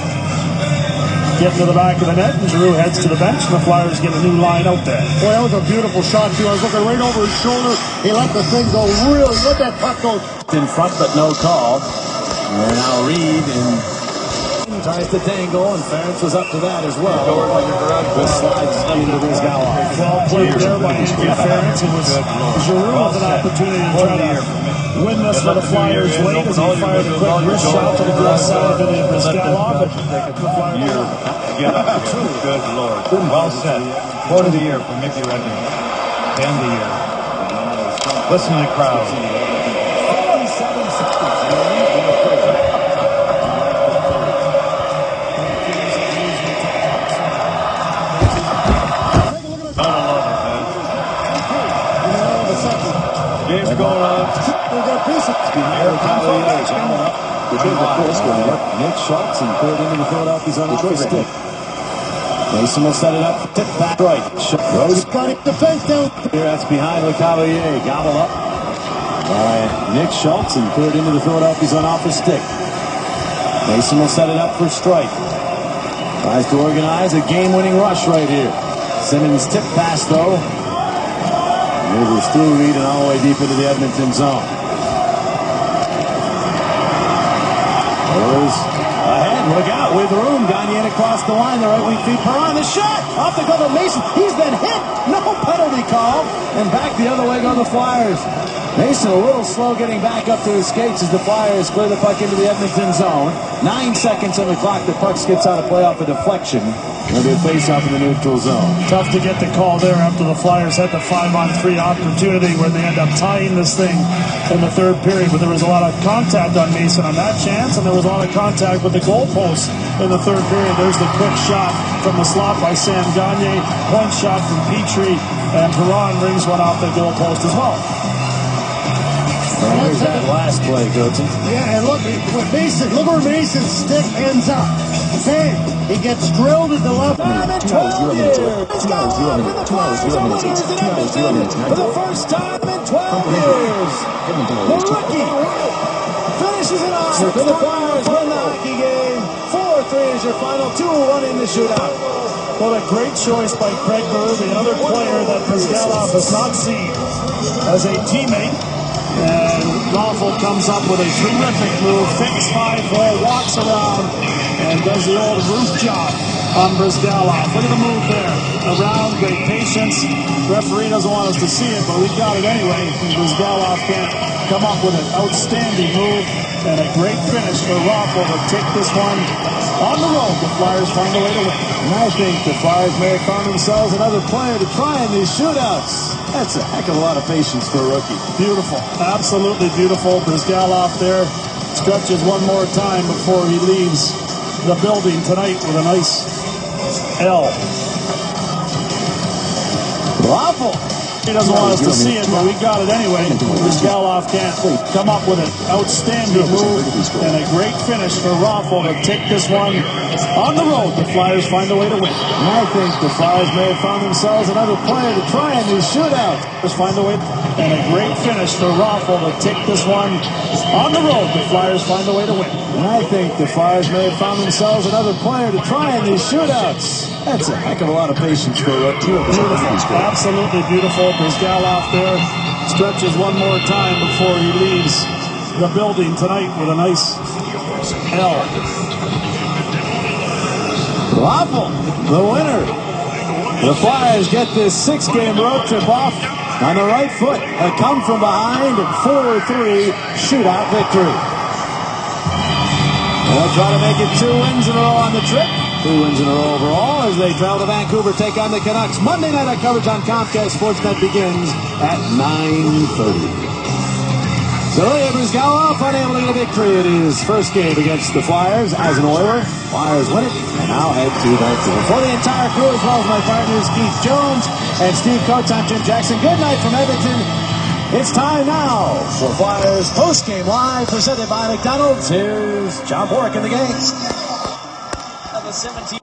Getting to the back of the net, and Giroux heads to the bench, and the Flyers get a new line out there. Boy, that was a beautiful shot, too. I was looking right over his shoulder. He let the thing go. Really let that puck go. In front, but no call. And now Reed tries to dangle, and Ferentz was up to that as well. This slides into Brizgalov. Well played there by Andrew Ferentz. It was Giroux with an opportunity to try to win this for the Flyers late as he fired a quick wrist shot to the glove side of Ilya Brizgalov. Good Lord. Well said. Quote of the year for Mickey Redmond. End of the year. Listen to the crowd. Game's going on. Nick Schultz and put it into the Philadelphia zone off his stick. Mason will set it up. Tip back right. Rose Got it, defense down. here. That's behind LeCavalier. Gobble up by Nick Schultz and cleared into the Philadelphia's on off his stick. Mason will set it up for Strike. Tries to organize a game-winning rush right here. Simmons tip pass though. Moves through Reed and all the way deep into the Edmonton zone. Oilers ahead. Look out with room. Gagné across the line. The right wing feet. Perron. The shot off the glove of Mason. He's been hit. No penalty call. And back the other way go the Flyers. Mason a little slow getting back up to his skates as the Flyers clear the puck into the Edmonton zone. 9 seconds on the clock. The puck skips out of play off a deflection. Going to be a face-off in the neutral zone. Tough to get the call there after the Flyers had the 5-on-3 opportunity where they end up tying this thing in the third period. But there was a lot of contact on Mason on that chance, and there was a lot of contact with the goalpost in the third period. There's the quick shot from the slot by Sam Gagné. Point shot from Petrie, and Perron rings one off the goalpost as well. Here's that last play, Goetze. Yeah, and look where Mason's stick ends up. Okay, he gets drilled at the left. 2 hours, 0 minutes. 2 hours, 0 minutes. 2 hours, 0 minutes. 2 hours, 0 minutes. For the first time in 12 years, Edmonton the Oilers. rookie finishes it off. For the Flyers win the hockey game. 4-3 is your final. 2-1 in the shootout. What a great choice by Craig Berube, another player that Brizgalov has not seen as a teammate. And Raffl comes up with a terrific move, fakes 5-4, walks around, and does the old roof job on Brizgalov. Look at the move there. Around, great patience. Referee doesn't want us to see it, but we got it anyway. Brizgalov can't come up with an outstanding move. And a great finish for Raffl to take this one on the road. The Flyers find a way to win. And I think the Flyers may have found themselves another player to try in these shootouts. That's a heck of a lot of patience for a rookie. Beautiful. Absolutely beautiful. Brizgalov there stretches one more time before he leaves the building tonight with a nice L. Raffl. He doesn't want us to see it, but we got it anyway. Brizgalov can't come up with an outstanding move and a great finish for Raffl to take this one on the road. The Flyers find a way to win. And I think the Flyers may have found themselves another player to try in these shootouts. Flyers find a way, and a great finish for Raffl to take this one on the road. The Flyers find a way to win. And I think the Flyers may have found themselves another player to try in these shootouts. That's a heck of a lot of patience for a rookie. Beautiful. Absolutely beautiful. Brizgalov there stretches one more time before he leaves the building tonight with a nice L. Raffl, the winner. The Flyers get this 6-game road trip off on the right foot. A come from behind 4-3 shootout victory. They'll try to make it 2 wins in a row on the trip. 3 wins in a row overall as they travel to Vancouver, take on the Canucks. Monday night, our coverage on Comcast Sportsnet begins at 9:30. So Ilya Brizgalov unable to get a victory in his first game against the Flyers as an Oiler. Flyers win it and now head to Vancouver. For the entire crew, as well as my partners Keith Jones and Steve Coates, I'm Jim Jackson. Good night from Edmonton. It's time now for Flyers post-game live presented by McDonald's. Here's John Bork in the game. Of the 17.